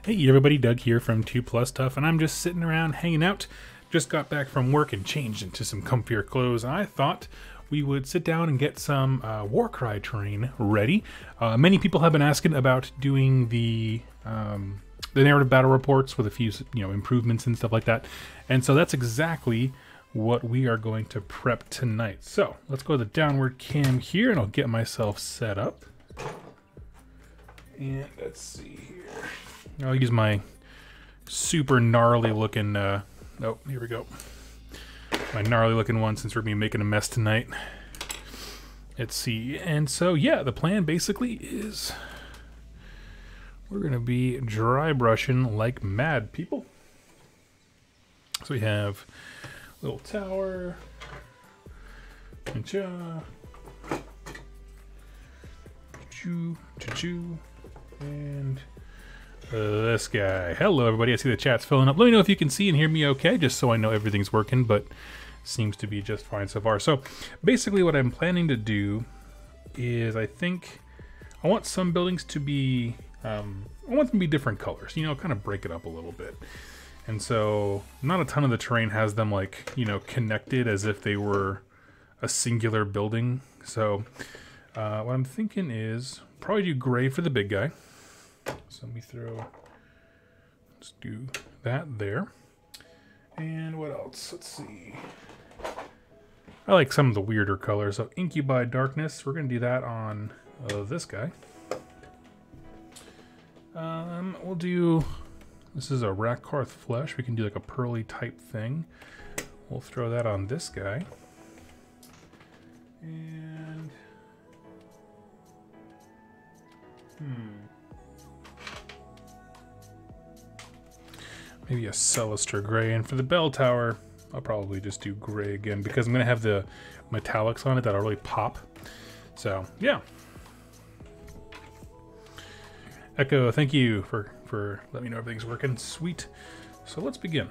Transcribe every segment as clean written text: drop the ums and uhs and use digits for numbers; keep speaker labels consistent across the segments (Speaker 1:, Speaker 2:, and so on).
Speaker 1: Hey everybody, Doug here from 2 Plus Stuff, and I'm just sitting around hanging out. Just got back from work and changed into some comfier clothes. I thought we would sit down and get some Warcry terrain ready. Many people have been asking about doing the narrative battle reports with a few improvements and stuff like that, and so that's exactly what we are going to prep tonight. So let's go to the downward cam here, and I'll get myself set up. And let's see here. I'll use my super gnarly looking, oh, here we go. My gnarly looking one, since we're going to be making a mess tonight. Let's see. And so, yeah, the plan basically is we're going to be dry brushing like mad people. So we have a little tower. And this guy. Hello everybody, I see the chat's filling up. Let me know if you can see and hear me okay, just so I know everything's working, but seems to be just fine so far. So basically what I'm planning to do is I think I want some buildings to be, I want them to be different colors, kind of break it up a little bit. And so not a ton of the terrain has them like, connected as if they were a singular building. So what I'm thinking is probably do gray for the big guy. So let me let's do that there. And what else? Let's see. I like some of the weirder colors. So Incubi Darkness, we're going to do that on this guy. We'll do, this is a Rakarth Flesh. We can do like a pearly type thing. We'll throw that on this guy. And, maybe a Celestar Gray. And for the bell tower, I'll probably just do gray again because I'm going to have the metallics on it that'll really pop. So, yeah. Echo, thank you for letting me know everything's working. Sweet. So let's begin.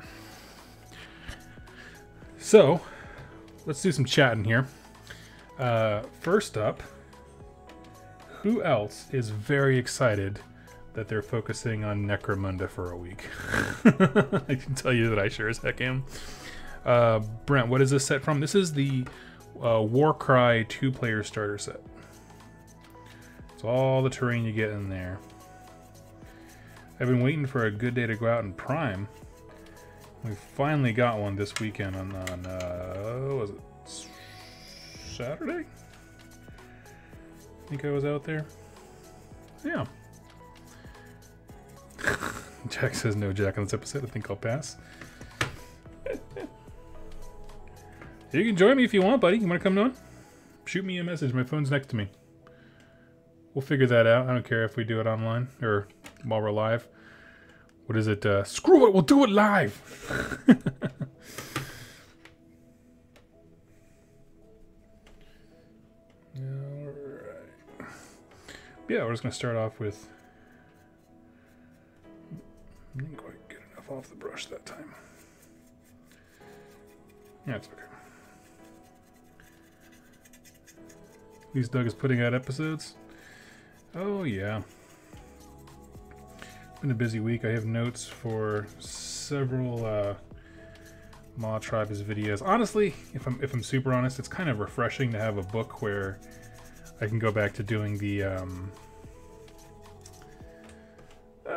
Speaker 1: So, let's do some chatting here. First up, who else is very excited that they're focusing on Necromunda for a week? I can tell you that I sure as heck am. Brent, what is this set from? This is the Warcry 2-player starter set. It's all the terrain you get in there. I've been waiting for a good day to go out and prime. We finally got one this weekend on was it Saturday? I think I was out there. Yeah. Jack says no Jack on this episode. I think I'll pass. You can join me if you want, buddy. You want to come on? Shoot me a message. My phone's next to me. We'll figure that out. I don't care if we do it online or while we're live. What is it? Screw it. We'll do it live. Alright. Yeah, we're just going to start off with... I didn't quite get enough off the brush that time. Yeah, it's okay. At least Doug is putting out episodes. Oh, yeah. It's been a busy week. I have notes for several Maw Tribes videos. Honestly, if I'm super honest, it's kind of refreshing to have a book where I can go back to doing the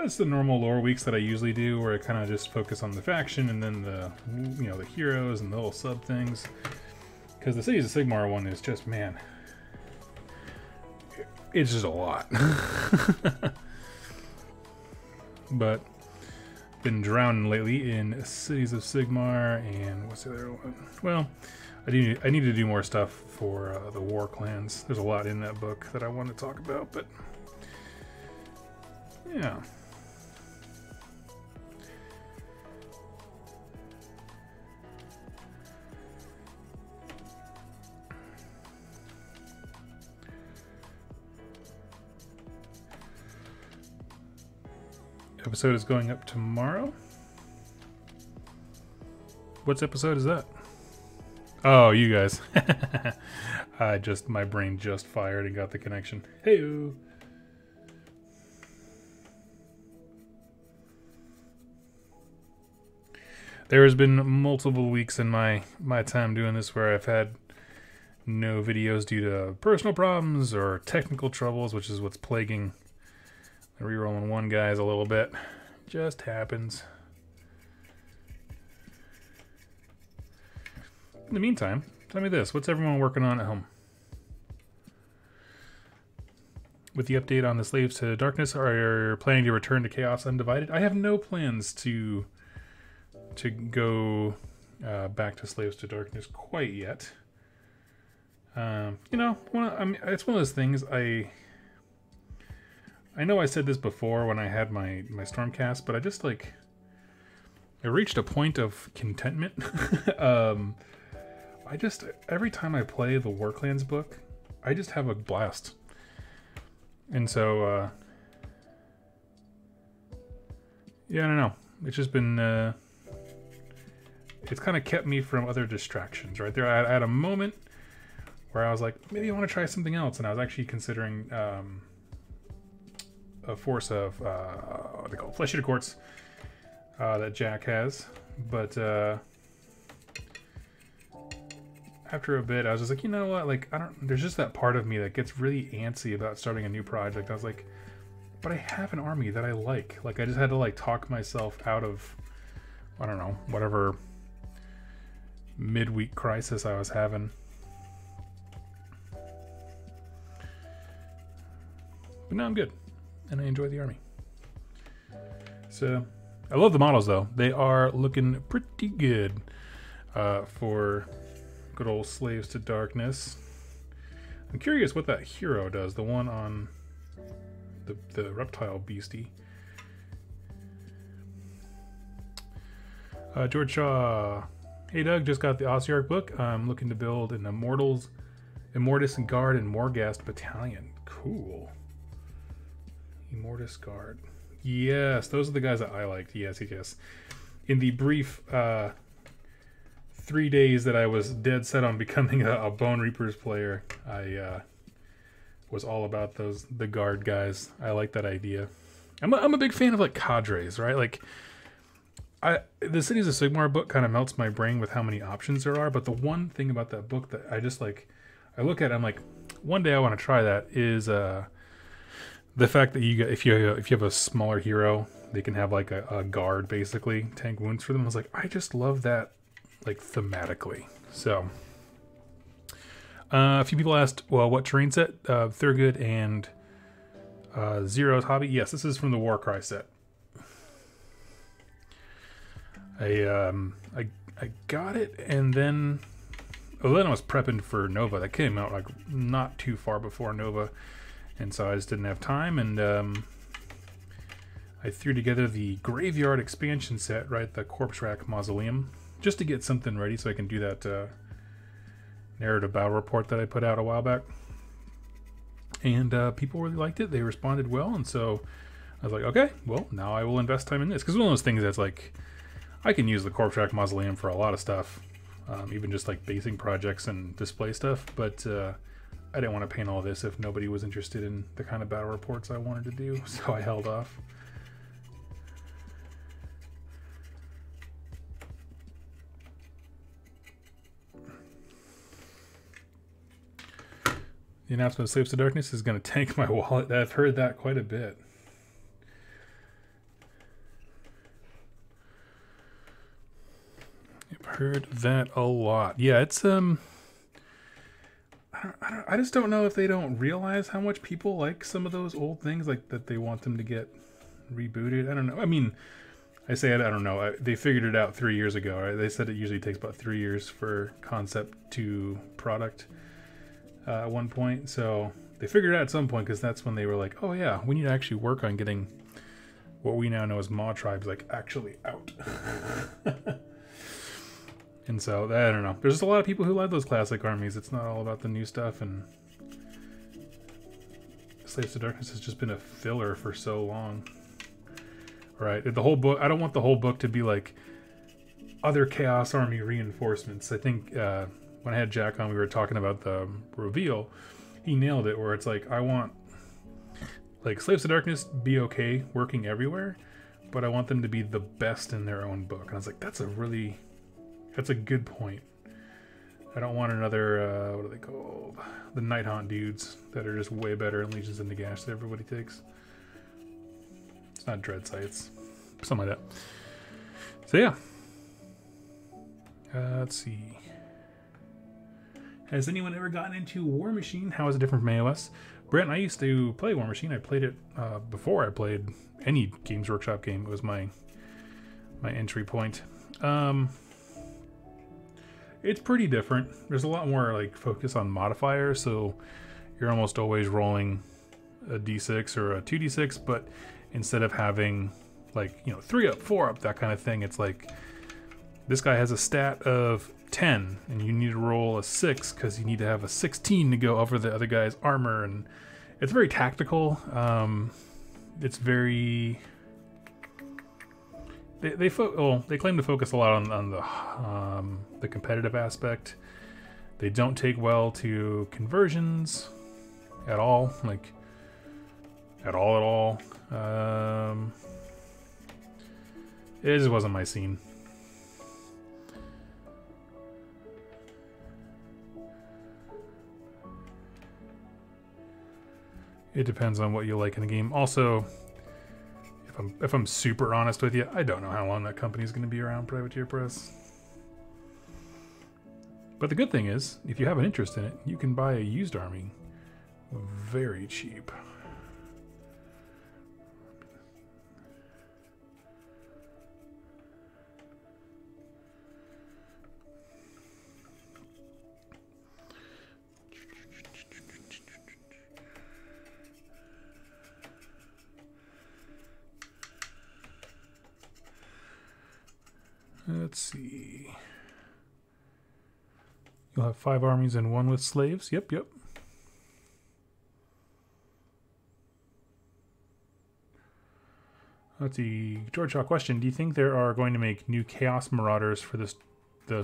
Speaker 1: it's the normal lore weeks that I usually do, where I kind of just focus on the faction and then the the heroes and the little sub things. Because the Cities of Sigmar one is just, man, it's just a lot. But been drowning lately in Cities of Sigmar and what's the other one? Well, I need to do more stuff for the War Clans. There's a lot in that book that I want to talk about, but yeah. Episode is going up tomorrow. What episode is that? Oh, you guys. My brain just fired and got the connection. Hey-o. There has been multiple weeks in my time doing this where I've had no videos due to personal problems or technical troubles, which is what's plaguing the rerolling one guys a little bit. Just happens. In the meantime, tell me this. What's everyone working on at home? With the update on the Slaves to Darkness, are you planning to return to Chaos Undivided? I have no plans to go back to Slaves to Darkness quite yet. You know, I mean, it's one of those things. I know I said this before when I had my Stormcast, but I just like I reached a point of contentment. I just every time I play the Warclans book, I just have a blast. And so, yeah, I don't know. It's just been, it's kind of kept me from other distractions, right? There, I had a moment where I was like, maybe I want to try something else. And I was actually considering a force of, what they call it, Flesh Eater Quartz that Jack has. But after a bit, I was just like, you know what? Like, there's just that part of me that gets really antsy about starting a new project. I was like, but I have an army that I like. Like, I just had to, like, talk myself out of, I don't know, whatever midweek crisis I was having. But now I'm good, and I enjoy the army. So, I love the models, though. They are looking pretty good for good old Slaves to Darkness. I'm curious what that hero does, the one on the reptile beastie. George Shaw. Hey Doug, just got the Ossiarch book. I'm looking to build an Immortus and Guard and Morghast battalion. Cool. Immortus Guard. Yes, those are the guys that I liked. Yes. In the brief 3 days that I was dead set on becoming a Bone Reapers player, I was all about the guard guys. I like that idea. I'm a big fan of like cadres, right? Like the Cities of Sigmar book kind of melts my brain with how many options there are. But the one thing about that book that I just like, I look at it, I'm like, one day I want to try that is the fact that you get if you have a smaller hero, they can have like a guard basically tank wounds for them. I was like, I just love that. Like thematically. So a few people asked, well, what terrain set? Thurgood and Zero's Hobby. Yes, this is from the Warcry set. I got it, and then I was prepping for Nova. That came out like not too far before Nova, and so I just didn't have time, and I threw together the Graveyard expansion set, right? The Corpse Rack Mausoleum, just to get something ready so I can do that narrative battle report that I put out a while back. And people really liked it. They responded well, and so I was like, okay, well, now I will invest time in this. Because one of those things that's like, I can use the Corpse Rack Mausoleum for a lot of stuff, even just like basing projects and display stuff, but I didn't want to paint all this if nobody was interested in the kind of battle reports I wanted to do, so I held off. The announcement of Slaves to Darkness is going to tank my wallet. I've heard that quite a bit. I've heard that a lot. Yeah, it's I just don't know if they don't realize how much people like some of those old things, like that they want them to get rebooted. I don't know. I mean, I say it, I don't know. They figured it out 3 years ago, right? They said it usually takes about 3 years for concept to product. At one point, so they figured it out at some point, because that's when they were like, oh yeah, we need to actually work on getting what we now know as Maw Tribes like actually out. And so I don't know, there's just a lot of people who love those classic armies. It's not all about the new stuff, and Slaves to Darkness has just been a filler for so long. Right, the whole book, I don't want the whole book to be like other Chaos Army reinforcements. I think when I had Jack on, we were talking about the reveal. He nailed it, where it's like, I want like Slaves to Darkness be okay working everywhere, but I want them to be the best in their own book. And I was like, that's a good point. I don't want another, what are they called? The Nighthaunt dudes that are just way better in Legions and Nagash that everybody takes. It's not Dread Sights. Something like that. So yeah. Let's see. Has anyone ever gotten into War Machine? How is it different from AOS? Brent, I used to play War Machine. I played it before I played any Games Workshop game. It was my entry point. It's pretty different. There's a lot more like focus on modifiers, so you're almost always rolling a d6 or a 2d6, but instead of having like, you know, 3 up, 4 up, that kind of thing, it's like this guy has a stat of 10 and you need to roll a 6 because you need to have a 16 to go over the other guy's armor, and it's very tactical. It's very they claim to focus a lot on the competitive aspect. They don't take well to conversions at all, like at all. It just wasn't my scene. It depends on what you like in the game. Also, if I'm super honest with you, I don't know how long that company's going to be around, Privateer Press. But the good thing is, if you have an interest in it, you can buy a used army very cheap. Let's see. You'll have 5 armies and 1 with slaves. Yep. Let's see. George Shaw question. Do you think there are going to make new Chaos Marauders for the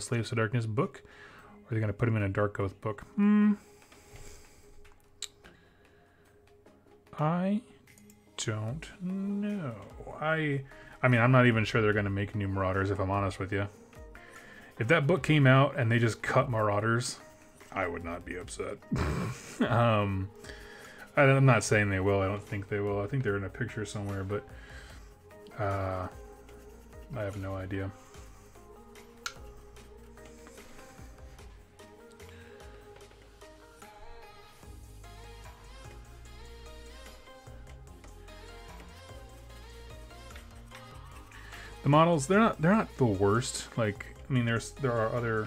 Speaker 1: Slaves to Darkness book? Or are they going to put them in a Dark Oath book? I don't know. I mean, I'm not even sure they're going to make new Marauders, if I'm honest with you. If that book came out and they just cut Marauders, I would not be upset. I'm not saying they will. I don't think they will. I think they're in a picture somewhere, but I have no idea. The models, they're not the worst. Like, I mean, there are other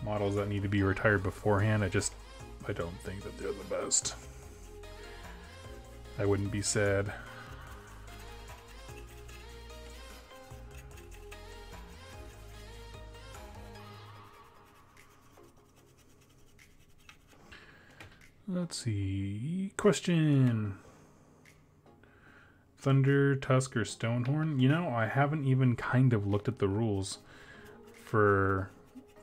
Speaker 1: models that need to be retired beforehand. I don't think that they're the best. I wouldn't be sad. Let's see. Question. Thunder, Tusk, or Stonehorn? You know, I haven't even kind of looked at the rules for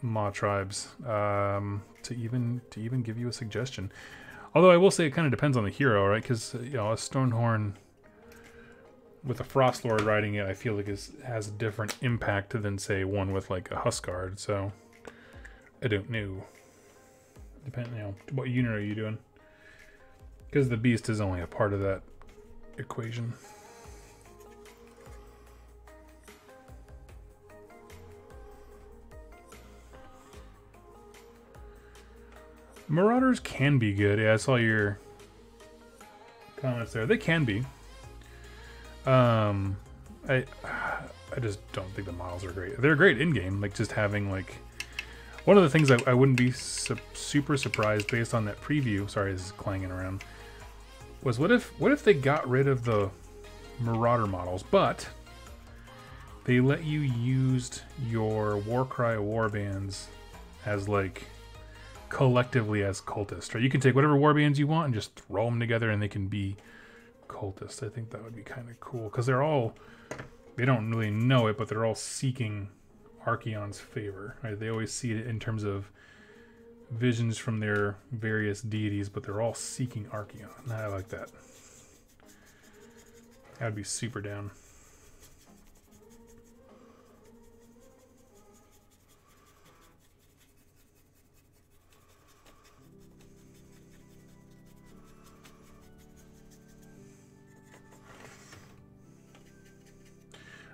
Speaker 1: Maw tribes to even give you a suggestion. Although I will say it kind of depends on the hero, right? Because, you know, a Stonehorn with a Frost Lord riding it, I feel like has a different impact than, say, one with like a Huskard. So I don't know. Depending, you know, what unit are you doing? Because the Beast is only a part of that equation. Marauders can be good. Yeah, I saw your comments there. They can be. I just don't think the models are great. They're great in game. Like just having like one of the things I wouldn't be super surprised based on that preview. Sorry, this is clanging around. Was what if they got rid of the Marauder models, but they let you use your Warcry warbands as like collectively as cultists, right? You can take whatever warbands you want and just throw them together and they can be cultists. I think that would be kind of cool because they don't really know it, but they're all seeking Archaon's favor, right? They always see it in terms of visions from their various deities, but they're all seeking Archaon. I like that. I'd be super down.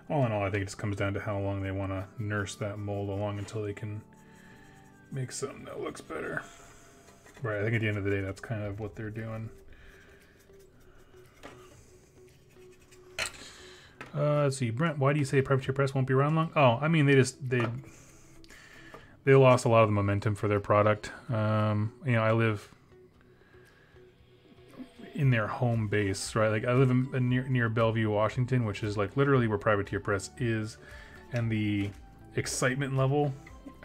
Speaker 1: All in all, I think it just comes down to how long they want to nurse that mold along until they can make something that looks better. Right, I think at the end of the day, that's kind of what they're doing. Let's see, Brent, why do you say Privateer Press won't be around long? Oh, I mean, they lost a lot of the momentum for their product. You know, I live in their home base, right? Like I live in, near Bellevue, Washington, which is like literally where Privateer Press is, and the excitement level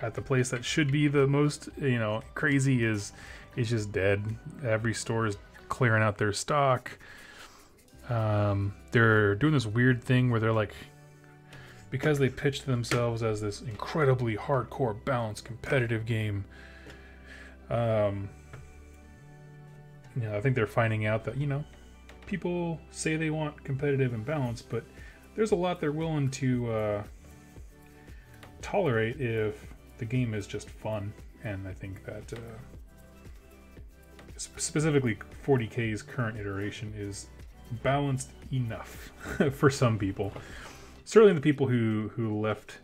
Speaker 1: at the place that should be the most, you know, crazy is just dead. Every store is clearing out their stock. They're doing this weird thing where they're like, because they pitched themselves as this incredibly hardcore, balanced, competitive game. You know, I think they're finding out that, you know, people say they want competitive and balanced, but there's a lot they're willing to tolerate if the game is just fun. And I think that specifically 40K's current iteration is balanced enough for some people. Certainly the people who left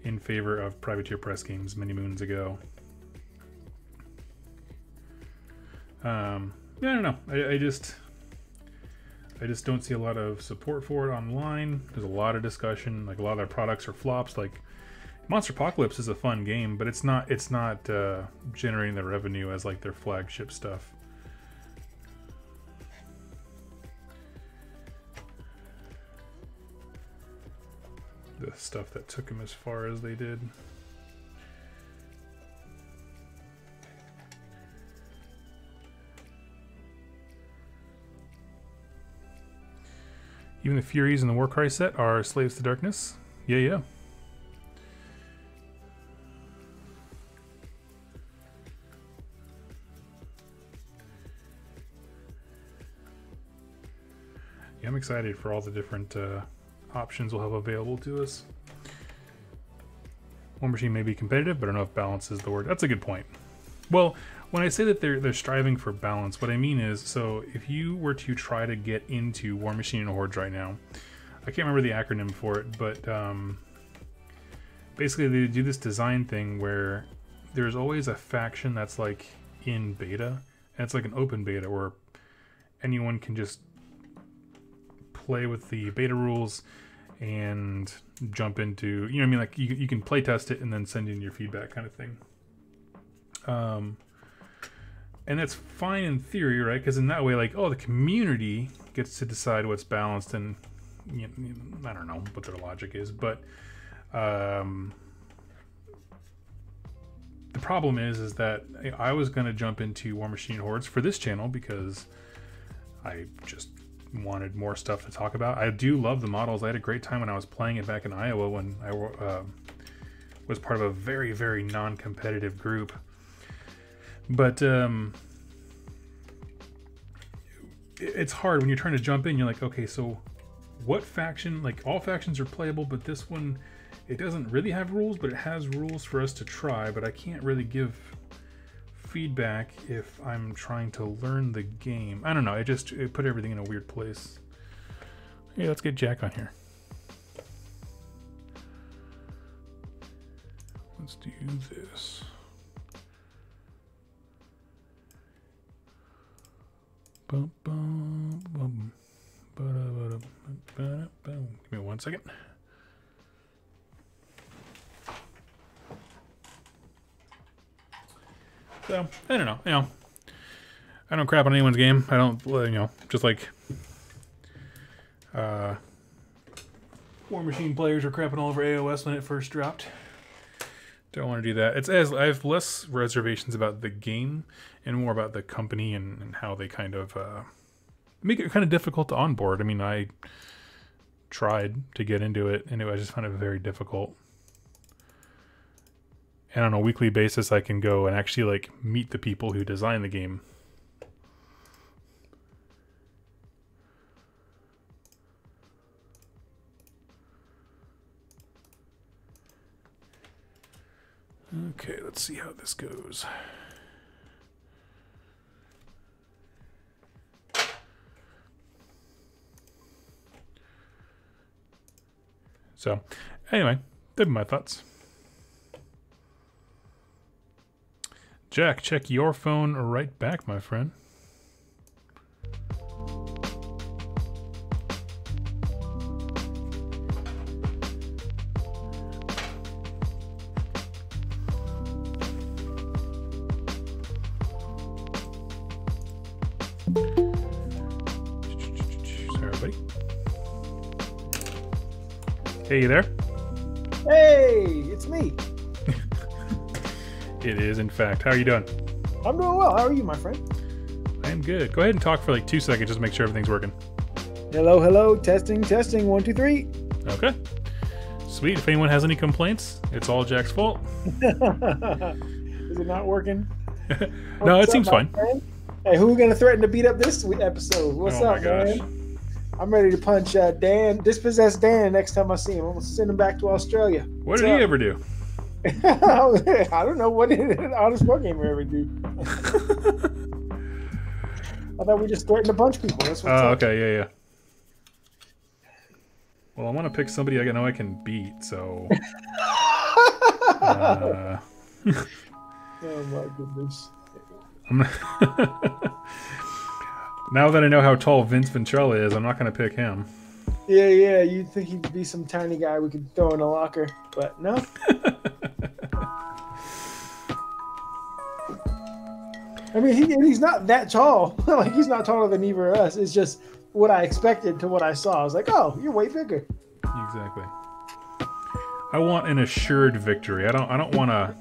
Speaker 1: in favor of Privateer Press games many moons ago. Yeah, I don't know. I just don't see a lot of support for it online. There's a lot of discussion. Like a lot of their products are flops. Like Monster Apocalypse is a fun game, but it's not generating the revenue as like their flagship stuff. The stuff that took them as far as they did. Even the Furies in the Warcry set are slaves to darkness. Yeah, yeah. Yeah, I'm excited for all the different options we'll have available to us. War Machine may be competitive, but I don't know if balance is the word. That's a good point. Well, when I say that they're striving for balance, what I mean is, so if you were to try to get into War Machine and Hordes right now, I can't remember the acronym for it, but basically they do this design thing where there's always a faction that's like in beta, and it's like an open beta where anyone can just play with the beta rules and jump into, you know what I mean, like you can play test it and then send in your feedback kind of thing. And that's fine in theory, right? Because in that way, like, oh, the community gets to decide what's balanced, and you know, I don't know what their logic is, but the problem is that I was going to jump into War Machine Hordes for this channel because I just wanted more stuff to talk about. I do love the models. I had a great time when I was playing it back in Iowa when I was part of a very, very non-competitive group. But it's hard when you're trying to jump in. You're like, okay, so what faction? Like all factions are playable, but this one, it doesn't really have rules, but it has rules for us to try. But I can't really give feedback if I'm trying to learn the game. I don't know. It put everything in a weird place. Hey, let's get Jack on here. Let's do this. Bum, bum, bum. Give me 1 second. So, I don't know. You know, I don't crap on anyone's game. I don't, you know, just like War Machine players were crapping all over AOS when it first dropped. Don't want to do that. I have less reservations about the game and more about the company and how they kind of make it kind of difficult to onboard. I mean, I tried to get into it and I just found it very difficult. And on a weekly basis, I can go and actually like meet the people who design the game. Okay, let's see how this goes. So, anyway, they've been my thoughts. Jack, check your phone right back, my friend. Sorry, buddy. Hey, you there?
Speaker 2: Hey, it's me.
Speaker 1: It is, in fact. How are you doing?
Speaker 2: I'm doing well. How are you, my friend?
Speaker 1: I am good. Go ahead and talk for like 2 seconds just to make sure everything's working.
Speaker 2: Hello, hello. Testing, testing. 1, 2, 3.
Speaker 1: Okay. Sweet. If anyone has any complaints, it's all Jack's fault.
Speaker 2: Is it not working?
Speaker 1: No, it seems fine.
Speaker 2: Friend? Hey, who are we going to threaten to beat up this episode? What's up, man? I'm ready to punch Dan, dispossess Dan next time I see him. I'm going to send him back to Australia.
Speaker 1: What did he ever do?
Speaker 2: I don't know. What did Honest Wargamer ever do? I thought we just threatened to punch people. That's what's up.
Speaker 1: Okay, yeah. Well, I want to pick somebody I know I can beat, so...
Speaker 2: Oh my goodness.
Speaker 1: Now that I know how tall Vince Ventrella is, I'm not going to pick him.
Speaker 2: Yeah, you'd think he'd be some tiny guy we could throw in a locker, but no. I mean, he's not that tall. Like, he's not taller than either of us. It's just what I expected to what I saw. I was like, oh, you're way bigger.
Speaker 1: Exactly. I want an assured victory. I don't want to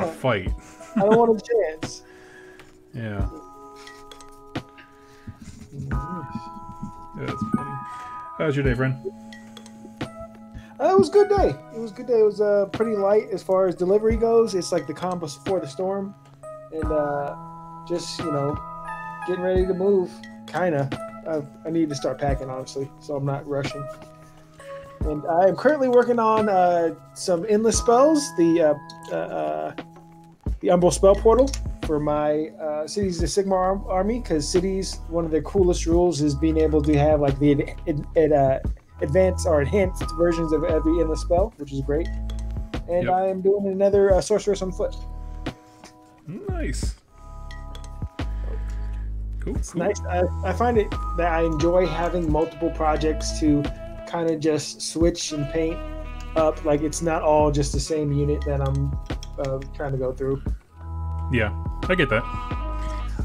Speaker 1: fight.
Speaker 2: I don't want a chance.
Speaker 1: Yeah. That's funny. How's your day, friend?
Speaker 2: It was a good day. It was a good day. It was pretty light as far as delivery goes. It's like the calm before the storm, and just getting ready to move. Kinda. I need to start packing, honestly, so I'm not rushing. And I am currently working on some endless spells. The Umbral Spell Portal for my Cities of Sigmar army, because Cities, one of their coolest rules is being able to have like the advanced or enhanced versions of every endless spell, which is great. And I am doing another Sorceress on Foot.
Speaker 1: Nice. Cool.
Speaker 2: It's nice. I find it that I enjoy having multiple projects to kind of just switch and paint up. Like, it's not all just the same unit that I'm trying to go through. Yeah,
Speaker 1: I get that.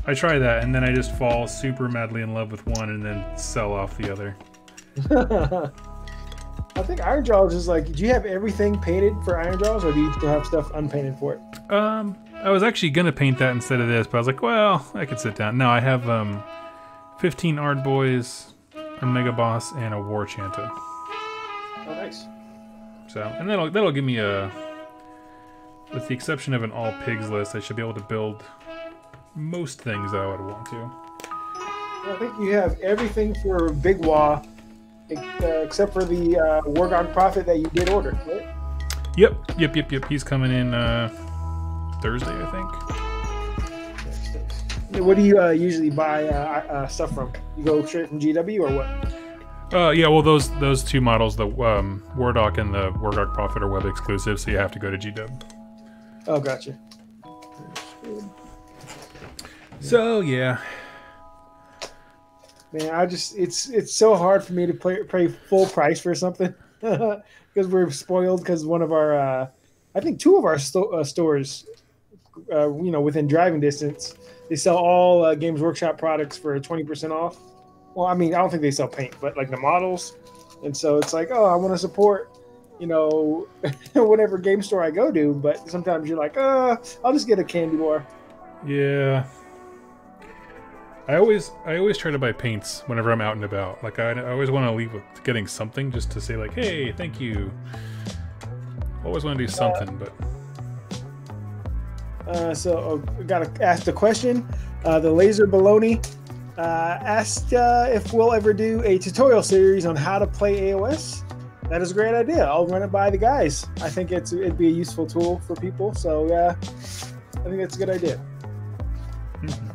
Speaker 1: I try that, and then I just fall super madly in love with one and then sell off the other.
Speaker 2: I think Iron Jaws is like, do you have everything painted for Iron Jaws, or do you still have stuff unpainted for it?
Speaker 1: I was actually going to paint that instead of this, but I was like, well, I could sit down. No, I have 15 Ard Boys, a Mega Boss, and a War Chanted.
Speaker 2: Oh, nice.
Speaker 1: So, and that'll give me a... With the exception of an all pigs list, I should be able to build most things that I would want to.
Speaker 2: I think you have everything for Big Wah, except for the Wargog Prophet that you did order, right?
Speaker 1: Yep. He's coming in Thursday, I think.
Speaker 2: What do you usually buy stuff from? You go straight from GW or what?
Speaker 1: Yeah, well, those two models, the Wardock and the Wargog Prophet, are web exclusive, so you have to go to GW.
Speaker 2: Oh, gotcha.
Speaker 1: So yeah,
Speaker 2: man, it's so hard for me to pay full price for something because we're spoiled. Because one of our, I think two of our stores, within driving distance, they sell all Games Workshop products for 20% off. Well, I mean, I don't think they sell paint, but like the models, and so it's like, oh, I want to support, whatever game store I go to, but sometimes you're like, I'll just get a candy bar.
Speaker 1: Yeah. I always try to buy paints whenever I'm out and about. Like, I always want to leave with getting something just to say, like, hey, thank you. Always want to do something, but...
Speaker 2: So I got to ask the question. The Laser Baloney asked if we'll ever do a tutorial series on how to play AOS. That is a great idea. I'll run it by the guys. I think it'd be a useful tool for people. So yeah, I think that's a good idea.
Speaker 1: Mm-hmm.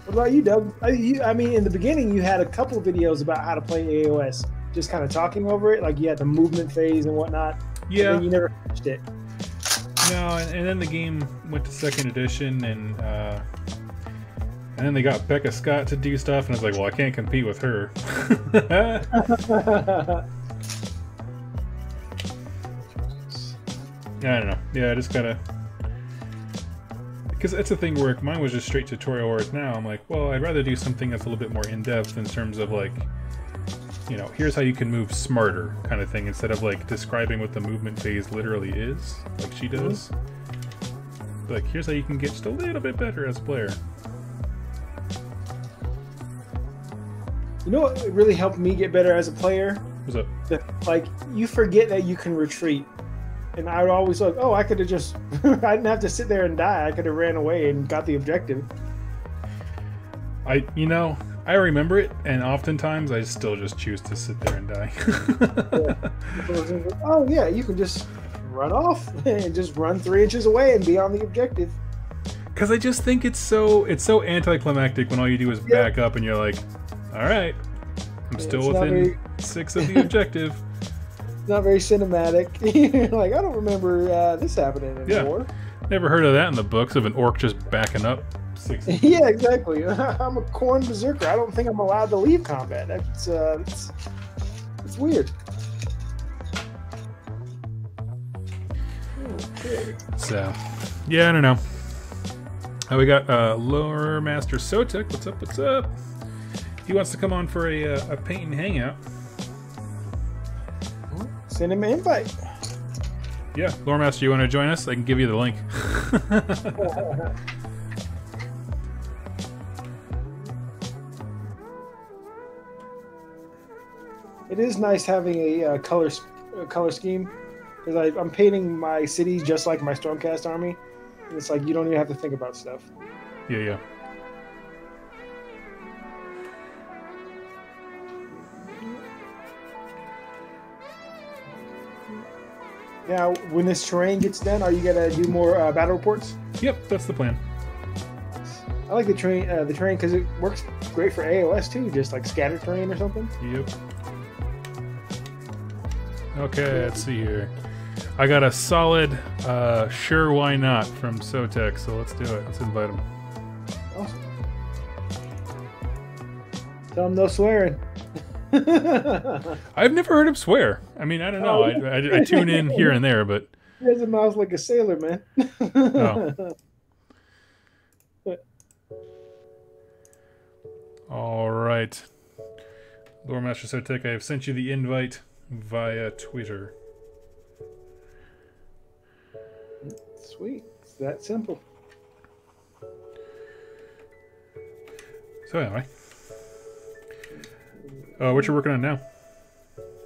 Speaker 2: What about you, Doug? I mean, in the beginning, you had a couple of videos about how to play AOS. just kind of talking over it. Like you had the movement phase and whatnot.
Speaker 1: Yeah.
Speaker 2: And then you never finished it.
Speaker 1: No, and then the game went to second edition, and then they got Becca Scott to do stuff, and I was like, well, I can't compete with her. I don't know. Yeah, I just gotta... Because that's the thing where mine was just straight tutorial, whereas now I'm like, well, I'd rather do something that's a little bit more in-depth in terms of like, you know, here's how you can move smarter kind of thing, instead of like describing what the movement phase literally is, like she does. Like, here's how you can get just a little bit better as a player.
Speaker 2: You know what really helped me get better as a player?
Speaker 1: What's up?
Speaker 2: Like, you forget that you can retreat. And I would always like, oh, I could have just, I didn't have to sit there and die. I could have ran away and got the objective.
Speaker 1: You know, I remember it, and oftentimes I still just choose to sit there and die.
Speaker 2: Yeah. Oh, yeah, you can just run off and just run 3 inches away and be on the objective.
Speaker 1: Because I just think it's so anticlimactic when all you do is back up and you're like, all right, I'm still within 6 of the objective.
Speaker 2: It's not very cinematic. Like, I don't remember this happening anymore.
Speaker 1: Yeah. Never heard of that in the books, of an orc just backing up 6.
Speaker 2: Yeah, exactly. I'm a corn berserker. I don't think I'm allowed to leave combat. That's it's weird. Okay.
Speaker 1: So, yeah, I don't know. We got Lore Master Sotek. What's up? What's up? He wants to come on for a paint and hangout.
Speaker 2: Send him an invite.
Speaker 1: Yeah, Lore Master, you want to join us? I can give you the link.
Speaker 2: It is nice having a color scheme, because I'm painting my city just like my Stormcast army. And it's like you don't even have to think about stuff.
Speaker 1: Yeah, yeah.
Speaker 2: Now, when this terrain gets done, are you gonna do more battle reports?
Speaker 1: Yep, that's the plan.
Speaker 2: I like the terrain because it works great for AOS too, just like scatter terrain or something.
Speaker 1: Yep. Okay, let's see here. I got a solid sure why not from Sotek, so let's do it. Let's invite him.
Speaker 2: Awesome. Tell him no swearing.
Speaker 1: I've never heard him swear. I mean, I don't know. I tune in here and there, but...
Speaker 2: He has a mouth like a sailor, man.
Speaker 1: Oh. All right. Lore Master Sotek, I have sent you the invite via Twitter.
Speaker 2: Sweet. It's that simple.
Speaker 1: So anyway. What you're working on now?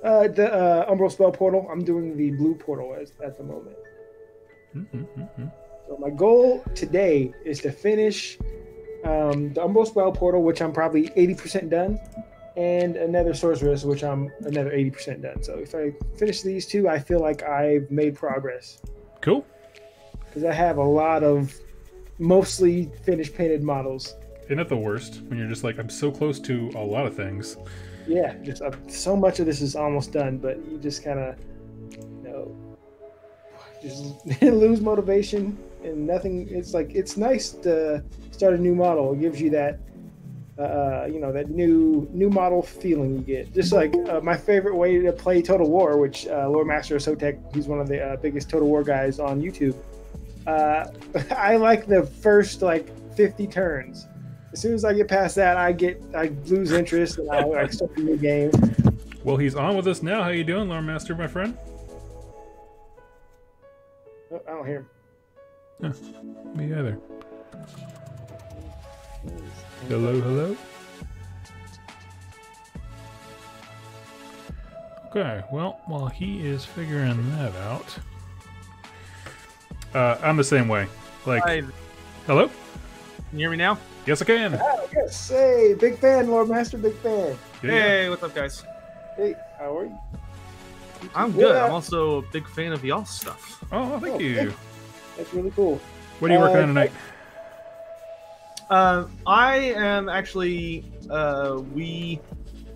Speaker 2: The Umbral Spell Portal. I'm doing the blue portal at the moment. So my goal today is to finish the Umbral Spell Portal, which I'm probably 80% done, and another Sorceress, which I'm another 80% done. So if I finish these two, I feel like I've made progress.
Speaker 1: Cool.
Speaker 2: Because I have a lot of mostly finished painted models.
Speaker 1: Isn't that the worst? When you're just like, I'm so close to a lot of things.
Speaker 2: Yeah, just so much of this is almost done, but you just kind of, you know, just lose motivation and nothing. It's like, it's nice to start a new model. It gives you that, you know, that new model feeling you get. Just like my favorite way to play Total War, which Lore Master Sotek, he's one of the biggest Total War guys on YouTube. I like the first like 50 turns. As soon as I get past that, I lose interest and I start a new game.
Speaker 1: Well, he's on with us now. How you doing, Lore Master, my friend?
Speaker 2: Oh, I don't hear him.
Speaker 1: Oh, me either. Hello, hello. Okay, well, while he is figuring that out, I'm the same way. Like,
Speaker 3: Hi.
Speaker 1: Hello?
Speaker 3: Can you hear me now?
Speaker 1: Yes, I can.
Speaker 2: Oh, yes. Hey, big fan, Lord Master, big fan.
Speaker 1: Yeah.
Speaker 3: Hey, what's up, guys?
Speaker 2: Hey, how are you?
Speaker 3: I'm good.
Speaker 2: Yeah.
Speaker 3: I'm also a big fan of y'all's stuff.
Speaker 1: Oh, thank
Speaker 2: Oh,
Speaker 1: you.
Speaker 2: thank- That's really cool.
Speaker 1: What are you working on tonight?
Speaker 3: I am actually, we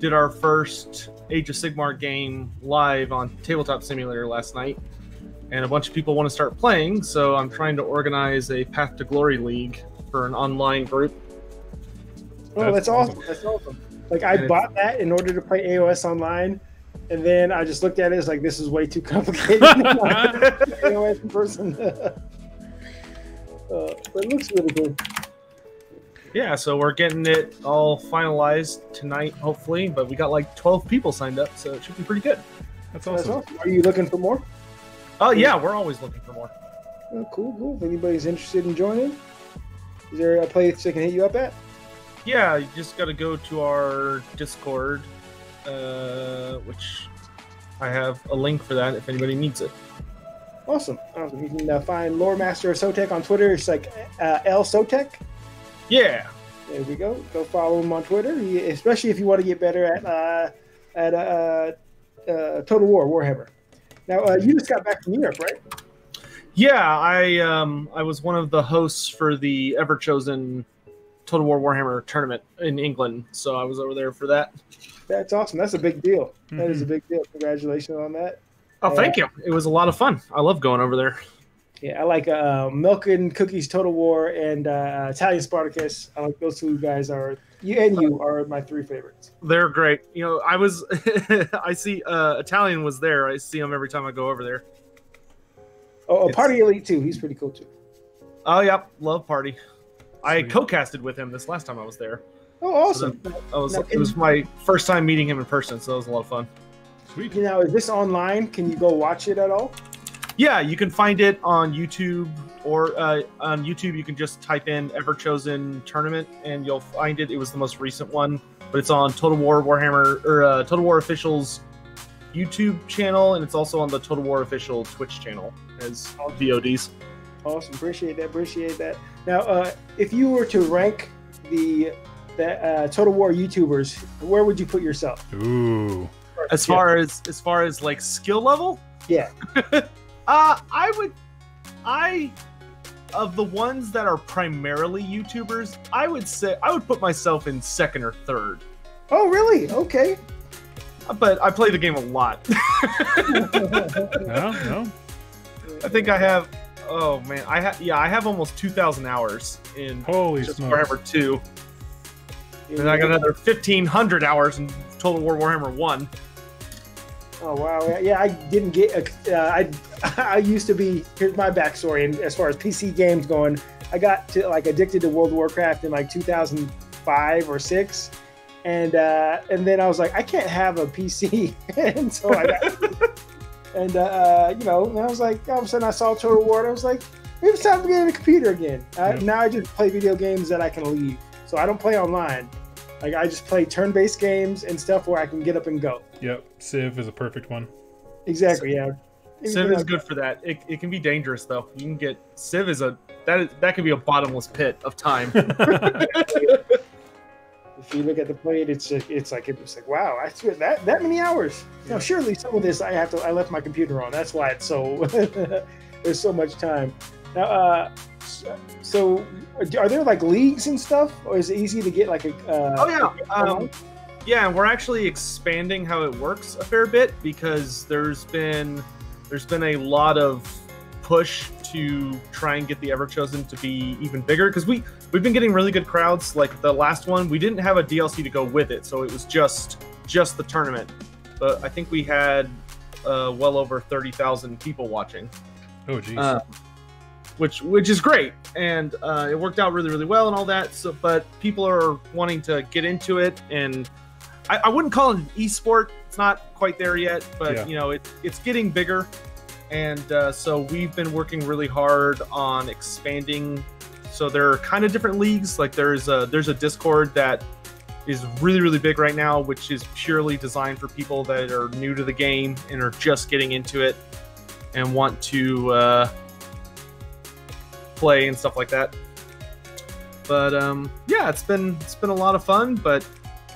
Speaker 3: did our first Age of Sigmar game live on Tabletop Simulator last night, and a bunch of people want to start playing, so I'm trying to organize a Path to Glory League for an online group.
Speaker 2: Oh, that's awesome. That's awesome. Like, I bought that in order to play AOS online, and then I just looked at it as like, this is way too complicated. AOS in person. But it looks really cool.
Speaker 3: Yeah, so we're getting it all finalized tonight, hopefully, but we got like 12 people signed up, so it should be pretty good.
Speaker 1: That's awesome.
Speaker 2: Are you looking for more?
Speaker 3: Oh, yeah, we're always looking for more.
Speaker 2: Oh, cool. If anybody's interested in joining, is there a place they can hit you up at?
Speaker 3: Yeah, you just got to go to our Discord, which I have a link for that if anybody needs it.
Speaker 2: Awesome. You can find Lore Master of Sotek on Twitter. It's like L Sotek.
Speaker 3: Yeah.
Speaker 2: There we go. Go follow him on Twitter, especially if you want to get better at Total War Warhammer. Now, you just got back from Europe, right?
Speaker 3: Yeah, I was one of the hosts for the ever-chosen Total War Warhammer tournament in England, so I was over there for that.
Speaker 2: That's awesome. That's a big deal. Mm-hmm. That is a big deal. Congratulations on that.
Speaker 3: Oh, thank you. It was a lot of fun. I love going over there.
Speaker 2: Yeah, I like Milk and Cookies Total War and Italian Spartacus. I like those two guys. You are my three favorites.
Speaker 3: They're great. You know, I see Italian was there. I see him every time I go over there.
Speaker 2: Oh, Party Elite too. He's pretty cool too.
Speaker 3: Oh, yep. Love Party. I co-casted with him this last time I was there.
Speaker 2: Oh, awesome.
Speaker 3: So it was my first time meeting him in person, so it was a lot of fun.
Speaker 2: Sweet. Now, is this online? Can you go watch it at all?
Speaker 3: Yeah, you can find it on YouTube, or on YouTube you can just type in Ever-Chosen Tournament, and you'll find it. It was the most recent one, but it's on Total War Warhammer, or Total War Official's YouTube channel, and it's also on the Total War Official Twitch channel as VODs.
Speaker 2: Awesome, appreciate that. Now, if you were to rank the Total War YouTubers, where would you put yourself?
Speaker 1: Ooh.
Speaker 3: As far as like skill level?
Speaker 2: Yeah.
Speaker 3: Of the ones that are primarily YouTubers, I would say I would put myself in second or third.
Speaker 2: Oh, really? Okay.
Speaker 3: But I play the game a lot.
Speaker 1: No.
Speaker 3: I think I have. Oh man, I have almost 2,000 hours in Warhammer 2. And I got another 1,500 hours in Total War Warhammer 1.
Speaker 2: Oh wow! Yeah, I didn't get. I used to be. Here's my backstory. And as far as PC games going, I got addicted to World of Warcraft in like 2005 or 6, and then I was like, I can't have a PC, and so I got. And and I was like, all of a sudden I saw Total War, and I was like, maybe it's time to get a computer again. Now I just play video games that I can leave, so I don't play online. Like, I just play turn-based games and stuff where I can get up and go.
Speaker 1: Yep, Civ is a perfect one.
Speaker 2: Exactly, yeah.
Speaker 3: Civ is good for that. It can be dangerous though. You can get Civ that can be a bottomless pit of time.
Speaker 2: If you look at the plate, it's like wow, I spent that many hours. Now surely some of this I left my computer on. That's why it's so there's so much time. Now so are there like leagues and stuff, or is it easy to get like a
Speaker 3: yeah, we're actually expanding how it works a fair bit, because there's been a lot of push to try and get the Ever-Chosen to be even bigger, because we've been getting really good crowds. Like the last one, we didn't have a DLC to go with it, so it was just the tournament, but I think we had well over 30,000 people watching.
Speaker 1: Oh geez.
Speaker 3: Which is great, and it worked out really, really well and all that. So, but people are wanting to get into it, and I wouldn't call it an esport. It's not quite there yet, but it's getting bigger, and so we've been working really hard on expanding. So there are kind of different leagues. Like there's a Discord that is really, really big right now, which is purely designed for people that are new to the game and are just getting into it and want to play and stuff like that. But yeah, it's been a lot of fun. But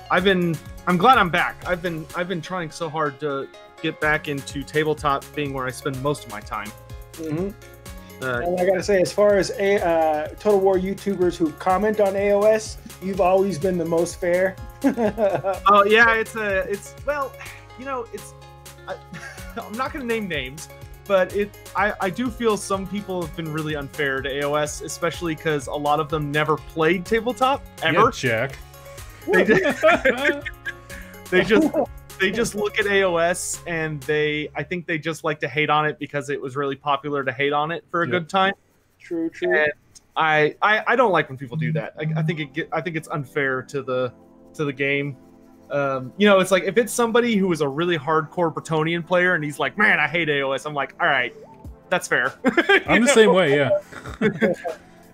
Speaker 3: I'm glad I'm back. I've been trying so hard to get back into tabletop, being where I spend most of my time.
Speaker 2: Mm-hmm. And I gotta say, as far as Total War YouTubers who comment on AOS, you've always been the most fair.
Speaker 3: Oh yeah, it's well, you know, I'm not gonna name names, but I do feel some people have been really unfair to AOS, especially because a lot of them never played tabletop ever.
Speaker 1: Yeah, Jack.
Speaker 3: They just look at AOS and I think they just like to hate on it because it was really popular to hate on it for a good time.
Speaker 2: True.
Speaker 3: And I don't like when people do that. I think it's unfair to the game. You know, it's like if it's somebody who is a really hardcore Bretonian player and he's like, man, I hate AOS. I'm like, all right, that's fair.
Speaker 1: I'm the same way, yeah.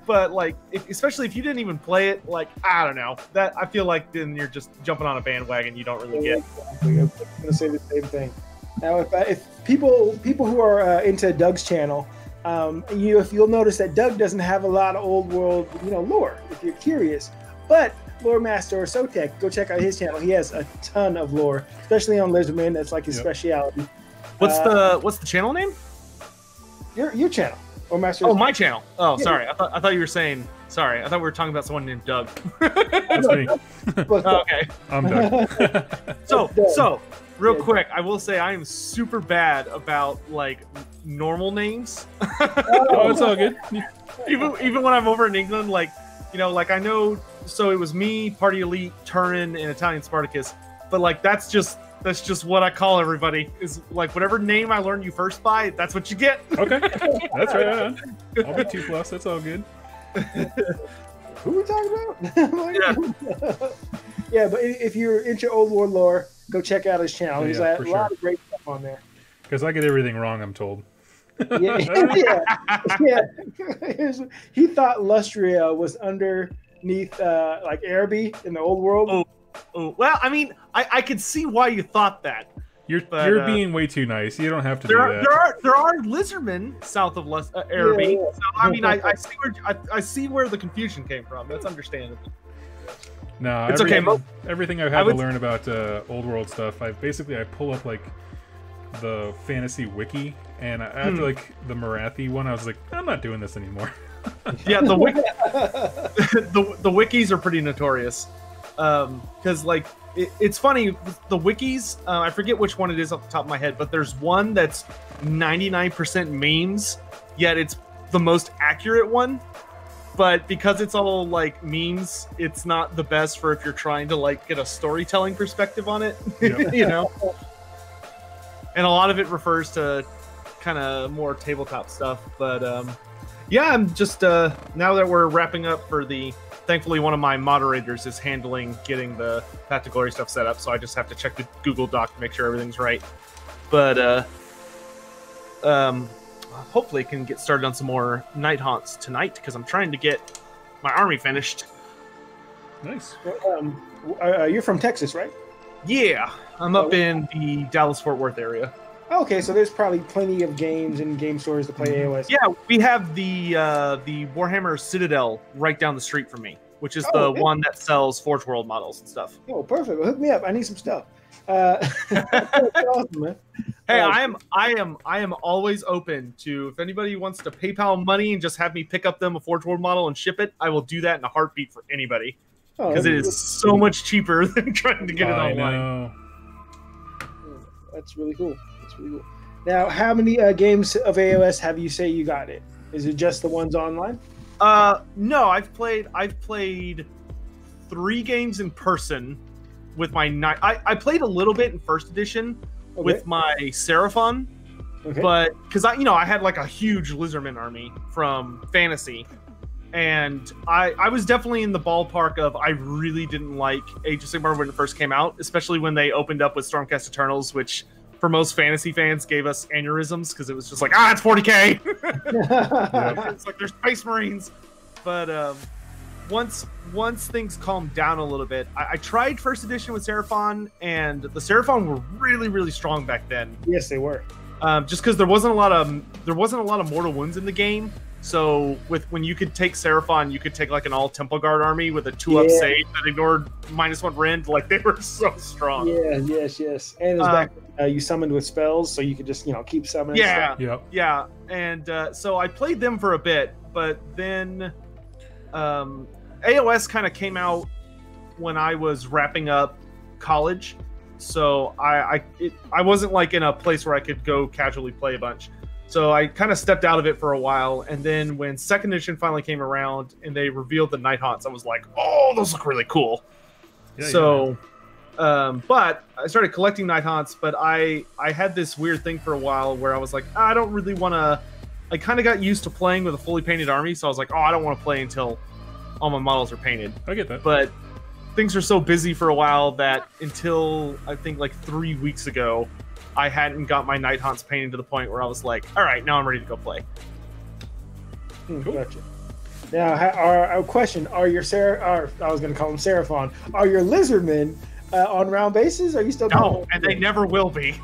Speaker 3: But like, especially if you didn't even play it, like, I don't know, that I feel like then you're just jumping on a bandwagon you don't really get.
Speaker 2: Exactly. I'm gonna say the same thing. Now, if people who are into Doug's channel, if you'll notice that Doug doesn't have a lot of old world, lore. If you're curious, but Lore Master or Sotek, go check out his channel. He has a ton of lore, especially on Lizardman. That's like his specialty.
Speaker 3: What's the channel name?
Speaker 2: Your channel. Or Master.
Speaker 3: Oh, my channel. Oh, yeah. Sorry. I thought you were saying. Sorry, I thought we were talking about someone named Doug.
Speaker 1: That's me.
Speaker 3: Okay.
Speaker 1: I'm Doug.
Speaker 3: So, real quick, I will say I am super bad about like normal names.
Speaker 1: Oh, it's all good.
Speaker 3: Even when I'm over in England, like I know. So it was me, Party Elite, Turin, and Italian Spartacus. But like that's just what I call everybody. Is like whatever name I learned you first by, that's what you get.
Speaker 1: Okay, that's right. I'll be 2+. That's all good.
Speaker 2: Who are we talking about? Yeah, but if you're into Old War lore, go check out his channel. He's got a lot of great stuff on there.
Speaker 1: Because I get everything wrong, I'm told.
Speaker 2: Yeah. He thought Lustria was underneath like Araby in the old world.
Speaker 3: Oh, well, I mean, I could see why you thought that.
Speaker 1: You're being way too nice. You don't have to do that.
Speaker 3: There are lizardmen south of Araby. Yeah. So I mean, I see where the confusion came from. That's understandable.
Speaker 1: No,
Speaker 3: it's okay.
Speaker 1: Everything I've had to learn about old world stuff, I pull up like the fantasy wiki, and after like the Marathi one, I was like, I'm not doing this anymore.
Speaker 3: Yeah, the wikis are pretty notorious. Because like it's funny, the wikis, I forget which one it is off the top of my head, but there's one that's 99% memes, yet it's the most accurate one. But because it's all like memes, it's not the best for if you're trying to like get a storytelling perspective on it. Yep. And a lot of it refers to kind of more tabletop stuff. But yeah, I'm just now that we're wrapping up for thankfully, one of my moderators is handling getting the Path to Glory stuff set up, so I just have to check the Google Doc to make sure everything's right. But hopefully, can get started on some more night haunts tonight because I'm trying to get my army finished.
Speaker 1: Nice.
Speaker 2: You're from Texas, right?
Speaker 3: Yeah, I'm up in the Dallas-Fort Worth area.
Speaker 2: Okay, so there's probably plenty of games and game stores to play AOS.
Speaker 3: Yeah, we have the Warhammer Citadel right down the street from me, which is the one that sells Forge World models and stuff.
Speaker 2: Oh, perfect. Well, hook me up. I need some stuff. That's awesome, man.
Speaker 3: Hey, I am always open to if anybody wants to PayPal money and just have me pick up them a Forge World model and ship it. I will do that in a heartbeat for anybody because it is so much cheaper than trying to get it online.
Speaker 1: Know.
Speaker 2: That's really cool. Now, how many games of AOS have you say you got it? Is it just the ones online?
Speaker 3: No, I've played 3 games in person with my I played a little bit in first edition with my Seraphon, but because I had like a huge Lizardman army from Fantasy, and I was definitely in the ballpark of I really didn't like Age of Sigmar when it first came out, especially when they opened up with Stormcast Eternals, which for most fantasy fans gave us aneurysms because it was just like, it's 40k. It's like there's Space Marines. But once things calmed down a little bit, I tried first edition with Seraphon, and the Seraphon were really, really strong back then.
Speaker 2: Yes, they were.
Speaker 3: Just because there wasn't a lot of mortal wounds in the game. So when you could take Seraphon, you could take like an all Temple Guard army with a 2-up save that ignored -1 rend. Like they were so strong.
Speaker 2: Yeah, yes. And it was back you summoned with spells, so you could just keep summoning.
Speaker 3: Yeah,
Speaker 2: stuff.
Speaker 3: Yeah. And so I played them for a bit, but then AOS kind of came out when I was wrapping up college, so I wasn't like in a place where I could go casually play a bunch. So I kind of stepped out of it for a while, and then when second edition finally came around and they revealed the Night Haunts, I was like, oh, those look really cool. Yeah, but I started collecting Night Haunts, but I had this weird thing for a while where I was like, I don't really want to. I kind of got used to playing with a fully painted army, so I was like, oh, I don't want to play until all my models are painted.
Speaker 1: I get that.
Speaker 3: But things are so busy for a while that until I think like 3 weeks ago, I hadn't got my Night Haunts painted to the point where I was like, all right, now I'm ready to go play.
Speaker 2: Cool. Gotcha. Now, our question: Are your I was going to call them Seraphon? Are your Lizardmen on round bases? Are you still?
Speaker 3: No, and they never will be.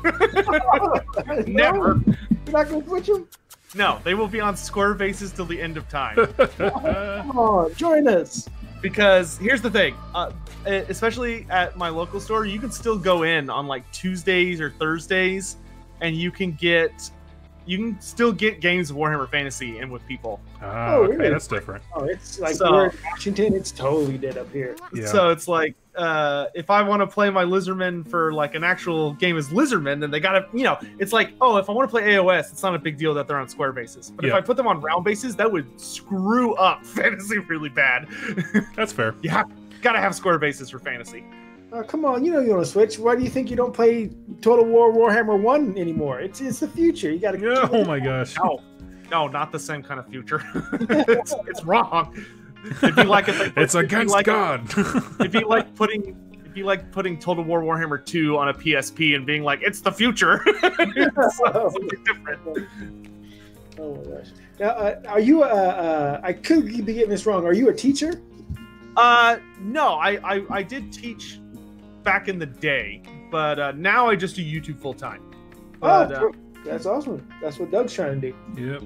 Speaker 3: Never.
Speaker 2: You're not going to switch them?
Speaker 3: No, they will be on square bases till the end of time.
Speaker 2: Come on, join us.
Speaker 3: Because here's the thing, especially at my local store, you can still go in on like Tuesdays or Thursdays, and you can still get games of Warhammer Fantasy in with people.
Speaker 1: Oh, okay, really? That's different.
Speaker 2: Oh, it's like we're in Washington. It's totally dead up here.
Speaker 1: Yeah.
Speaker 3: So it's like, if I want to play my Lizardmen for like an actual game as Lizardmen, then they gotta, it's like, oh, if I want to play AOS, it's not a big deal that they're on square bases. But if I put them on round bases, that would screw up Fantasy really bad.
Speaker 1: That's fair.
Speaker 3: Yeah, gotta have square bases for Fantasy.
Speaker 2: Oh, come on, you want to switch. Why do you think you don't play Total War Warhammer 1 anymore? It's the future. You got to.
Speaker 1: Oh my gosh.
Speaker 3: No, not the same kind of future. it's wrong. It'd be like
Speaker 1: it's against God.
Speaker 3: It'd be like putting Total War Warhammer 2 on a PSP and being like, it's the future. It's something different.
Speaker 2: Oh my gosh. Now, are you I could be getting this wrong. Are you a teacher?
Speaker 3: No, I did teach back in the day, but now I just do YouTube full time.
Speaker 2: That's awesome. That's what Doug's trying to do.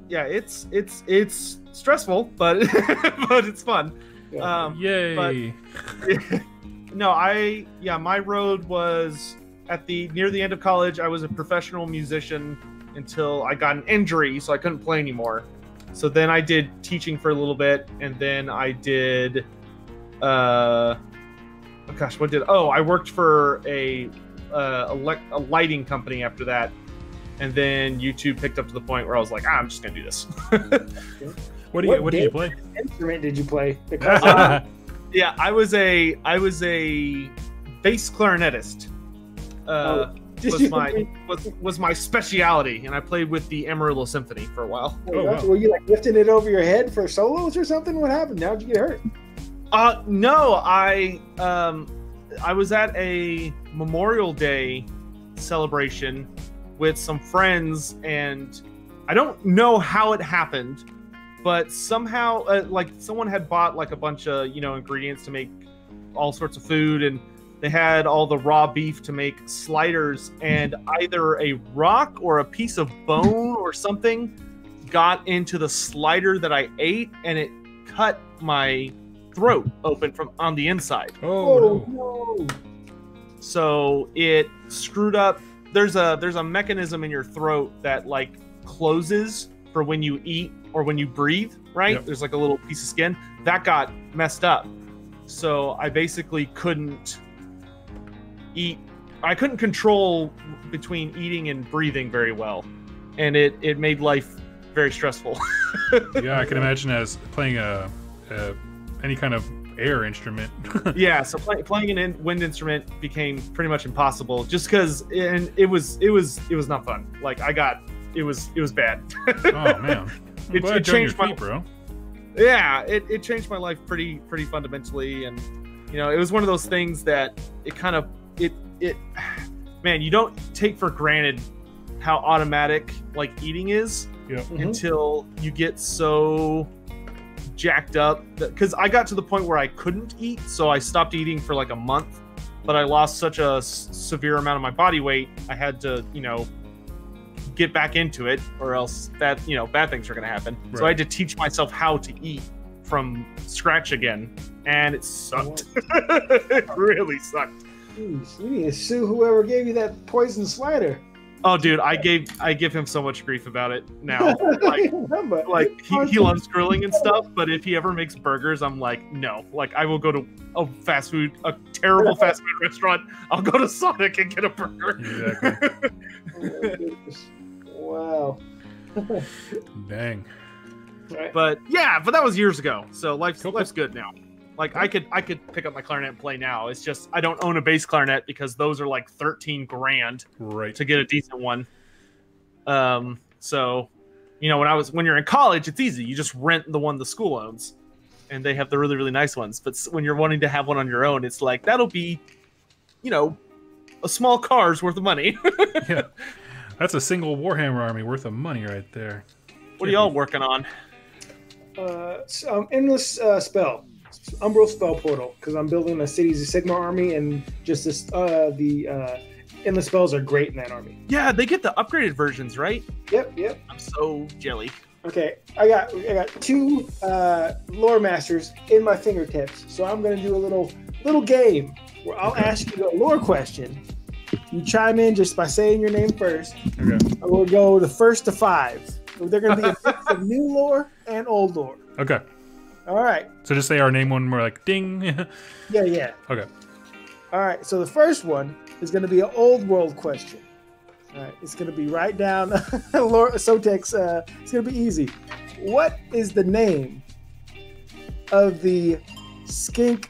Speaker 1: Yeah,
Speaker 3: it's stressful, but but it's fun.
Speaker 1: Yeah. Yay!
Speaker 3: But, no, my road was near the end of college. I was a professional musician until I got an injury, so I couldn't play anymore. So then I did teaching for a little bit, and then I did, I worked for a lighting company after that, and then YouTube picked up to the point where I was like, I'm just gonna do this.
Speaker 1: What did you play?
Speaker 2: Instrument did you play?
Speaker 3: Yeah, I was a bass clarinetist. Was my speciality, and I played with the Amarillo Symphony for a while.
Speaker 2: Wow. Were you like lifting it over your head for solos or something? What happened? How'd you get hurt?
Speaker 3: No, I was at a Memorial Day celebration with some friends, and I don't know how it happened, but somehow like someone had bought like a bunch of ingredients to make all sorts of food, and they had all the raw beef to make sliders, and either a rock or a piece of bone or something got into the slider that I ate, and it cut my throat open from on the inside.
Speaker 1: Oh no.
Speaker 3: So it screwed up. There's a mechanism in your throat that like closes for when you eat or when you breathe, right? Yep. There's like a little piece of skin that got messed up. So I basically couldn't eat. I couldn't control between eating and breathing very well, and it made life very stressful.
Speaker 1: Yeah, I can imagine as playing any kind of air instrument.
Speaker 3: Yeah, so playing an wind instrument became pretty much impossible, just because, and it was not fun. Like it was bad.
Speaker 1: Oh man,
Speaker 3: it changed my
Speaker 1: feet, bro.
Speaker 3: Yeah, it changed my life pretty fundamentally, and it was one of those things that it kind of man, you don't take for granted how automatic like eating is until you get so jacked up, because I got to the point where I couldn't eat, so I stopped eating for like a month, but I lost such a severe amount of my body weight, I had to get back into it, or else bad things are going to happen. Right. So I had to teach myself how to eat from scratch again, and it sucked. It really sucked.
Speaker 2: Jeez, you need to sue whoever gave you that poison slider.
Speaker 3: Oh, dude, I give him so much grief about it now. Like he loves grilling and stuff, but if he ever makes burgers, I'm like, no. Like I will go to a terrible fast food restaurant. I'll go to Sonic and get a burger.
Speaker 1: Exactly.
Speaker 2: Wow.
Speaker 1: Dang.
Speaker 3: But yeah, but that was years ago. So life's good now. Like I could pick up my clarinet and play now. It's just I don't own a bass clarinet because those are like $13,000 to get a decent one. So, you know, when you're in college, it's easy. You just rent the one the school owns, and they have the really, really nice ones. But when you're wanting to have one on your own, it's like that'll be, you know, a small car's worth of money.
Speaker 1: Yeah, that's a single Warhammer army worth of money right there.
Speaker 3: What are y'all working on?
Speaker 2: Endless spell. Umbral spell portal, because I'm building a Cities of Sigmar army, and just this the endless spells are great in that army.
Speaker 3: Yeah, they get the upgraded versions, right?
Speaker 2: Yep.
Speaker 3: I'm so jelly.
Speaker 2: Okay, I got 2 lore masters in my fingertips, so I'm gonna do a little game where I'll ask you a lore question. You chime in just by saying your name first.
Speaker 1: Okay.
Speaker 2: I will go the first to 5. So they're gonna be a mix of new lore and old lore.
Speaker 1: Okay.
Speaker 2: All right.
Speaker 1: So just say our name when we're like ding.
Speaker 2: Yeah.
Speaker 1: Okay.
Speaker 2: All right. So the first one is going to be an old world question. All right. It's going to be right down Sotek's. It's going to be easy. What is the name of the skink?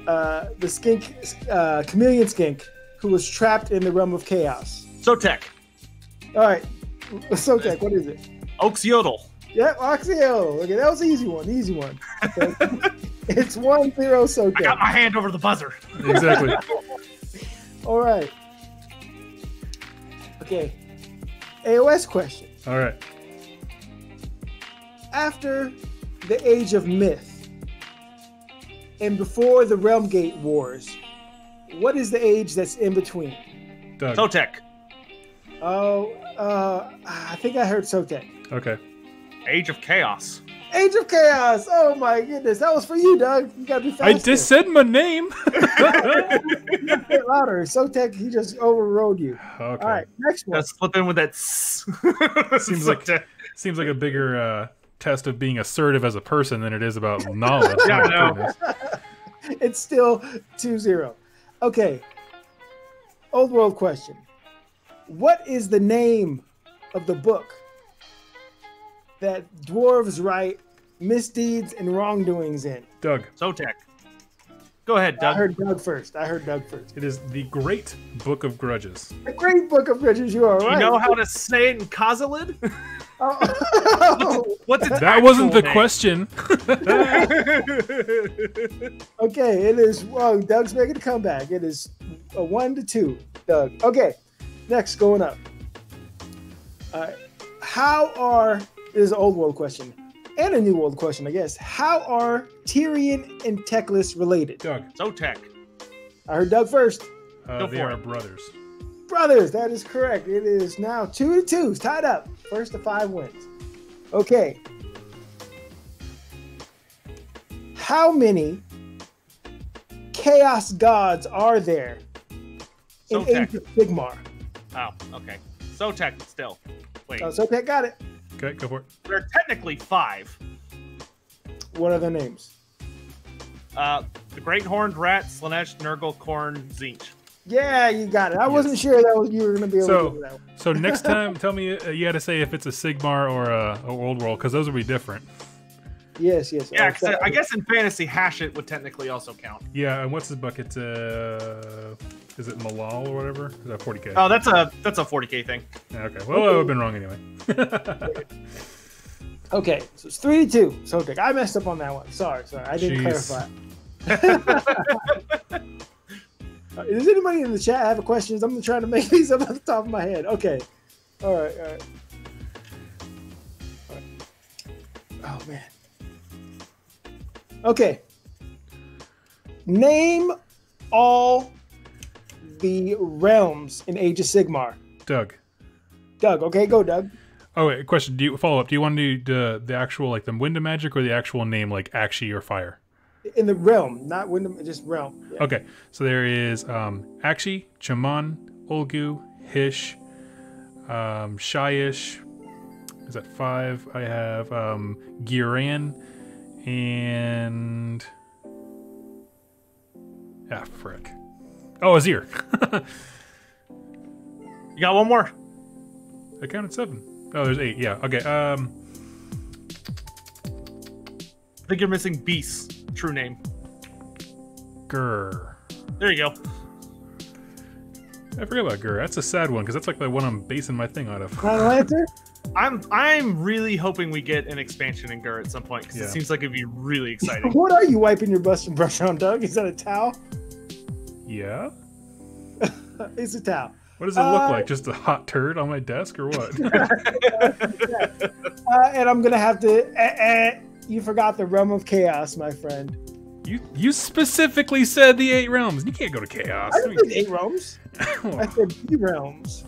Speaker 2: Chameleon skink who was trapped in the realm of chaos?
Speaker 3: Sotek.
Speaker 2: All right. Sotek. What is it?
Speaker 3: Oxyodel.
Speaker 2: Yep, Oxio. Okay, that was an easy one. Okay. It's 1-0 Sotek.
Speaker 3: I got my hand over the buzzer.
Speaker 1: Exactly.
Speaker 2: All right. Okay. AOS question.
Speaker 1: All right.
Speaker 2: After the Age of Myth and before the Realm Gate Wars, what is the age that's in between?
Speaker 1: Doug.
Speaker 3: Sotek.
Speaker 2: Oh, I think I heard Sotek.
Speaker 1: Okay.
Speaker 3: Age of Chaos.
Speaker 2: Age of Chaos. Oh my goodness, that was for you, Doug. You gotta be faster.
Speaker 1: I just said my name.
Speaker 2: Louder. Sotek, he just overrode you.
Speaker 1: Okay.
Speaker 2: All right, next one.
Speaker 3: Let's flip in with that.
Speaker 1: Seems like a bigger test of being assertive as a person than it is about knowledge.
Speaker 3: Yeah,
Speaker 1: My
Speaker 3: no.
Speaker 1: goodness.
Speaker 2: It's still 2-0. Okay. Old world question. What is the name of the book that dwarves write misdeeds and wrongdoings in?
Speaker 1: Doug.
Speaker 3: Sotek. Go ahead, Doug.
Speaker 2: I heard Doug first.
Speaker 1: It is the Great Book of Grudges.
Speaker 2: A great book of grudges, you are
Speaker 3: Do
Speaker 2: right.
Speaker 3: you know how to say it in Kazalid?
Speaker 2: Oh.
Speaker 3: What's its
Speaker 1: That wasn't the
Speaker 3: actual name?
Speaker 1: question.
Speaker 2: Okay, it is. Well, Doug's making a comeback. It is a 1-2, Doug. Okay, next going up. How are this is an old world question and a new world question, I guess. How are Tyrion and Teclis related?
Speaker 1: Doug.
Speaker 3: Sotek.
Speaker 2: I heard Doug first.
Speaker 3: Go
Speaker 1: They
Speaker 3: for
Speaker 1: are
Speaker 3: it.
Speaker 1: brothers.
Speaker 2: Brothers, that is correct. It is now 2-2. It's tied up. First to 5 wins. Okay. How many chaos gods are there in
Speaker 3: Sotek.
Speaker 2: Age of Sigmar?
Speaker 3: Oh, okay. Sotek still. Wait.
Speaker 2: Oh, Sotek got it.
Speaker 1: Okay, go for it.
Speaker 3: There are technically 5.
Speaker 2: What are their names?
Speaker 3: The Great Horned Rat, Slanesh, Nurgle, Korn, Zinch.
Speaker 2: Yeah, you got it. I wasn't sure that you were going to be able to do that one.
Speaker 1: So next time, tell me you got to say if it's a Sigmar or a Old World, because those would be different.
Speaker 2: Yes.
Speaker 3: Yeah, 'cause I guess in fantasy, Hash It would technically also count.
Speaker 1: Yeah, and what's his bucket? Is it Malal or whatever? Is that 40k?
Speaker 3: Oh, that's a 40k thing.
Speaker 1: Yeah, okay. Well, I would have been wrong anyway.
Speaker 2: Okay, so it's 3-2. Sotek, I messed up on that one. Sorry. I didn't
Speaker 1: Jeez.
Speaker 2: clarify. Does anybody in the chat have questions? I'm trying to make these up off the top of my head. Okay. All right. Oh, man. Okay. Name all the realms in Age of Sigmar.
Speaker 1: Doug.
Speaker 2: Doug, okay, go, Doug.
Speaker 1: Oh, wait, question. Follow up? Do you want to do the actual, like, the Wind of Magic or the actual name, like, Akshi or Fire?
Speaker 2: In the realm, not Wyndham, just realm. Yeah.
Speaker 1: Okay, so there is Akshi, Chaman, Olgu, Hish, Shyish is at 5. I have Giran and frick. Oh, Azir.
Speaker 3: You got one more.
Speaker 1: I counted 7. Oh, there's 8. Yeah. Okay.
Speaker 3: I think you're missing Beast's true name.
Speaker 1: Grr.
Speaker 3: There you go.
Speaker 1: I forgot about Grr. That's a sad one because that's like the one I'm basing my thing out of.
Speaker 2: Final answer?
Speaker 3: I'm really hoping we get an expansion in Gur at some point because
Speaker 1: Yeah.
Speaker 3: it seems like it'd be really exciting.
Speaker 2: What are you wiping your brush on, Doug? Is that a towel?
Speaker 1: Yeah.
Speaker 2: It's a towel.
Speaker 1: What does it look like? Just a hot turd on my desk or what?
Speaker 2: And I'm gonna have to. You forgot the realm of chaos, my friend.
Speaker 1: You specifically said the 8 realms. You can't go to chaos.
Speaker 2: I didn't say 8 realms. I said B realms.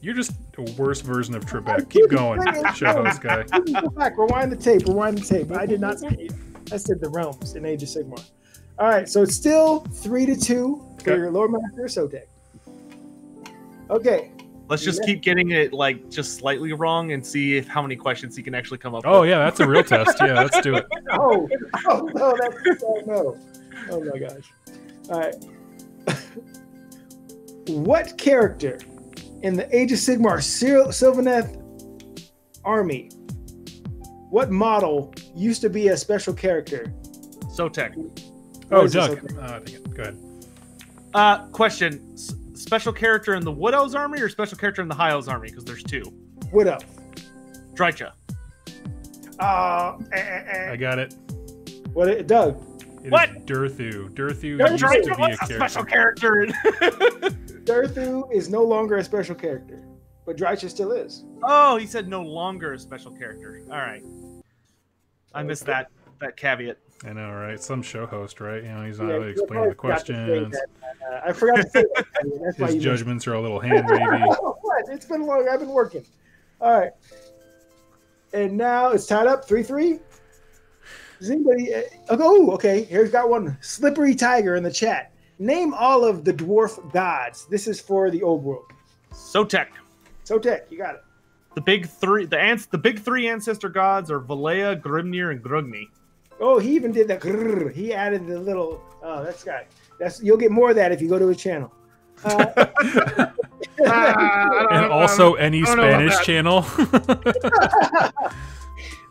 Speaker 1: You're just a worse version of Trebek. Keep going, show host guy.
Speaker 2: Go back. Rewind the tape. Rewind the tape. I did not say it. I said the realms in Age of Sigmar. All right, so it's still 3-2 for your Lord Master Sotek. Okay.
Speaker 3: Let's just keep getting it like just slightly wrong and see how many questions he can actually come up
Speaker 1: Oh
Speaker 3: with.
Speaker 1: yeah, that's a real test. Yeah, let's do it.
Speaker 2: Oh no, no. Oh my gosh. All right. What character in the Age of Sigmar Sylvaneth army, what model used to be a special character?
Speaker 3: Sotek.
Speaker 1: Oh,
Speaker 2: is this,
Speaker 1: Doug.
Speaker 2: okay?
Speaker 1: Go ahead.
Speaker 3: Question. Special character in the Wood Elves army or special character in the High Elves army? Because there's 2.
Speaker 2: Widow.
Speaker 3: Drycha.
Speaker 1: I got it.
Speaker 2: What? Doug.
Speaker 1: It
Speaker 3: What?
Speaker 1: is Durthu. Durthu
Speaker 2: Drycha
Speaker 1: used to be a
Speaker 3: What's a
Speaker 1: character.
Speaker 3: special character?
Speaker 2: Durthu is no longer a special character, but Drycha still is.
Speaker 3: Oh, he said no longer a special character. All right. I missed that caveat.
Speaker 1: I know, right? Some show host, right? You know, he's not
Speaker 2: Yeah,
Speaker 1: really
Speaker 2: you
Speaker 1: explaining the
Speaker 2: forgot to say
Speaker 1: questions.
Speaker 2: that. I forgot to say that. That's why
Speaker 1: His
Speaker 2: you
Speaker 1: judgments are a little hand wavy.
Speaker 2: What? It's been long. I've been working. All right. And now it's tied up 3-3. Does anybody? Oh, okay. Here's got one. Slippery Tiger in the chat. Name all of the dwarf gods. This is for the old world.
Speaker 3: Sotek.
Speaker 2: Sotek, you got it.
Speaker 3: The big 3. The big 3 ancestor gods are Valea, Grimnir, and Grugni.
Speaker 2: Oh, he even did that. Grrr. He added the little. Oh, that's guy. You'll get more of that if you go to his channel.
Speaker 1: And also any Spanish channel.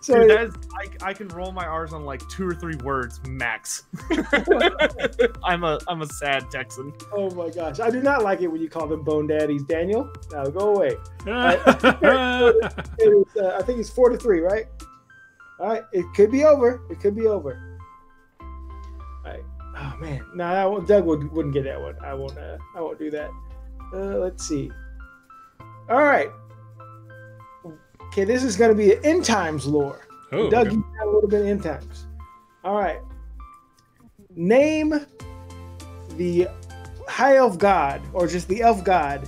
Speaker 2: So
Speaker 3: Dude, that is, I can roll my R's on like 2 or 3 words max. I'm a sad Texan.
Speaker 2: oh my gosh, I do not like it when you call them bone daddies, Daniel. Now go away. I think it's 4-3, right? All right, it could be over. It could be over. All right. Oh man, no, Doug wouldn't get that one. I won't do that. Let's see. All right. Okay, this is going to be an end times lore.
Speaker 1: Oh,
Speaker 2: Doug,
Speaker 1: okay.
Speaker 2: you got a little bit of end times. All right. Name the high elf god, or just the elf god,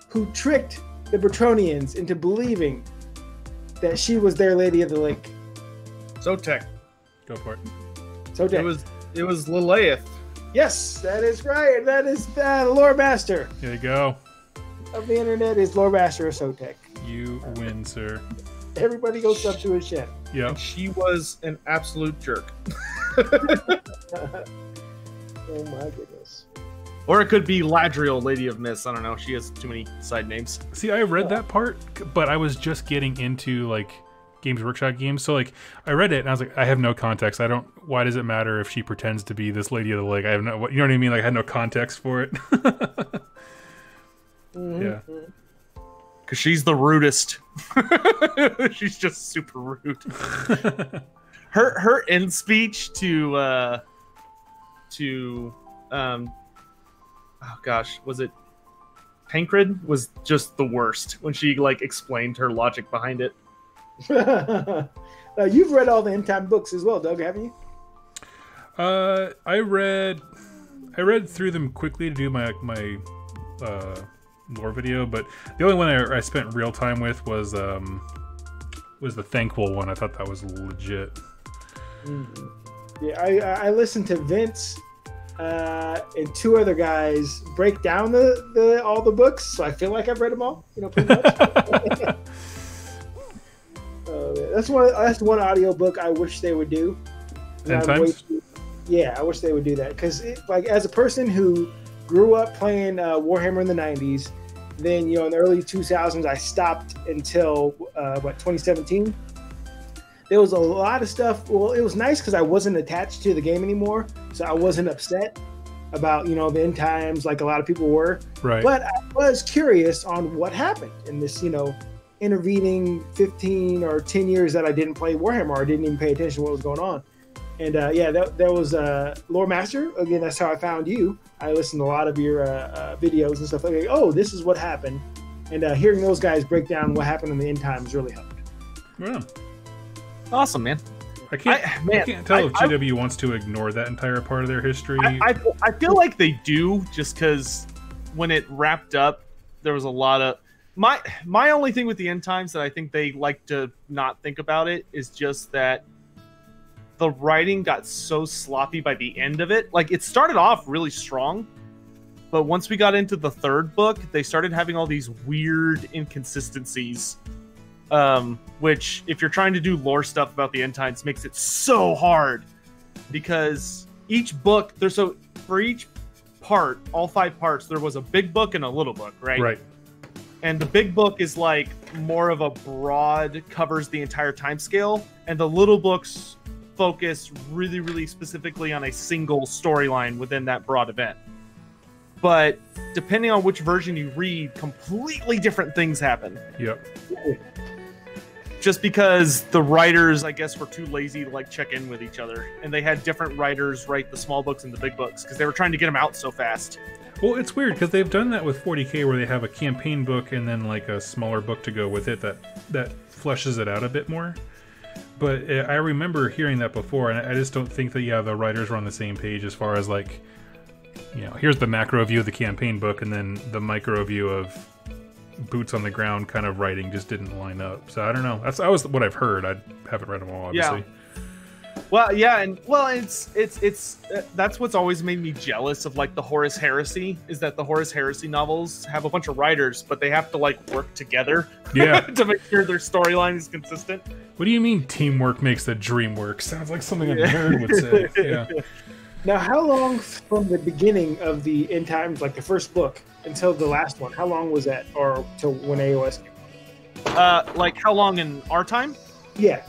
Speaker 2: who tricked the Bretonnians into believing that she was their Lady of the Lake.
Speaker 3: Sotek.
Speaker 1: Go for it.
Speaker 2: So
Speaker 3: It was Lilith.
Speaker 2: yes, that is right. That is the lore master
Speaker 1: Here you go.
Speaker 2: of the internet is lore master of Sotek.
Speaker 1: You win, sir.
Speaker 2: Everybody goes up to his channel.
Speaker 1: Yep.
Speaker 3: And she was an absolute jerk.
Speaker 2: Oh my goodness.
Speaker 3: Or it could be Ladriel, Lady of Mist. I don't know. She has too many side names.
Speaker 1: See, I read that part, but I was just getting into like Games Workshop games, so like I read it and I was like, I have no context. Why does it matter if she pretends to be this Lady of the Lake? I have no, you know what I mean? Like I had no context for it. Yeah.
Speaker 3: Because she's the rudest. She's just super rude. Her end speech to oh gosh, was it Tancred? Was just the worst when she like explained her logic behind it.
Speaker 2: You've read all the end time books as well, Doug, haven't you?
Speaker 1: I read through them quickly to do my lore video, but the only one I spent real time with was the Thankful one. I thought that was legit.
Speaker 2: Yeah, I listened to Vince and two other guys break down the all the books. So I feel like I've read them all. You know, pretty much. That's one audio book I wish they would do.
Speaker 1: End Times?
Speaker 2: Yeah, I wish they would do that because, like, as a person who grew up playing Warhammer in the '90s, then in the early 2000s I stopped until 2017. There was a lot of stuff. Well, it was nice because I wasn't attached to the game anymore, so I wasn't upset about the end times like a lot of people were.
Speaker 1: Right.
Speaker 2: But I was curious on what happened in this intervening 15 or 10 years that I didn't play Warhammer or didn't even pay attention to what was going on. And that was Lore Master. Again, that's how I found you. I listened to a lot of your videos and stuff like, oh, this is what happened. And hearing those guys break down what happened in the end times really helped.
Speaker 1: Yeah.
Speaker 3: Awesome, man.
Speaker 1: I can't tell if GW wants to ignore that entire part of their history.
Speaker 3: I feel like they do, just because when it wrapped up, there was a lot of... My only thing with the end times that I think they like to not think about it is just that the writing got so sloppy by the end of it. Like, it started off really strong, but once we got into the third book, they started having all these weird inconsistencies, which, if you're trying to do lore stuff about the end times, makes it so hard, because each book, for each part, all 5 parts, there was a big book and a little book, right?
Speaker 1: Right.
Speaker 3: And the big book is like more of a broad, covers the entire time scale, and the little books focus really, really specifically on a single storyline within that broad event. But depending on which version you read, completely different things happen.
Speaker 1: Yep.
Speaker 3: Just because the writers, I guess, were too lazy to check in with each other, and they had different writers write the small books and the big books because they were trying to get them out so fast.
Speaker 1: Well, it's weird because they've done that with 40K, where they have a campaign book and then a smaller book to go with it that fleshes it out a bit more. But I remember hearing that before, and I just don't think that the writers were on the same page as far as here's the macro view of the campaign book, and then the micro view of boots on the ground kind of writing just didn't line up. So I don't know. That was what I've heard. I haven't read them all, obviously.
Speaker 3: Yeah. Well, yeah, and it's that's what's always made me jealous of the Horus Heresy, is that the Horus Heresy novels have a bunch of writers, but they have to work together, to make sure their storyline is consistent.
Speaker 1: What do you mean teamwork makes the dream work? Sounds like something a nerd would say. Yeah.
Speaker 2: Now, how long from the beginning of the end times, the first book, until the last one? How long was that, or till when AOS came?
Speaker 3: How long in our time?
Speaker 2: Yeah.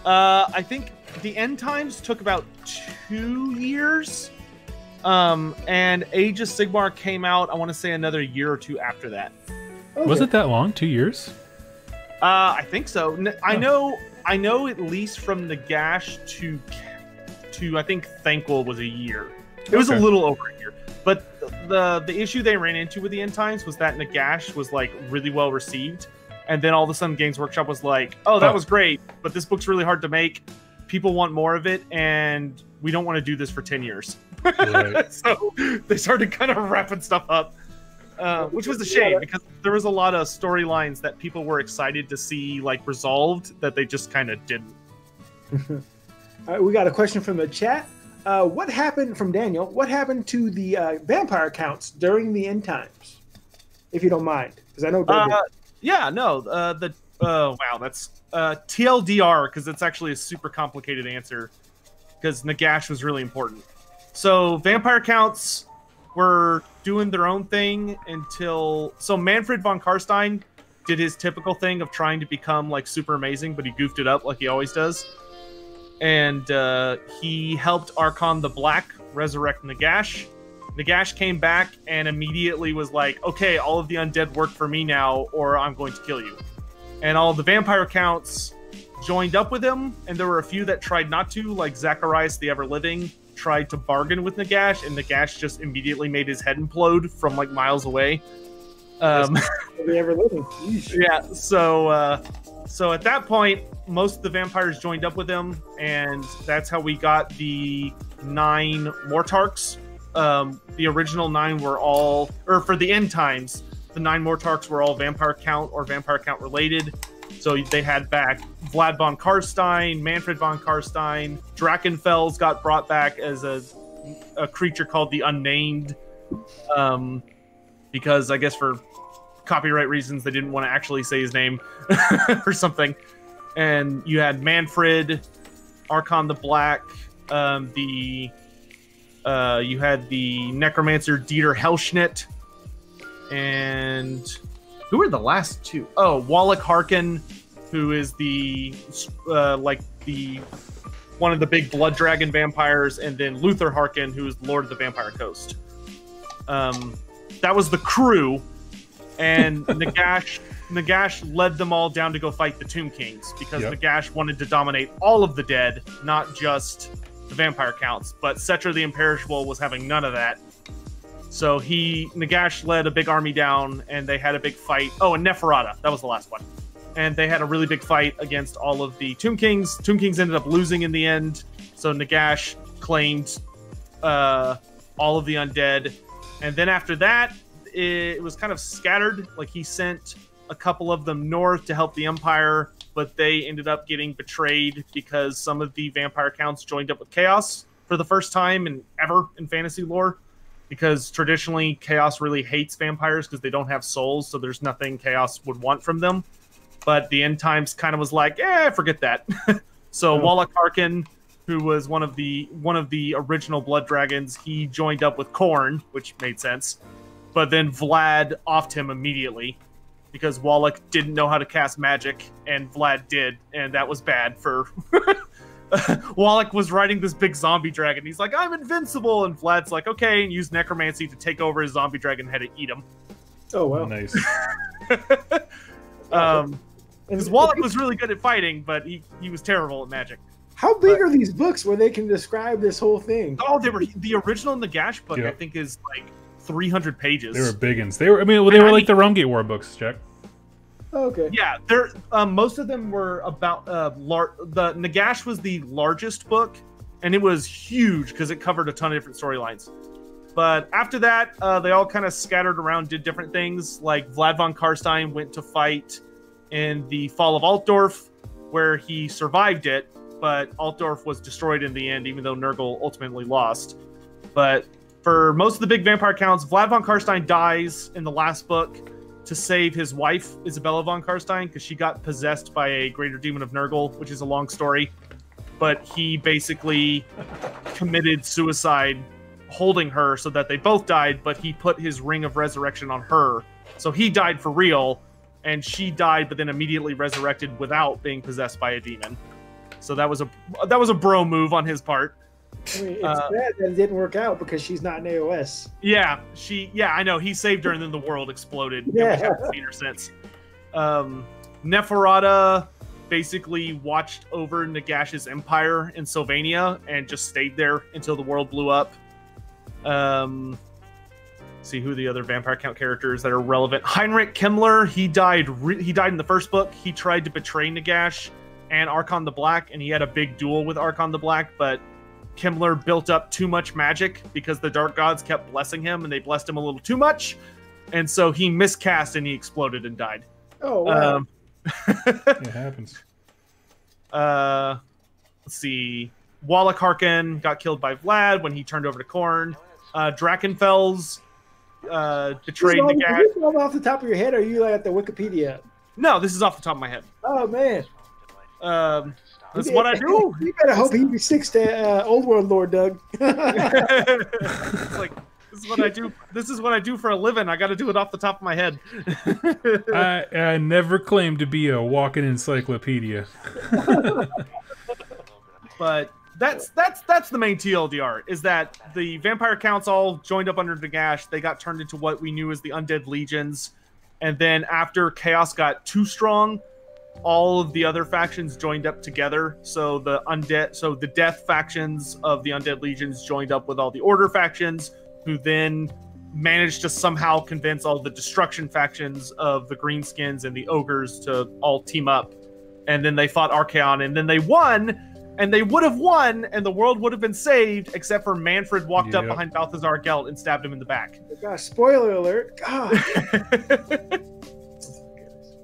Speaker 3: I think the end times took about 2 years, and Age of Sigmar came out, I want to say, another year or 2 after that.
Speaker 1: Okay. Was it that long? 2 years?
Speaker 3: I think so. I know at least from Nagash to I think Thanquil was a year. It was a little over a year. But the issue they ran into with the end times was that Nagash was really well received, and then all of a sudden Games Workshop was like, "Oh, that was great, but this book's really hard to make. People want more of it, and we don't want to do this for 10 years." Right. So they started kind of wrapping stuff up, which was a shame, because there was a lot of storylines that people were excited to see resolved that they just kind of didn't.
Speaker 2: All right, we got a question from the chat. What happened from Daniel? What happened to the vampire counts during the end times? If you don't mind, because I know. Wow, that's TLDR, because it's actually a super complicated answer, because Nagash was really important. So vampire counts were doing their own thing until... So Manfred von Karstein did his typical thing of trying to become super amazing, but he goofed it up like he always does. And he helped Archon the Black resurrect Nagash. Nagash came back and immediately was like, okay, all of the undead work for me now, or I'm going to kill you. And all of the vampire counts joined up with him, and there were a few that tried not to, like Zacharias the Ever-Living tried to bargain with Nagash, and Nagash just immediately made his head implode from miles away. The Ever-Living.
Speaker 3: Yeah, so at that point, most of the vampires joined up with him, and that's how we got the 9 Mortarchs. The original 9 were all, or for the end times, the 9 Mortarchs were all Vampire Count or Vampire Count related. So they had back Vlad von Karstein, Manfred von Karstein, Drakenfels got brought back as a a creature called the Unnamed, because I guess for copyright reasons they didn't want to actually say his name or something. And you had Manfred, Archon the Black, you had the Necromancer Dieter Helschnitt, and who were the last two? Oh, Wallach Harkin, who is the one of the big blood dragon vampires, and then Luther Harkin, who is Lord of the Vampire Coast. That was the crew, and Nagash led them all down to go fight the Tomb Kings, because Nagash wanted to dominate all of the dead, not just the vampire counts. But Settra the Imperishable was having none of that. So Nagash led a big army down, and they had a big fight. Oh, and Neferata, that was the last one. And they had a really big fight against all of the Tomb Kings. Tomb Kings ended up losing in the end, so Nagash claimed all of the undead. And then after that, it was kind of scattered. Like, he sent a couple of them north to help the Empire, but they ended up getting betrayed because some of the vampire counts joined up with Chaos for the first time ever in fantasy lore. Because traditionally, Chaos really hates vampires because they don't have souls, so there's nothing Chaos would want from them. But the End Times kind of was like, forget that. So Wallach Harkin, who was one of the original Blood Dragons, he joined up with Khorne, which made sense. But then Vlad offed him immediately because Wallach didn't know how to cast magic, and Vlad did, and that was bad for... Wallach was riding this big zombie dragon. He's like, I'm invincible, and Vlad's like, okay, and used necromancy to take over his zombie dragon and had to eat him.
Speaker 2: Oh, well.
Speaker 1: Nice.
Speaker 3: Because Wallach was really good at fighting, but he was terrible at magic.
Speaker 2: How big are these books where they can describe this whole thing?
Speaker 3: Oh, they were the original Nagash book. I think is like 300 pages.
Speaker 1: They were big ones. They were like the Rumgate War books, Jack.
Speaker 2: Oh, okay.
Speaker 3: Yeah, most of them were about the Nagash was the largest book, and it was huge because it covered a ton of different storylines. But after that, they all kind of scattered around, did different things. Like Vlad von Karstein went to fight in the Fall of Altdorf, where he survived it, but Altdorf was destroyed in the end, even though Nurgle ultimately lost. But for most of the big vampire counts, Vlad von Karstein dies in the last book to save his wife, Isabella von Karstein, because she got possessed by a greater demon of Nurgle, which is a long story. But he basically committed suicide holding her so that they both died, but he put his ring of resurrection on her. So he died for real, and she died, but then immediately resurrected without being possessed by a demon. So that was a bro move on his part.
Speaker 2: I mean, it's bad that it didn't work out because she's not an AOS.
Speaker 3: Yeah, I know. He saved her and then the world exploded.
Speaker 2: Yeah.
Speaker 3: We haven't seen her since. Neferata basically watched over Nagash's empire in Sylvania and just stayed there until the world blew up. See who the other vampire count characters that are relevant. Heinrich Himmler, he died in the first book. He tried to betray Nagash and Archon the Black, and he had a big duel with Archon the Black, but Himmler built up too much magic because the Dark Gods kept blessing him, and they blessed him a little too much, and so he miscast and he exploded and died.
Speaker 2: Oh, wow.
Speaker 1: It happens.
Speaker 3: Let's see. Wallach Harkin got killed by Vlad when he turned over to Khorne. Drakenfels betrayed Nagash.
Speaker 2: Is this all off the top of your head, or are you like at the Wikipedia?
Speaker 3: No, this is off the top of my head.
Speaker 2: Oh, man.
Speaker 3: That's what I do.
Speaker 2: You better hope he sticks to Old World Lord, Doug.
Speaker 3: It's like, this is what I do. This is what I do for a living. I got to do it off the top of my head.
Speaker 1: I never claimed to be a walking encyclopedia.
Speaker 3: But that's the main TLDR, is that the vampire counts all joined up under Nagash. They got turned into what we knew as the Undead Legions. And then after Chaos got too strong, all of the other factions joined up together. So the death factions of the Undead Legions joined up with all the Order factions, who then managed to somehow convince all the destruction factions of the Greenskins and the Ogres to all team up. And then they fought Archaon, and then they won, and they would have won, and the world would have been saved, except for Manfred walked up behind Balthazar Gelt and stabbed him in the back.
Speaker 2: Gosh, spoiler alert. God.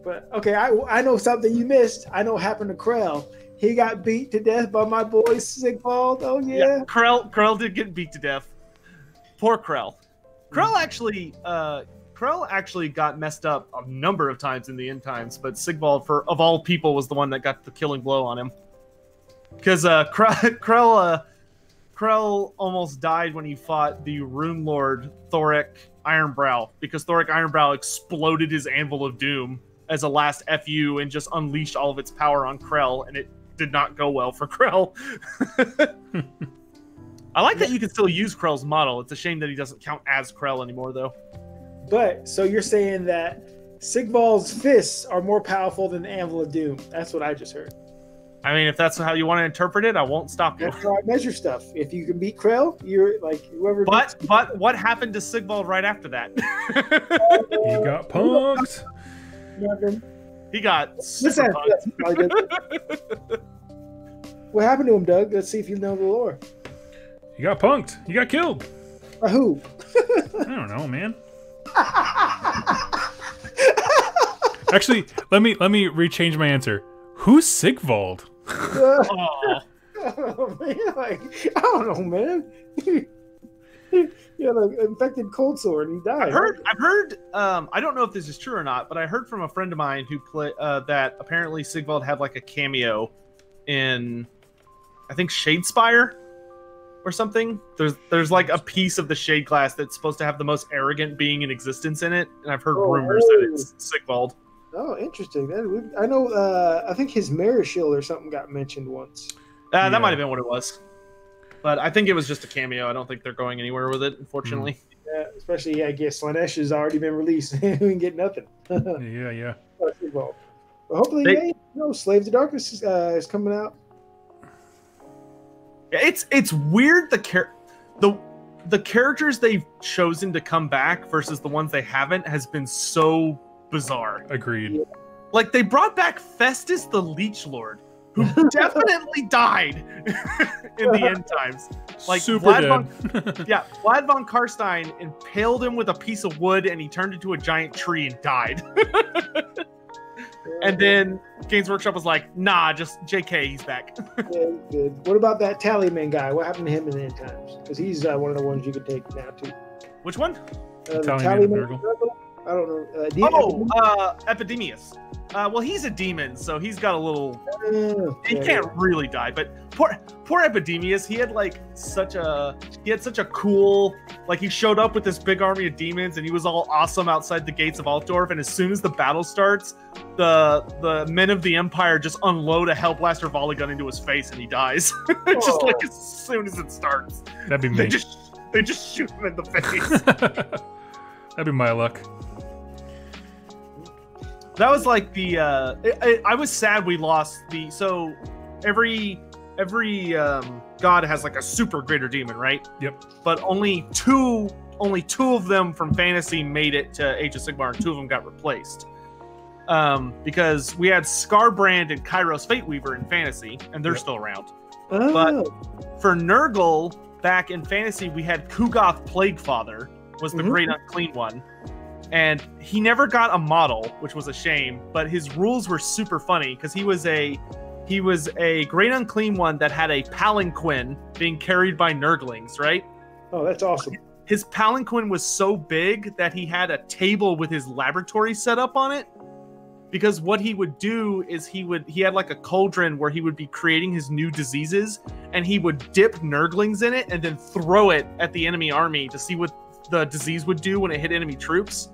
Speaker 2: But, okay, I know something you missed. I know what happened to Krell. He got beat to death by my boy Sigvald. Oh yeah.
Speaker 3: Krell did get beat to death. Poor Krell. Krell actually got messed up a number of times in the end times, but Sigvald, of all people, was the one that got the killing blow on him. Because Krell almost died when he fought the Rune Lord Thoric Ironbrow, because Thoric Ironbrow exploded his Anvil of Doom as a last FU and just unleashed all of its power on Krell, and it did not go well for Krell. I like that you can still use Krell's model. It's a shame that he doesn't count as Krell anymore, though.
Speaker 2: But, so you're saying that Sigvald's fists are more powerful than the Anvil of Doom. That's what I just heard.
Speaker 3: I mean, if that's how you want to interpret it, I won't stop you.
Speaker 2: That's how I measure stuff. If you can beat Krell, you're like whoever.
Speaker 3: But what happened to Sigvald right after that?
Speaker 1: He got punked.
Speaker 3: He got super punked.
Speaker 2: What happened to him, Doug? Let's see if you know the lore.
Speaker 1: He got punked. He got killed.
Speaker 2: By who?
Speaker 1: I don't know, man. Actually, let me rechange my answer. Who's Sigvald?
Speaker 3: Oh.
Speaker 2: Oh, man, like, I don't know, man. He had an infected cold sore and he died.
Speaker 3: I've heard. I don't know if this is true or not, but I heard from a friend of mine who that apparently Sigvald had like a cameo in, I think, Shadespire or something. There's like a piece of the Shade Glass that's supposed to have the most arrogant being in existence in it, and I've heard rumors that it's Sigvald.
Speaker 2: Oh, interesting. I know. I think his mirror shield or something got mentioned once.
Speaker 3: That might have been what it was, but I think it was just a cameo. I don't think they're going anywhere with it, unfortunately.
Speaker 2: Yeah, especially I guess Slanesh has already been released. We can get nothing.
Speaker 1: Yeah.
Speaker 2: Well, hopefully, Slave to Darkness is coming out.
Speaker 3: It's weird the characters they've chosen to come back versus the ones they haven't has been so bizarre.
Speaker 1: Agreed.
Speaker 2: Yeah.
Speaker 3: Like they brought back Festus the Leech Lord, who definitely died in the end times. Like
Speaker 1: super dead.
Speaker 3: Vlad von Karstein impaled him with a piece of wood and he turned into a giant tree and died. And then Games Workshop was like, nah, just JK, he's back.
Speaker 2: Yeah, good. What about that Tallyman guy? What happened to him in the end times? Because he's one of the ones you could take now, too.
Speaker 3: Which one?
Speaker 2: The Tallyman. I don't know.
Speaker 3: Epidemius. Well, he's a demon, so he's got a little... he can't really die, but poor Epidemius, he had such a cool... Like, he showed up with this big army of demons, and he was all awesome outside the gates of Altdorf, and as soon as the battle starts, the men of the Empire just unload a Hellblaster volley gun into his face, and he dies. Just like as soon as it starts.
Speaker 1: That'd be me.
Speaker 3: They just shoot him in the face.
Speaker 1: That'd be my luck.
Speaker 3: That was like the I was sad we lost the every god has like a super greater demon, right?
Speaker 1: Yep.
Speaker 3: But only two of them from fantasy made it to Age of Sigmar, and two of them got replaced. Because we had Scarbrand and Kairos Fateweaver in fantasy, and they're still around.
Speaker 2: Oh.
Speaker 3: But for Nurgle back in fantasy, we had Kugoth Plaguefather was the great unclean one. And he never got a model, which was a shame, but his rules were super funny because he was a great unclean one that had a palanquin being carried by Nurglings, right?
Speaker 2: Oh, that's awesome.
Speaker 3: His palanquin was so big that he had a table with his laboratory set up on it. Because what he would do is he had like a cauldron where he would be creating his new diseases, and he would dip Nurglings in it and then throw it at the enemy army to see what the disease would do when it hit enemy troops.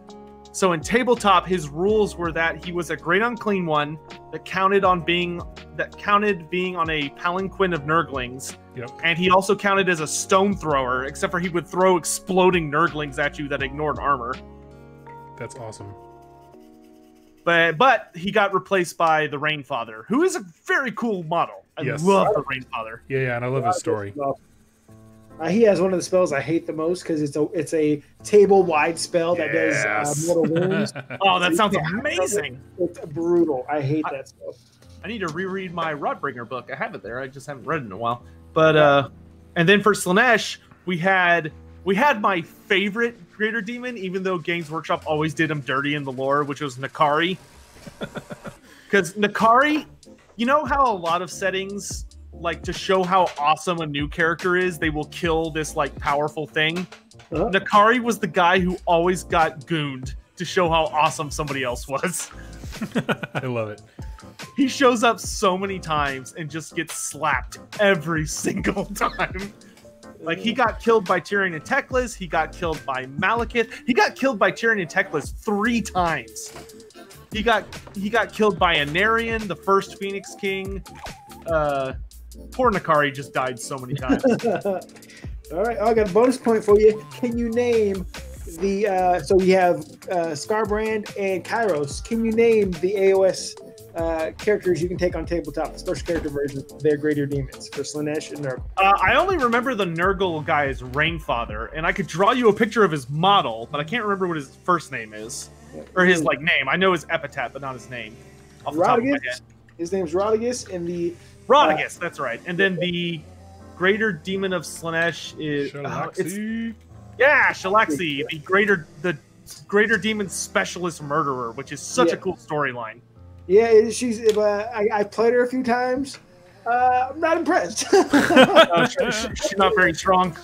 Speaker 3: So in tabletop, his rules were that he was a great unclean one that counted being on a palanquin of Nurglings.
Speaker 1: Yep. And
Speaker 3: he also counted as a stone thrower, except for he would throw exploding Nurglings at you that ignored armor.
Speaker 1: That's awesome.
Speaker 3: But he got replaced by the Rainfather, who is a very cool model. I love the Rainfather.
Speaker 1: Yeah, and I love his story.
Speaker 2: He has one of the spells I hate the most because it's a table-wide spell that does mortal wounds.
Speaker 3: Oh, that sounds amazing!
Speaker 2: It's brutal. I hate that spell.
Speaker 3: I need to reread my Rotbringer book. I have it there. I just haven't read it in a while. But and then for Slanesh, we had my favorite Greater Demon, even though Games Workshop always did him dirty in the lore, which was Nakari. Because Nakari You know how a lot of settings, like to show how awesome a new character is, they will kill this like powerful thing. Nakari was the guy who always got gooned to show how awesome somebody else was.
Speaker 1: I love it.
Speaker 3: He shows up so many times and just gets slapped every single time. Like, he got killed by Tyrion and Teclis. He got killed by Malekith. He got killed by Tyrion and Teclis 3 times. He got killed by Anarion, the first Phoenix King. Poor Nakari just died so many times.
Speaker 2: All right, I got a bonus point for you. Can you name the so we have Scarbrand and Kairos. Can you name the AOS characters you can take on tabletop, the special character version of their greater demons for Slaanesh and Nurgle?
Speaker 3: I only remember the Nurgle guy as Rainfather, and I could draw you a picture of his model, but I can't remember what his first name is. Or his like name. I know his epithet, but not his name. Off the top of my head.
Speaker 2: His name's Rodigus, and the
Speaker 3: Rodigus, that's right. And then the greater demon of Slaanesh is
Speaker 1: Shalaxi.
Speaker 3: Shalaxi, the greater demon specialist murderer, which is such a cool storyline.
Speaker 2: Yeah, she's. I played her a few times. I'm not impressed.
Speaker 3: She's not very strong.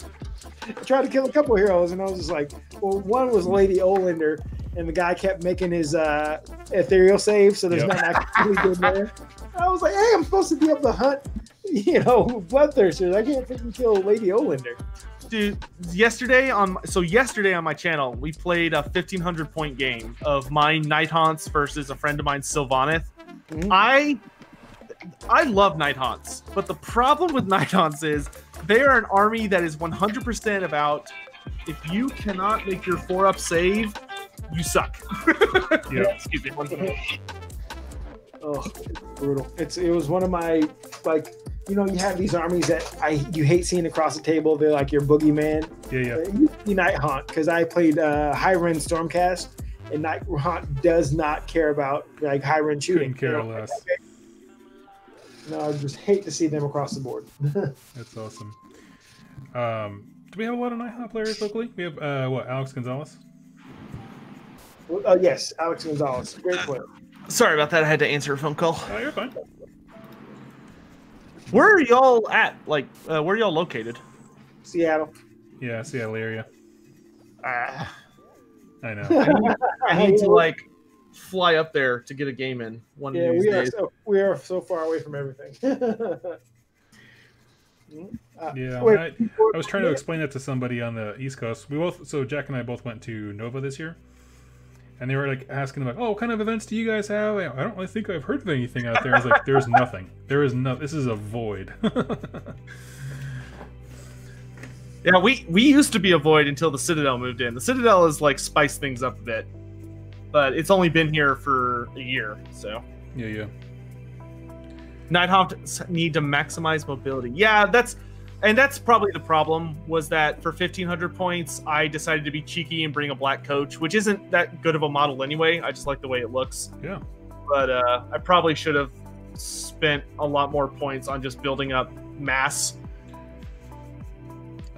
Speaker 2: I tried to kill a couple of heroes, and I was just like, well, one was Lady Olander, and the guy kept making his ethereal save, so there's nothing actually good there. I was like, hey, I'm supposed to be able to hunt, bloodthirsters. I can't freaking kill Lady Olander.
Speaker 3: Dude, yesterday on my channel, we played a 1,500 point game of my Night Haunts versus a friend of mine, Sylvaneth. Mm-hmm. I love Night Haunts, but the problem with Night Haunts is they are an army that is 100% about if you cannot make your 4-up save, you suck.
Speaker 1: Yeah.
Speaker 3: Excuse me.
Speaker 2: Oh, it's brutal. It was one of my, like, you have these armies that you hate seeing across the table. They're like your boogeyman.
Speaker 1: Yeah.
Speaker 2: Night Haunt, because I played High-Rend Stormcast, and Night Haunt does not care about like high-rend shooting.
Speaker 1: Couldn't care less.
Speaker 2: No, I just hate to see them across the board.
Speaker 1: That's awesome. Do we have a lot of Night Haunt players locally? We have Alex Gonzalez?
Speaker 2: Yes, Alex Gonzalez. Great player.
Speaker 3: Sorry about that. I had to answer a phone call.
Speaker 1: Oh, you're fine.
Speaker 3: Where are y'all at? Like, where are y'all located?
Speaker 2: Seattle.
Speaker 1: Yeah, Seattle area. I know.
Speaker 3: I need to like fly up there to get a game in one of these days.
Speaker 2: We are so far away from everything.
Speaker 1: I was trying to explain that to somebody on the East Coast. So Jack and I both went to Nova this year, and they were like asking about, "Oh, what kind of events do you guys have?" I don't really think I've heard of anything out there. I was like, "There's nothing. There is no. This is a void."
Speaker 3: Yeah, we used to be a void until the Citadel moved in. The Citadel has like spiced things up a bit, but it's only been here for a year, so.
Speaker 1: Yeah.
Speaker 3: Nighthawks need to maximize mobility. Yeah, that's probably the problem, was that for 1,500 points, I decided to be cheeky and bring a black coach, which isn't that good of a model anyway. I just like the way it looks.
Speaker 1: Yeah.
Speaker 3: But I probably should have spent a lot more points on just building up mass.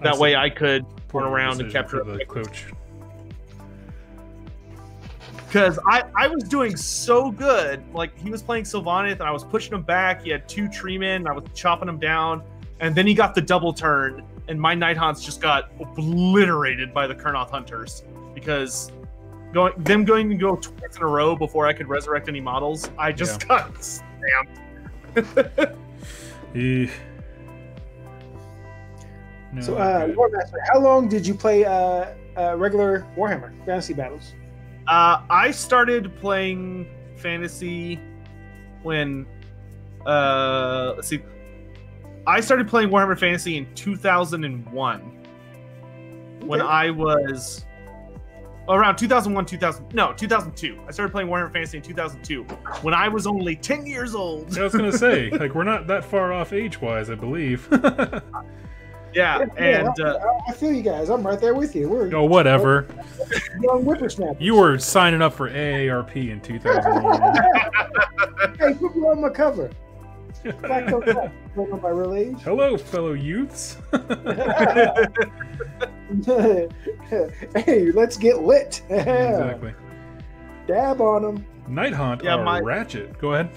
Speaker 3: That way I could turn around and capture
Speaker 1: the coach.
Speaker 3: Because I was doing so good. Like, he was playing Sylvaneth, and I was pushing him back. He had 2 treemen, and I was chopping him down. And then he got the double turn, and my Night Haunts just got obliterated by the Kurnoth Hunters. Because going to go twice in a row before I could resurrect any models, I just got stamped.
Speaker 2: No, so, Warmaster, how long did you play regular Warhammer Fantasy Battles?
Speaker 3: I started playing Fantasy when, let's see. I started playing Warhammer Fantasy in 2001. Okay. When I was around 2002. I started playing Warhammer Fantasy in 2002 when I was only 10 years old.
Speaker 1: I was going to say, like, we're not that far off age-wise, I believe.
Speaker 3: Yeah, and
Speaker 2: I feel you guys. I'm right there with you.
Speaker 1: Whatever.
Speaker 2: Young whippersnappers.
Speaker 1: You were signing up for AARP in 2001.
Speaker 2: Hey, put me on my cover. Don't know my real age.
Speaker 1: Hello, fellow youths.
Speaker 2: Hey, let's get lit.
Speaker 1: Exactly.
Speaker 2: Dab on them.
Speaker 1: Night Haunt ratchet. Go ahead.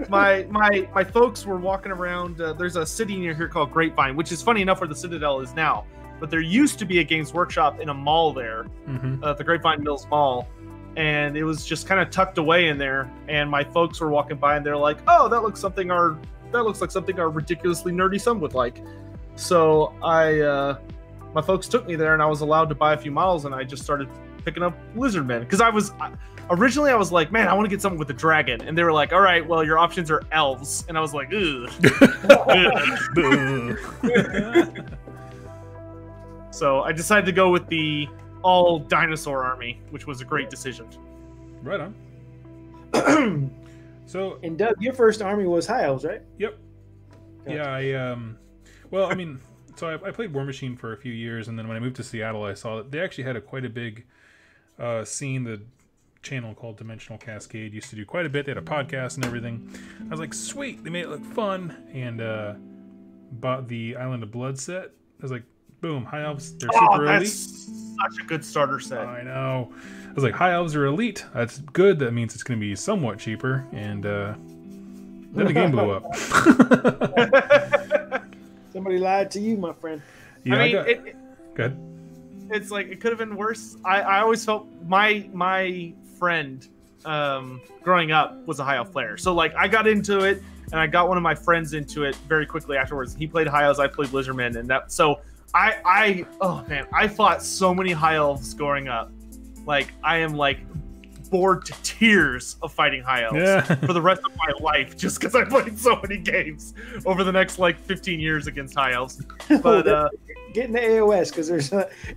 Speaker 3: my folks were walking around. There's a city near here called Grapevine, which is funny enough where the Citadel is now. But there used to be a Games Workshop in a mall there, the Grapevine Mills Mall, and it was just kind of tucked away in there. And my folks were walking by, and they're like, "Oh, that looks like something our ridiculously nerdy son would like." So my folks took me there, and I was allowed to buy a few models, and I just started picking up Lizardmen because originally I was like, man, I want to get something with a dragon, and they were like, all right, well, your options are elves, and I was like, ugh. So I decided to go with the all dinosaur army, which was a great decision.
Speaker 1: Right on. So,
Speaker 2: and Doug, your first army was High Elves, right?
Speaker 1: Yep. Gotcha. Yeah, well, I mean, so I played War Machine for a few years, and then when I moved to Seattle, I saw that they actually had quite a big scene. The channel called Dimensional Cascade used to do quite a bit. They had a podcast and everything. I was like, sweet, they made it look fun, and bought the Island of Blood set. I was like, boom, High Elves, they're super elite. That's
Speaker 3: such a good starter set.
Speaker 1: I know. I was like, High Elves are elite. That's good. That means it's going to be somewhat cheaper, and then the game blew up.
Speaker 2: Somebody lied to you, my friend.
Speaker 1: Yeah,
Speaker 3: I mean,
Speaker 1: go ahead.
Speaker 3: It's like it could have been worse. I always felt my friend growing up was a High Elf player, so like I got into it, and I got one of my friends into it very quickly afterwards. He played High Elves, I played Lizardmen, and that. So oh man, I fought so many High Elves growing up. Like I am like bored to tears of fighting High Elves for the rest of my life, just because I played so many games over the next like 15 years against High Elves. But
Speaker 2: getting the AOS because there's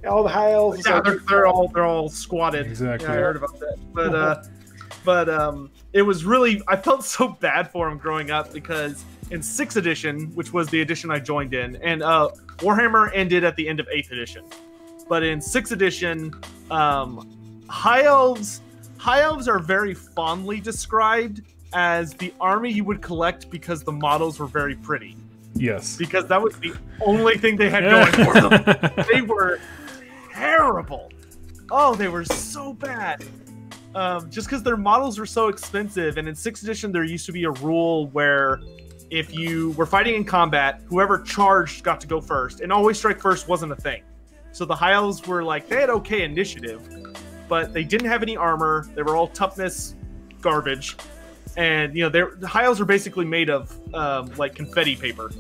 Speaker 2: all the High Elves.
Speaker 3: Yeah, they're all squatted.
Speaker 1: Exactly.
Speaker 3: Yeah, I heard about that. But it was really, I felt so bad for him growing up because in 6th edition, which was the edition I joined in, and Warhammer ended at the end of 8th edition. But in 6th edition, High Elves are very fondly described as the army you would collect because the models were very pretty.
Speaker 1: Yes.
Speaker 3: Because that was the only thing they had going for them. They were terrible. Oh, they were so bad. Just because their models were so expensive. And in 6th edition, there used to be a rule where if you were fighting in combat, whoever charged got to go first. And always strike first wasn't a thing. So the High Elves were like, they had okay initiative, but they didn't have any armor. They were all toughness garbage. And, you know, the High Elves are basically made of like confetti paper.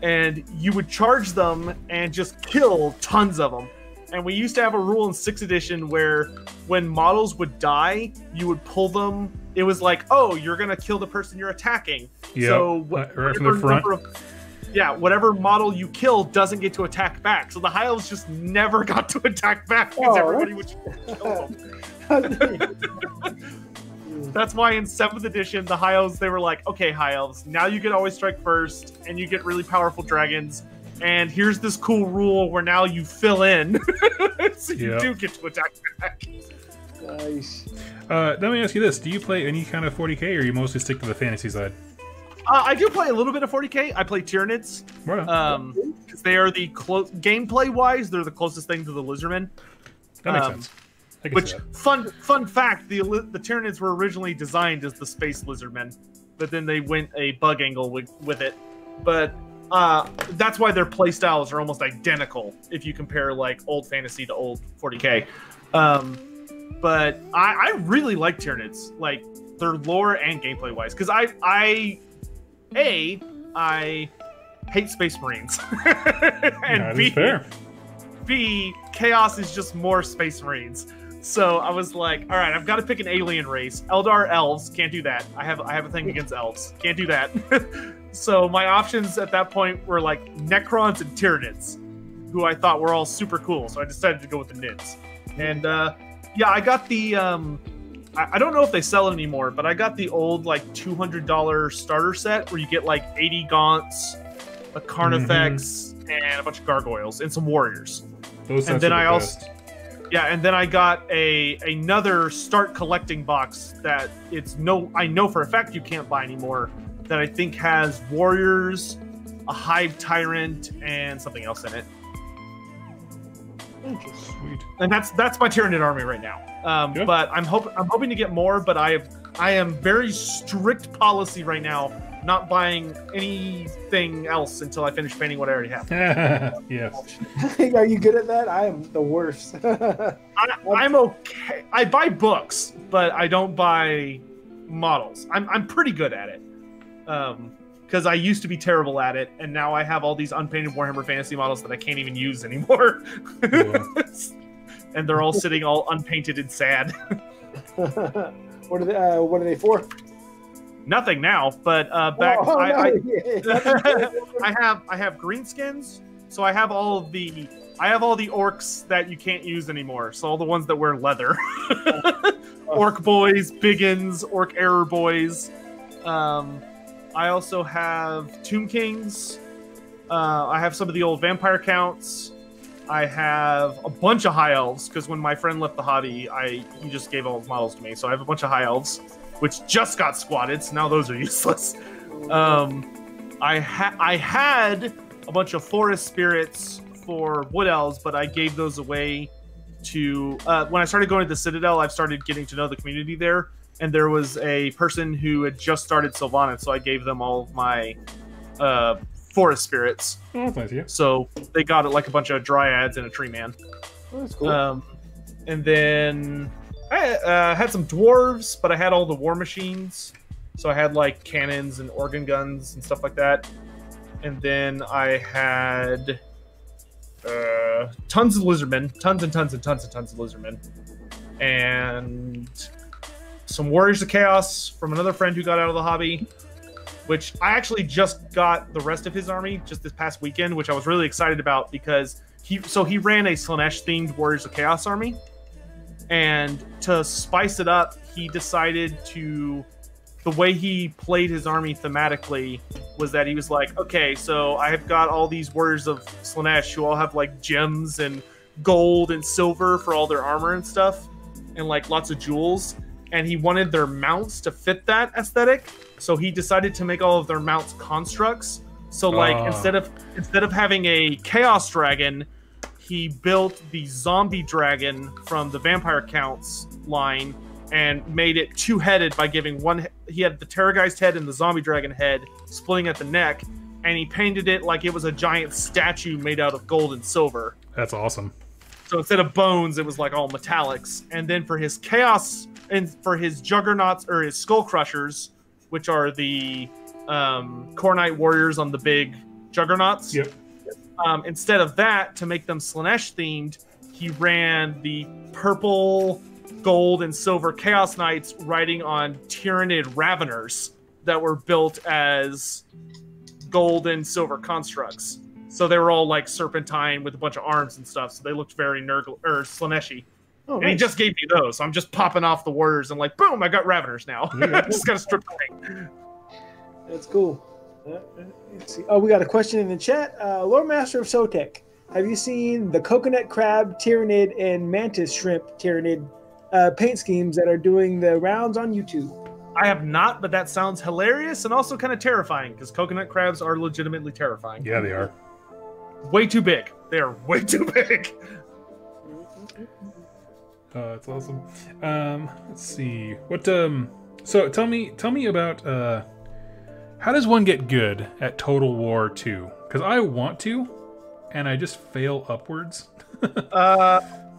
Speaker 3: And you would charge them and just kill tons of them. And we used to have a rule in 6th edition where when models would die, you would pull them. It was like, oh, you're going to kill the person you're attacking.
Speaker 1: Yep. So right from the front.
Speaker 3: Whatever model you kill doesn't get to attack back. So the High Elves just never got to attack back because everybody would just kill them. That's why in 7th edition, the High Elves, they were like, okay, High Elves, now you can always strike first, and you get really powerful dragons, and here's this cool rule where now you fill in, so you do get to attack back.
Speaker 2: Nice.
Speaker 1: Let me ask you this. Do you play any kind of 40k, or you mostly stick to the fantasy side?
Speaker 3: I do play a little bit of 40k. I play Tyranids. Because they are the gameplay-wise, they're the closest thing to the Lizardmen.
Speaker 1: That makes sense.
Speaker 3: Which, fun fact, the Tyranids were originally designed as the space lizardmen, but then they went a bug angle with it. But that's why their playstyles are almost identical if you compare like old fantasy to old 40k. But I really like Tyranids, like their lore and gameplay wise, because I hate Space Marines, and B, Chaos is just more Space Marines. So I was like, all right, I've got to pick an alien race. Eldar elves, can't do that. I have a thing against elves, can't do that. So my options at that point were like Necrons and Tyranids, who I thought were all super cool. So I decided to go with the Nids. And yeah, I got the I don't know if they sell it anymore, but I got the old like $200 starter set where you get like 80 gaunts, a Carnifex, and a bunch of gargoyles and some warriors. And then and then I got another start collecting box that I know for a fact you can't buy anymore, that I think has warriors, a hive tyrant, and something else in it.
Speaker 2: Interesting.
Speaker 1: Sweet.
Speaker 3: And that's my Tyranid army right now.
Speaker 1: Good.
Speaker 3: But I'm hoping to get more. But I am very strict policy right now, not buying anything else until I finish painting what I already have.
Speaker 1: Yes.
Speaker 2: Are you good at that? I am the worst.
Speaker 3: I'm okay. I buy books, but I don't buy models. I'm pretty good at it. Because I used to be terrible at it, and now I have all these unpainted Warhammer Fantasy models that I can't even use anymore.
Speaker 1: Yeah.
Speaker 3: And they're all sitting all unpainted and sad.
Speaker 2: What are they for?
Speaker 3: Nothing now, but back
Speaker 2: Oh,
Speaker 3: I
Speaker 2: no.
Speaker 3: I have greenskins, so I have all the orcs that you can't use anymore. So all the ones that wear leather, orc boys, biggins, orc error boys. I also have Tomb Kings. I have some of the old vampire counts. I have a bunch of high elves because when my friend left the hobby, he just gave all his models to me. So I have a bunch of high elves, which just got squatted. So now those are useless. I had a bunch of forest spirits for wood elves, but I gave those away to when I started going to the Citadel. I've started getting to know the community there, and there was a person who had just started Sylvanas, so I gave them all of my forest spirits.
Speaker 1: Oh, that's nice, yeah.
Speaker 3: So they got like a bunch of dryads and a tree man.
Speaker 2: Oh, that's cool.
Speaker 3: And then I had some dwarves, but I had all the war machines. So I had like cannons and organ guns and stuff like that. And then I had tons of lizardmen, tons and tons and tons and tons of lizardmen, and some warriors of chaos from another friend who got out of the hobby, which I actually just got the rest of his army just this past weekend, which I was really excited about because he ran a Slanesh themed Warriors of Chaos army, and to spice it up, he decided to, the way he played his army thematically was that he was like, okay, so I have got all these Warriors of Slanesh who all have like gems and gold and silver for all their armor and stuff, and like lots of jewels, and he wanted their mounts to fit that aesthetic. So he decided to make all of their mounts constructs. So like instead of having a chaos dragon, he built the zombie dragon from the vampire counts line and made it two-headed by giving one. He had the Terrorgeist head and the zombie dragon head splitting at the neck, and he painted it like it was a giant statue made out of gold and silver.
Speaker 1: That's awesome.
Speaker 3: So instead of bones, it was like all metallics. And then for his chaos and for his juggernauts or his skull crushers, which are the Khornite warriors on the big juggernauts.
Speaker 1: Yep.
Speaker 3: Instead of that, to make them Slanesh themed, he ran the purple, gold, and silver Chaos Knights riding on Tyranid Raveners that were built as gold and silver constructs. So they were all like serpentine with a bunch of arms and stuff. So they looked very Slaneshi.
Speaker 2: Oh,
Speaker 3: and he
Speaker 2: nice.
Speaker 3: just gave me those. So I'm just popping off the warriors and like, boom, I got Raveners now. I just got to strip the paint.
Speaker 2: That's cool. Let's see. Oh, we got a question in the chat. Lord Master of Sotek, have you seen the coconut crab Tyranid and mantis shrimp Tyranid paint schemes that are doing the rounds on YouTube?
Speaker 3: I have not, but that sounds hilarious and also kind of terrifying because coconut crabs are legitimately terrifying.
Speaker 1: Yeah, they are.
Speaker 3: Way too big. They are way too big.
Speaker 1: That's awesome. Let's see. What so tell me about how does one get good at Total War 2? Because I want to, and I just fail upwards.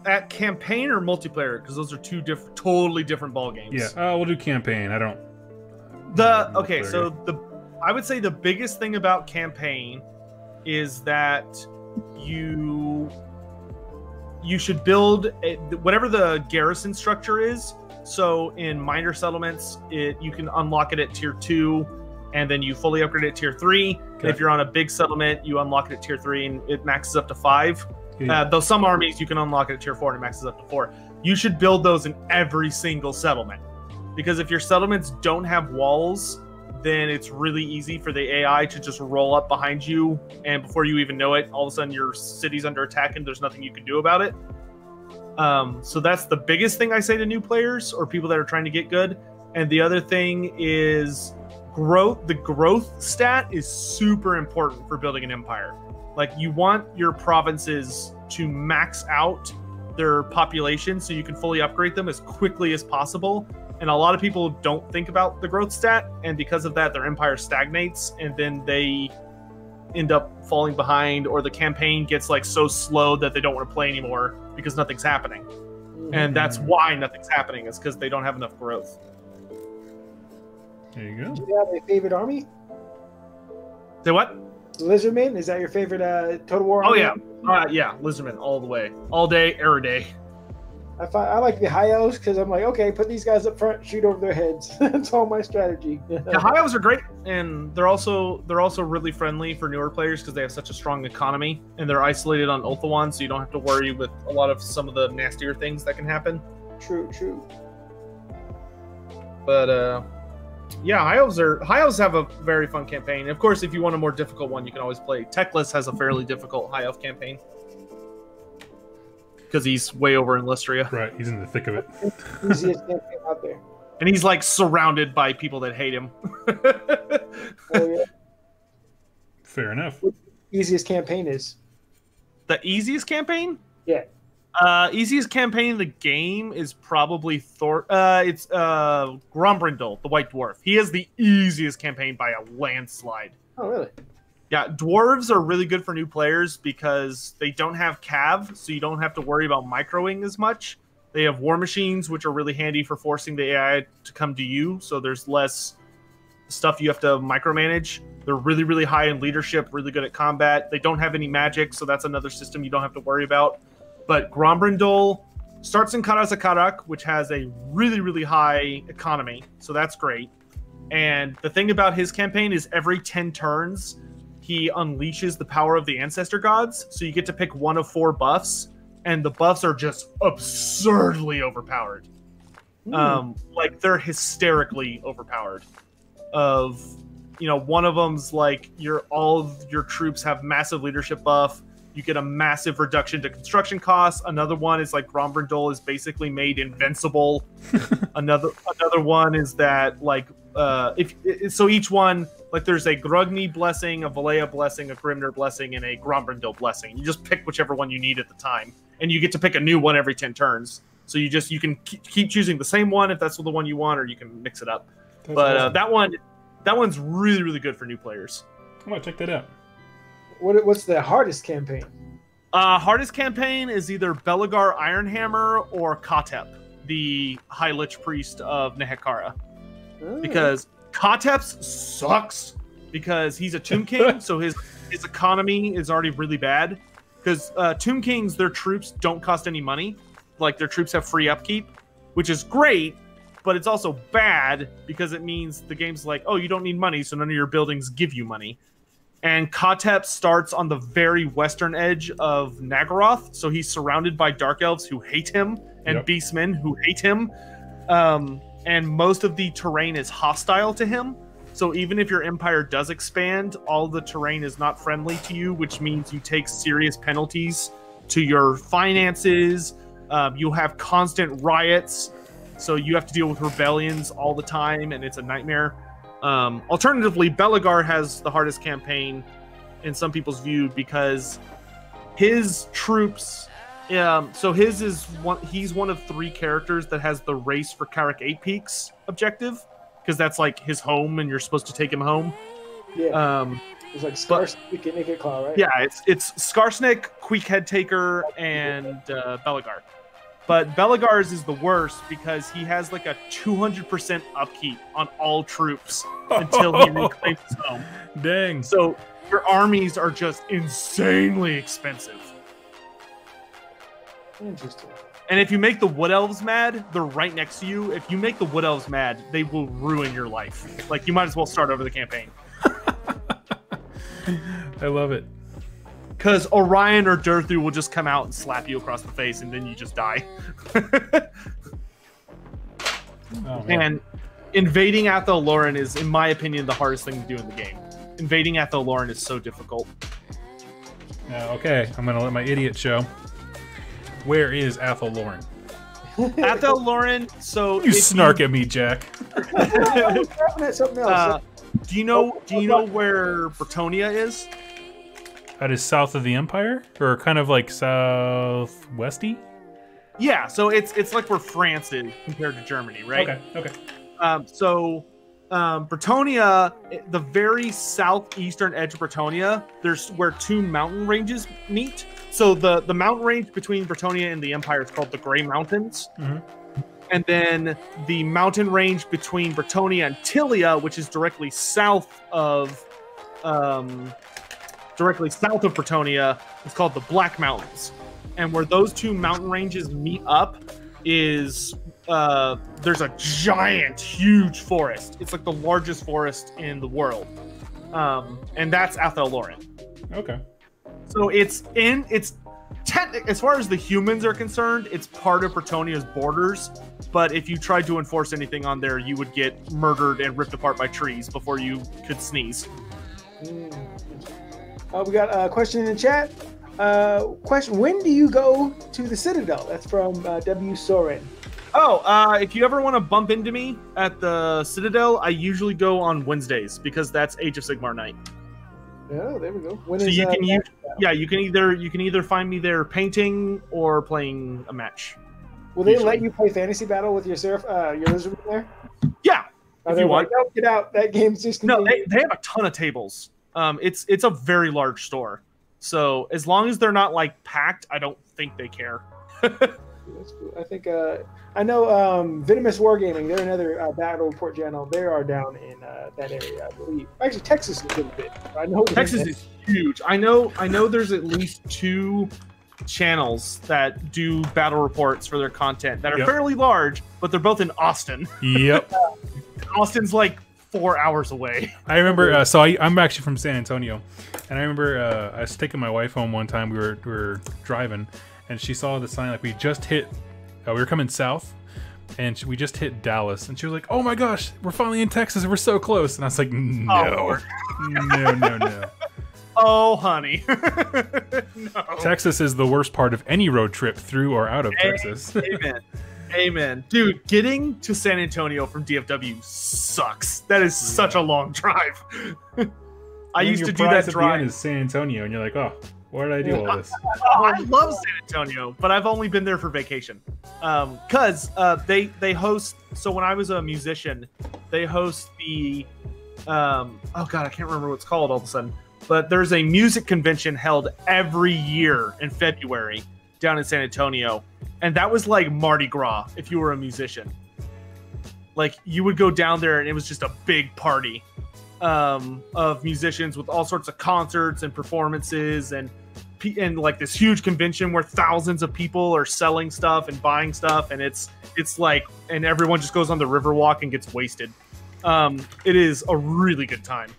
Speaker 3: At campaign or multiplayer, because those are two totally different ball games.
Speaker 1: Yeah, we'll do campaign. I don't.
Speaker 3: Okay, so I would say the biggest thing about campaign is that you should build whatever the garrison structure is. So in minor settlements, you can unlock it at tier 2, and then you fully upgrade it at tier 3. Okay. And if you're on a big settlement, you unlock it at tier 3, and it maxes up to 5. Yeah. Though some armies you can unlock it at tier 4 and it maxes up to 4. You should build those in every single settlement, because if your settlements don't have walls, then it's really easy for the AI to just roll up behind you, and before you even know it, all of a sudden your city's under attack and there's nothing you can do about it. So that's the biggest thing I say to new players or people that are trying to get good. And the other thing is growth. The growth stat is super important for building an empire. Like, you want your provinces to max out their population so you can fully upgrade them as quickly as possible. And a lot of people don't think about the growth stat, and because of that, their empire stagnates, and then they end up falling behind, or the campaign gets like so slow that they don't want to play anymore because nothing's happening. And that's why nothing's happening, is because they don't have enough growth.
Speaker 1: There you go.
Speaker 2: Do you have a favorite army?
Speaker 3: Say what?
Speaker 2: Lizardmen? Is that your favorite Total War
Speaker 3: Oh
Speaker 2: army?
Speaker 3: yeah, Lizardmen all the way, all day, every day.
Speaker 2: I like the high elves because I'm like, okay, put these guys up front, shoot over their heads. That's all my strategy.
Speaker 3: The high elves are great, and they're also really friendly for newer players because they have such a strong economy, and they're isolated on Ulthuan, so you don't have to worry with a lot of some of the nastier things that can happen.
Speaker 2: True.
Speaker 3: But yeah, high elves have a very fun campaign. Of course, if you want a more difficult one, you can always play. Teclis has a fairly difficult high elf campaign because he's way over in Lystria.
Speaker 1: Right, he's in the thick of it.
Speaker 2: Easiest campaign out there.
Speaker 3: And he's like surrounded by people that hate him.
Speaker 2: Oh, yeah.
Speaker 1: Fair enough.
Speaker 2: What easiest campaign is?
Speaker 3: The easiest campaign?
Speaker 2: Yeah.
Speaker 3: Easiest campaign in the game is probably it's Grombrindle, the White Dwarf. He has the easiest campaign by a landslide.
Speaker 2: Oh, really?
Speaker 3: Yeah, dwarves are really good for new players because they don't have cav, so you don't have to worry about microing as much. They have war machines, which are really handy for forcing the AI to come to you, so there's less stuff you have to micromanage. They're really, really high in leadership, really good at combat. They don't have any magic, so that's another system you don't have to worry about. But Grombrindle starts in Karazakarak, which has a really, really high economy, so that's great. And the thing about his campaign is every 10 turns, he unleashes the power of the ancestor gods, so you get to pick one of 4 buffs, and the buffs are just absurdly overpowered. Like, they're hysterically overpowered. One of them's like all of your troops have massive leadership buff. You get a massive reduction to construction costs. Another one is like Grombrindle is basically made invincible. Another one is that so each one, like, there's a Grugni blessing, a Valea blessing, a Grimnir blessing, and a Grombrindle blessing. You just pick whichever one you need at the time, and you get to pick a new one every 10 turns. So you can keep choosing the same one if that's the one you want, or you can mix it up.
Speaker 2: That's
Speaker 3: But
Speaker 2: awesome.
Speaker 3: that one's really, really good for new players.
Speaker 1: I'm gonna check that out.
Speaker 2: What's the hardest campaign?
Speaker 3: Hardest campaign is either Belagar Ironhammer or Katep, the High Lich Priest of Nehekara. Because Katep's sucks because he's a Tomb King, so his economy is already really bad. Because Tomb Kings, their troops don't cost any money. Like, their troops have free upkeep, which is great, but it's also bad because it means the game's like, oh, you don't need money, so none of your buildings give you money. And Katep starts on the very western edge of Nagaroth, so he's surrounded by Dark Elves who hate him, and Beastmen who hate him. And most of the terrain is hostile to him. So even if your empire does expand, all the terrain is not friendly to you, which means you take serious penalties to your finances. You'll have constant riots, so you have to deal with rebellions all the time, and it's a nightmare. Alternatively, Belagar has the hardest campaign in some people's view because his troops... so he's one of 3 characters that has the Race for Karak 8 Peaks objective, because that's like his home and you're supposed to take him home.
Speaker 2: Yeah. It's like Skarsnik and Naked Claw, right?
Speaker 3: Yeah, it's Skarsnik, Queek Headtaker, and Belagar. But Belagar's is the worst because he has like a 200% upkeep on all troops until he reclaims his home.
Speaker 1: Dang.
Speaker 3: So your armies are just insanely expensive.
Speaker 2: Interesting.
Speaker 3: And if you make the Wood Elves mad, they're right next to you. If you make the Wood Elves mad, they will ruin your life. Like, you might as well start over the campaign.
Speaker 1: I love it.
Speaker 3: Because Orion or Durthu will just come out and slap you across the face, and then you just die.
Speaker 1: Oh, man.
Speaker 3: And invading Athel Loren is, in my opinion, the hardest thing to do in the game. Invading Athel Loren is so difficult.
Speaker 1: Okay, I'm going to let my idiot show. Where is Athel Loren?
Speaker 3: Athel Loren, so...
Speaker 1: You snark at me, Jack.
Speaker 2: I was laughing at something else.
Speaker 3: do you know where Bretonia is?
Speaker 1: That is south of the Empire, or kind of like southwesty.
Speaker 3: Yeah, so it's like where France is compared to Germany, right?
Speaker 1: Okay.
Speaker 3: Bretonia, the very southeastern edge of Bretonia, there's where two mountain ranges meet. So the mountain range between Bretonia and the Empire is called the Grey Mountains.
Speaker 1: Mm-hmm.
Speaker 3: And then the mountain range between Bretonia and Tilia, which is directly south of Bretonia, is called the Black Mountains. And where those two mountain ranges meet up is there's a giant, huge forest. It's like the largest forest in the world, and that's Athel Loren.
Speaker 1: Okay.
Speaker 3: So as far as the humans are concerned, it's part of Bretonia's borders. But if you tried to enforce anything on there, you would get murdered and ripped apart by trees before you could sneeze.
Speaker 2: We got a question in the chat. Question: when do you go to the Citadel? That's from W. Soren.
Speaker 3: If you ever want to bump into me at the Citadel, I usually go on Wednesdays because that's Age of Sigmar night.
Speaker 2: Oh, there we go.
Speaker 3: You can either find me there painting or playing a match.
Speaker 2: Will they let you play Fantasy Battle with your Lizardman there?
Speaker 3: Yeah, if you want.
Speaker 2: No, get out. That game's just
Speaker 3: no. They have a ton of tables. It's a very large store, so as long as they're not like packed, I don't think they care.
Speaker 2: That's cool. I think I know Venomous Wargaming. They're another battle report channel. They are down in that area, I believe. Actually, Texas is a little bit. I know
Speaker 3: Texas is huge. I know. There's at least 2 channels that do battle reports for their content that are fairly large, but they're both in Austin.
Speaker 1: Yep.
Speaker 3: Austin's like 4 hours away.
Speaker 1: I remember. I'm actually from San Antonio, and I remember I was taking my wife home one time. We were driving, and she saw the sign like we just hit. We were coming south, and we just hit Dallas, and she was like, "Oh my gosh, we're finally in Texas. We're so close." And I was like, "No, no."
Speaker 3: Oh, honey. No.
Speaker 1: Texas is the worst part of any road trip through or out of Texas.
Speaker 3: Amen. Dude, getting to San Antonio from DFW sucks. That is such a long drive. I used to do that drive.
Speaker 1: At the end is San Antonio, and you're like, oh, why did I do all this?
Speaker 3: I love San Antonio, but I've only been there for vacation. Because they host, so when I was a musician, they host the, oh God, I can't remember what it's called all of a sudden. But there's a music convention held every year in February down in San Antonio. And that was like Mardi Gras if you were a musician. Like, you would go down there and it was just a big party of musicians with all sorts of concerts and performances and like this huge convention where thousands of people are selling stuff and buying stuff. And it's like, and everyone just goes on the Riverwalk and gets wasted. It is a really good time.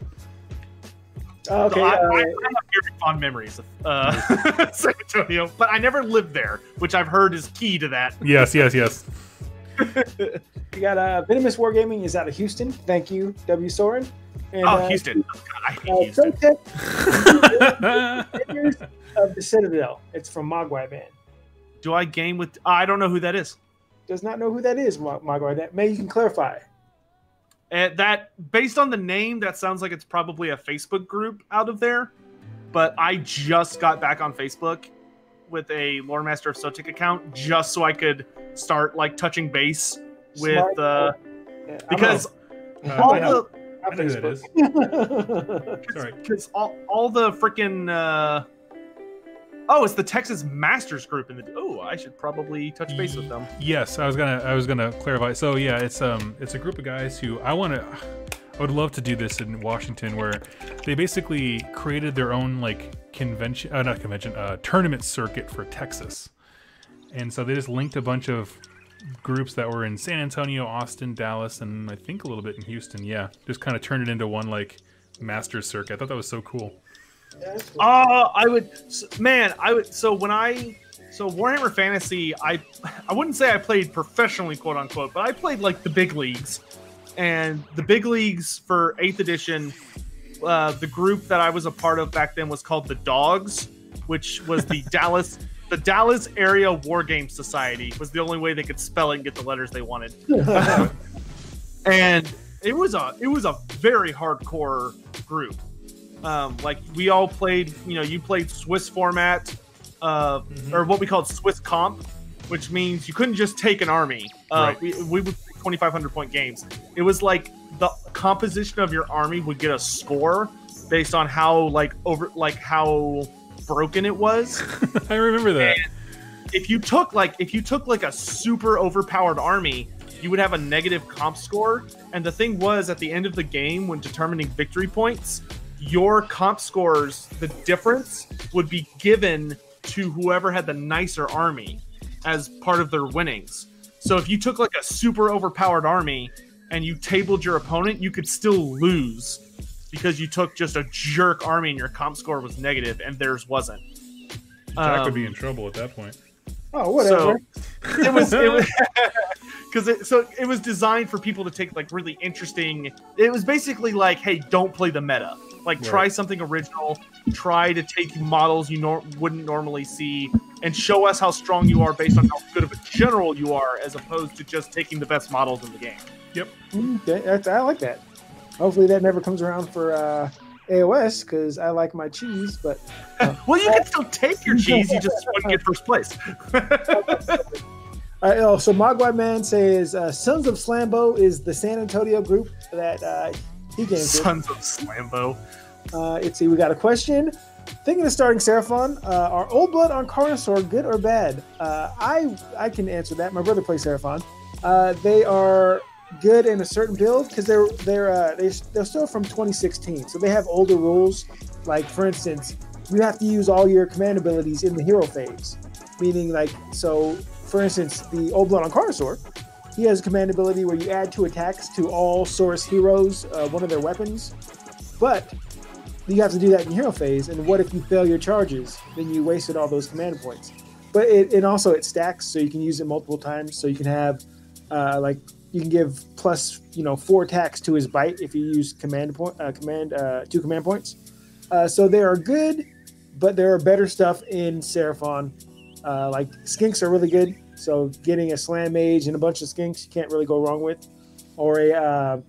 Speaker 2: Okay,
Speaker 3: so I have very fond memories of San Antonio, but I never lived there, which I've heard is key to that.
Speaker 1: Yes.
Speaker 2: You got Venomous Wargaming is out of Houston. Thank you, W. Soren. And,
Speaker 3: Houston. God, I hate Houston.
Speaker 2: Of the Citadel. It's from Mogwai Band.
Speaker 3: Do I game with... I don't know who that is.
Speaker 2: Does not know who that is, Mogwai. Maybe you can clarify.
Speaker 3: That, based on the name, that sounds like it's probably a Facebook group out of there. But I just got back on Facebook with a Lore Master of Sotic account just so I could start like touching base with because all the
Speaker 1: I know who that is. Sorry,
Speaker 3: because all the freaking it's the Texas Masters group in the. Oh, I should probably touch base with them.
Speaker 1: Yes, I was gonna clarify. So yeah, it's a group of guys who I would love to do this in Washington, where they basically created their own like tournament circuit for Texas, and so they just linked a bunch of groups that were in San Antonio, Austin, Dallas, and I think a little bit in Houston. Yeah, just kind of turned it into one like Masters circuit. I thought that was so cool.
Speaker 3: I would. So Warhammer Fantasy, I wouldn't say I played professionally, quote unquote, but I played like the big leagues, and the big leagues for 8th edition. The group that I was a part of back then was called the Dogs, which was the Dallas Area War Game Society. Was the only way they could spell it and get the letters they wanted. And it was a very hardcore group. Like we all played, you played Swiss format, or what we called Swiss comp, which means you couldn't just take an army.
Speaker 1: Right.
Speaker 3: We would play 2,500 point games. It was like the composition of your army would get a score based on how how broken it was.
Speaker 1: I remember that.
Speaker 3: And if you took like a super overpowered army, you would have a negative comp score. And the thing was, at the end of the game, when determining victory points, your comp scores, the difference would be given to whoever had the nicer army as part of their winnings. So if you took like a super overpowered army and you tabled your opponent, you could still lose because you took just a jerk army and your comp score was negative and theirs wasn't.
Speaker 1: Jack would be in trouble at that point.
Speaker 2: Oh, whatever.
Speaker 3: So it was designed for people to take like really interesting. It was basically like, hey, don't play the meta. Like, try something original. Try to take models you wouldn't normally see, and show us how strong you are based on how good of a general you are, as opposed to just taking the best models in the game.
Speaker 1: Yep.
Speaker 2: I like that. Hopefully that never comes around for AOS, because I like my cheese. But
Speaker 3: well, you can still take your cheese. You just wouldn't get first place.
Speaker 2: So Mogwai Man says Sons of Slambo is the San Antonio group that he games
Speaker 3: Sons of Slambo.
Speaker 2: Let's see, we got a question. Thinking of starting Seraphon, are Old Blood on Carnosaur good or bad? I can answer that. My brother plays Seraphon. They are good in a certain build because they're still from 2016, so they have older rules. Like, for instance, you have to use all your command abilities in the hero phase, meaning for instance, the Old Blood on Carnosaur, he has a command ability where you add 2 attacks to all Saurus heroes, one of their weapons, but you have to do that in hero phase. And what if you fail your charges? Then you wasted all those command points. But it stacks, so you can use it multiple times. So you can have you can give plus 4 attacks to his bite if you use 2 command points. So they are good, but there are better stuff in Seraphon. Like skinks are really good. So getting a Slam Mage and a bunch of skinks you can't really go wrong with, or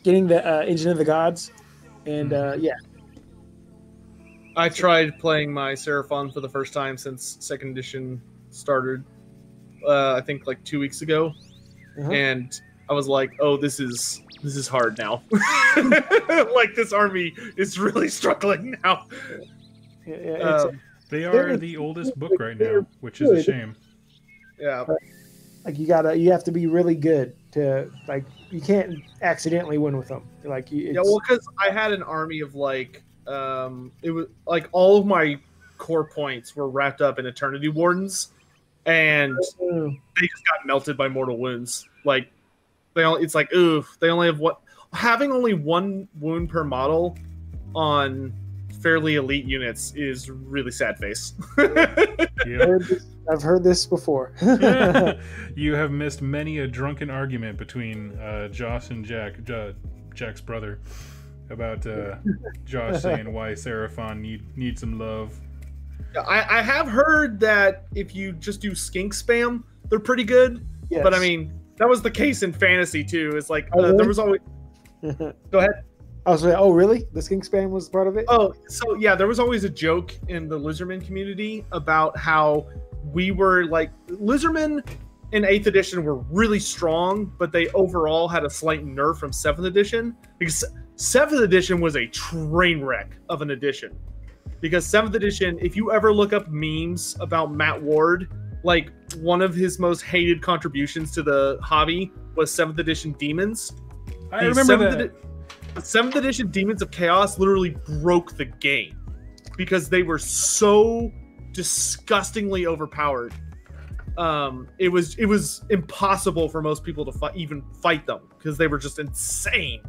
Speaker 2: getting the Engine of the Gods, and yeah.
Speaker 3: I tried playing my Seraphon for the first time since 2nd edition started. I think like 2 weeks ago, and I was like, "Oh, this is hard now." Like, this army is really struggling now.
Speaker 1: They are the oldest book right now, which is a shame.
Speaker 3: Yeah,
Speaker 2: like you have to be really good to you can't accidentally win with them.
Speaker 3: because I had an army of it was like all of my core points were wrapped up in Eternity Wardens, and they just got melted by mortal wounds. Like they only have having only 1 wound per model on fairly elite units is really sad face.
Speaker 2: I've heard this before.
Speaker 1: You have missed many a drunken argument between Josh and Jack's brother, about Josh saying why Seraphon need some love.
Speaker 3: I have heard that if you just do skink spam, they're pretty good. Yes. But I mean, that was the case in fantasy too. It's like
Speaker 2: really?
Speaker 3: There was always. Go ahead.
Speaker 2: I was like, oh, really? The skink spam was part of it?
Speaker 3: Oh, so yeah, there was always a joke in the Lizardman community about how we were like, Lizardmen in 8th edition were really strong, but they overall had a slight nerf from 7th edition. Because 7th edition was a train wreck of an edition. Because 7th edition, if you ever look up memes about Matt Ward, like one of his most hated contributions to the hobby was 7th edition demons.
Speaker 1: I remember that.
Speaker 3: 7th edition Demons of Chaos literally broke the game because they were so disgustingly overpowered. It was impossible for most people to even fight them because they were just insane.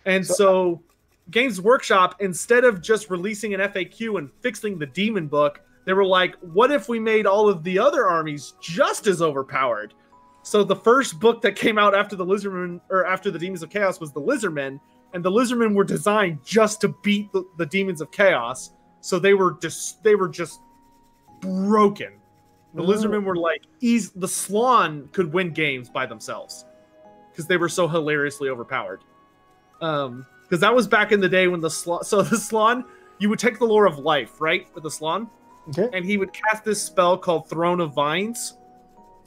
Speaker 3: And so Games Workshop, instead of just releasing an FAQ and fixing the demon book, they were like, what if we made all of the other armies just as overpowered? So the first book that came out after the Lizardmen, or after the Demons of Chaos, was the Lizardmen. And the Lizardmen were designed just to beat the Demons of Chaos, so they were just broken. The Lizardmen were like the Slawn could win games by themselves because they were so hilariously overpowered. But because that was back in the day when the Slon. So the Slon, you would take the lore of life, right, with the Slon, and he would cast this spell called Throne of Vines,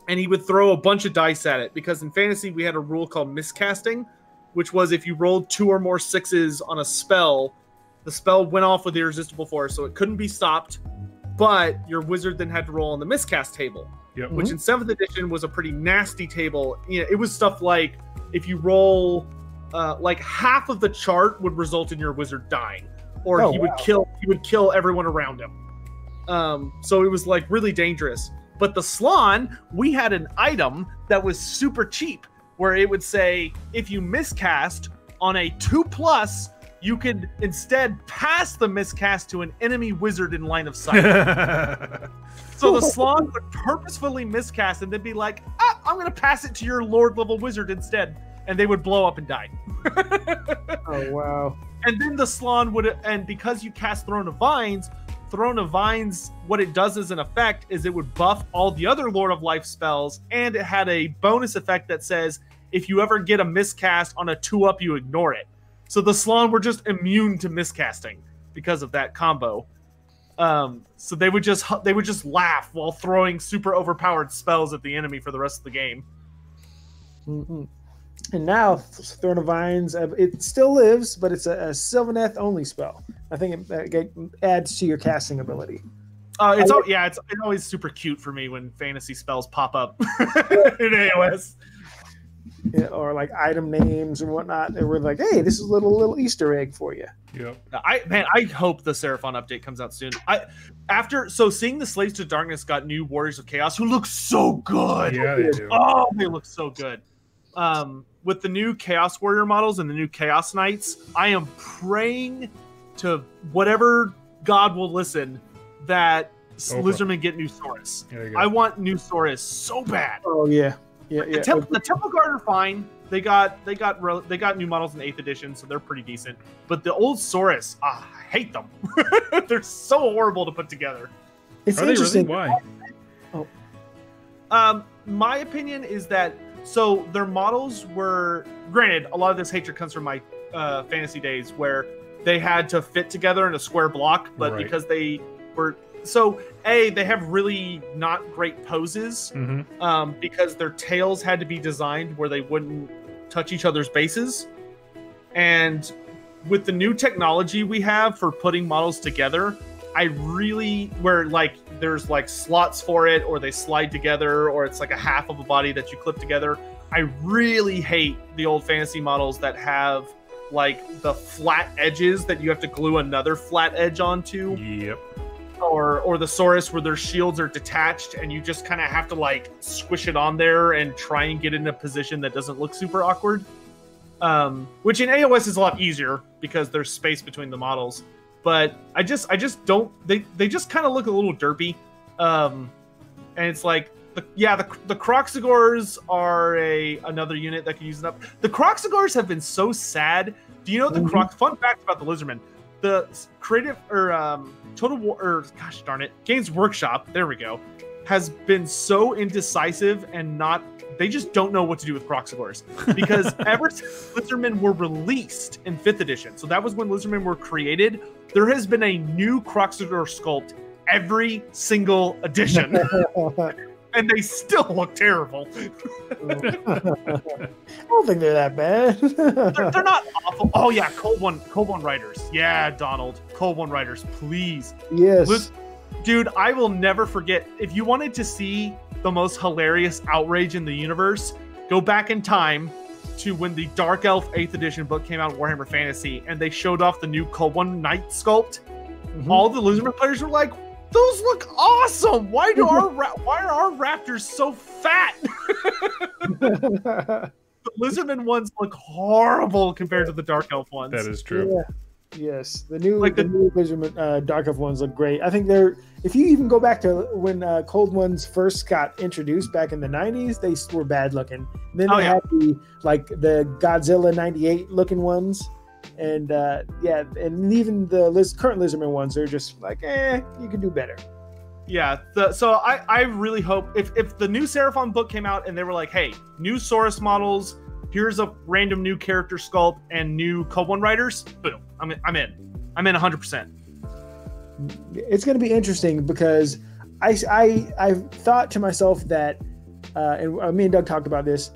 Speaker 3: and he would throw a bunch of dice at it, because in fantasy we had a rule called miscasting, which was if you rolled 2 or more 6s on a spell, the spell went off with irresistible force, so it couldn't be stopped, but your wizard then had to roll on the miscast table, which in 7th edition was a pretty nasty table. You know, it was stuff like if you roll like half of the chart would result in your wizard dying, or he would kill everyone around him. So it was like really dangerous. But the Slon, we had an item that was super cheap, where it would say if you miscast on a 2+, you could instead pass the miscast to an enemy wizard in line of sight. So the Slon would purposefully miscast and then be like, I'm going to pass it to your Lord level wizard instead. And they would blow up and die.
Speaker 2: Oh, wow.
Speaker 3: And then the Slon would, and because you cast Throne of Vines, what it does as an effect is it would buff all the other Lord of Life spells, and it had a bonus effect that says if you ever get a miscast on a 2-up, you ignore it. So the Slon were just immune to miscasting because of that combo. So they would just laugh while throwing super overpowered spells at the enemy for the rest of the game.
Speaker 2: Mm-hmm. And now Throne of Vines, it still lives, but it's a Sylvaneth only spell. I think it adds to your casting ability.
Speaker 3: It's always super cute for me when fantasy spells pop up in AOS.
Speaker 2: Yeah, or like item names and whatnot. And we're like, hey, this is a little Easter egg for you.
Speaker 1: Yep.
Speaker 3: I hope the Seraphon update comes out soon. Seeing the Slaves to Darkness got new Warriors of Chaos who look so good.
Speaker 1: Yeah, they do.
Speaker 3: Oh, they look so good. With the new Chaos Warrior models and the new Chaos Knights, I am praying to whatever God will listen that Lizardmen get new Saurus. I want new Saurus so bad.
Speaker 2: Oh yeah.
Speaker 3: The Temple Guard are fine. They got new models in 8th edition, so they're pretty decent. But the old Saurus, I hate them. They're so horrible to put together.
Speaker 2: It's interesting.
Speaker 1: Really?
Speaker 3: Why? My opinion is that their models were, granted, a lot of this hatred comes from my fantasy days where they had to fit together in a square block, but because they were they have really not great poses because their tails had to be designed where they wouldn't touch each other's bases. And with the new technology we have for putting models together, there's like slots for it, or they slide together, or it's like a half of a body that you clip together. I really hate the old fantasy models that have like the flat edges that you have to glue another flat edge onto.
Speaker 1: Yep.
Speaker 3: Or the Saurus where their shields are detached and you just kind of have to like squish it on there and try and get in a position that doesn't look super awkward. Which in AOS is a lot easier because there's space between the models. But I just don't, they just kind of look a little derpy. And it's like, the Croxigors are another unit that can use it up. The Croxigors have been so sad. Do you know fun fact about the Lizardmen? The creative Total War, gosh darn it, Games Workshop, there we go, has been so indecisive and they just don't know what to do with Croxigors. Because ever since Lizardmen were released in 5th edition, so that was when Lizardmen were created, there has been a new Croxigor sculpt every single edition. And they still look terrible.
Speaker 2: I don't think they're that bad.
Speaker 3: they're not awful. Oh yeah, Cold One Riders. Yeah, Donald, Cold One Riders, please.
Speaker 2: Yes.
Speaker 3: Dude, I will never forget. If you wanted to see the most hilarious outrage in the universe, go back in time to when the Dark Elf 8th edition book came out in Warhammer Fantasy, and they showed off the new Cold One Knight sculpt. All the Lizardmen players were like, those look awesome. Why are our raptors so fat? The Lizardmen ones look horrible compared to the Dark Elf ones.
Speaker 1: That is true.
Speaker 2: Yeah. Yes, the new Lizardmen Dark Elf ones look great. I think if you even go back to when Cold Ones first got introduced back in the 90s, they were bad looking. Then they had the Godzilla 98 looking ones. And and even the current Lizardmen ones, they're just like, you can do better.
Speaker 3: Yeah, so I really hope if the new Seraphon book came out and they were like, hey, new Saurus models, here's a random new character sculpt and new Code One writers. Boom, I'm in 100%.
Speaker 2: It's going to be interesting because I thought to myself that, and me and Doug talked about this,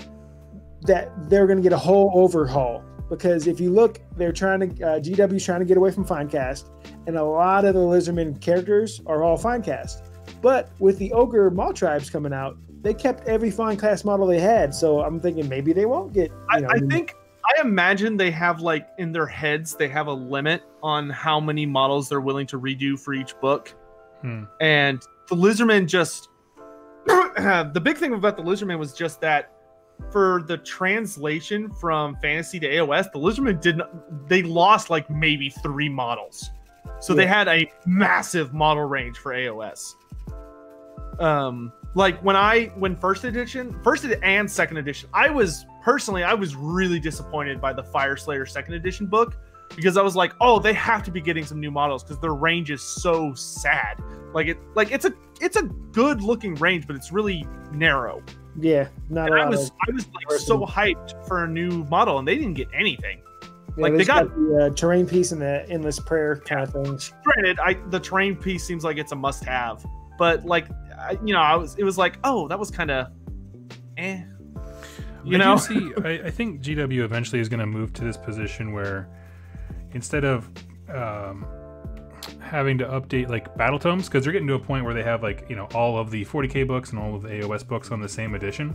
Speaker 2: that they're going to get a whole overhaul. Because if you look, they're trying to GW's trying to get away from Finecast, and a lot of the Lizardman characters are all Finecast. But with the Ogre Maw Tribes coming out, they kept every Finecast model they had. So I'm thinking maybe they won't get.
Speaker 3: I imagine they have, like, in their heads, they have a limit on how many models they're willing to redo for each book. And the Lizardman just the big thing about the Lizardman was just that for the translation from Fantasy to AOS, the Lizardman they lost like maybe 3 models. So they had a massive model range for AOS. Like when first edition and second edition, I was really disappointed by the Fire Slayer second edition book, because I was like, oh, they have to be getting some new models because their range is so sad. It's a good looking range, but it's really narrow.
Speaker 2: Yeah, not.
Speaker 3: And I was like so hyped for a new model, and they didn't get anything.
Speaker 2: Yeah,
Speaker 3: like they got
Speaker 2: the terrain piece and the endless prayer kind of things.
Speaker 3: Granted, the terrain piece seems like it's a must-have, but like it was like, oh, that was kind of, eh.
Speaker 1: I think GW eventually is going to move to this position where instead of having to update like battle tomes, because they're getting to a point where they have like all of the 40k books and all of the AOS books on the same edition.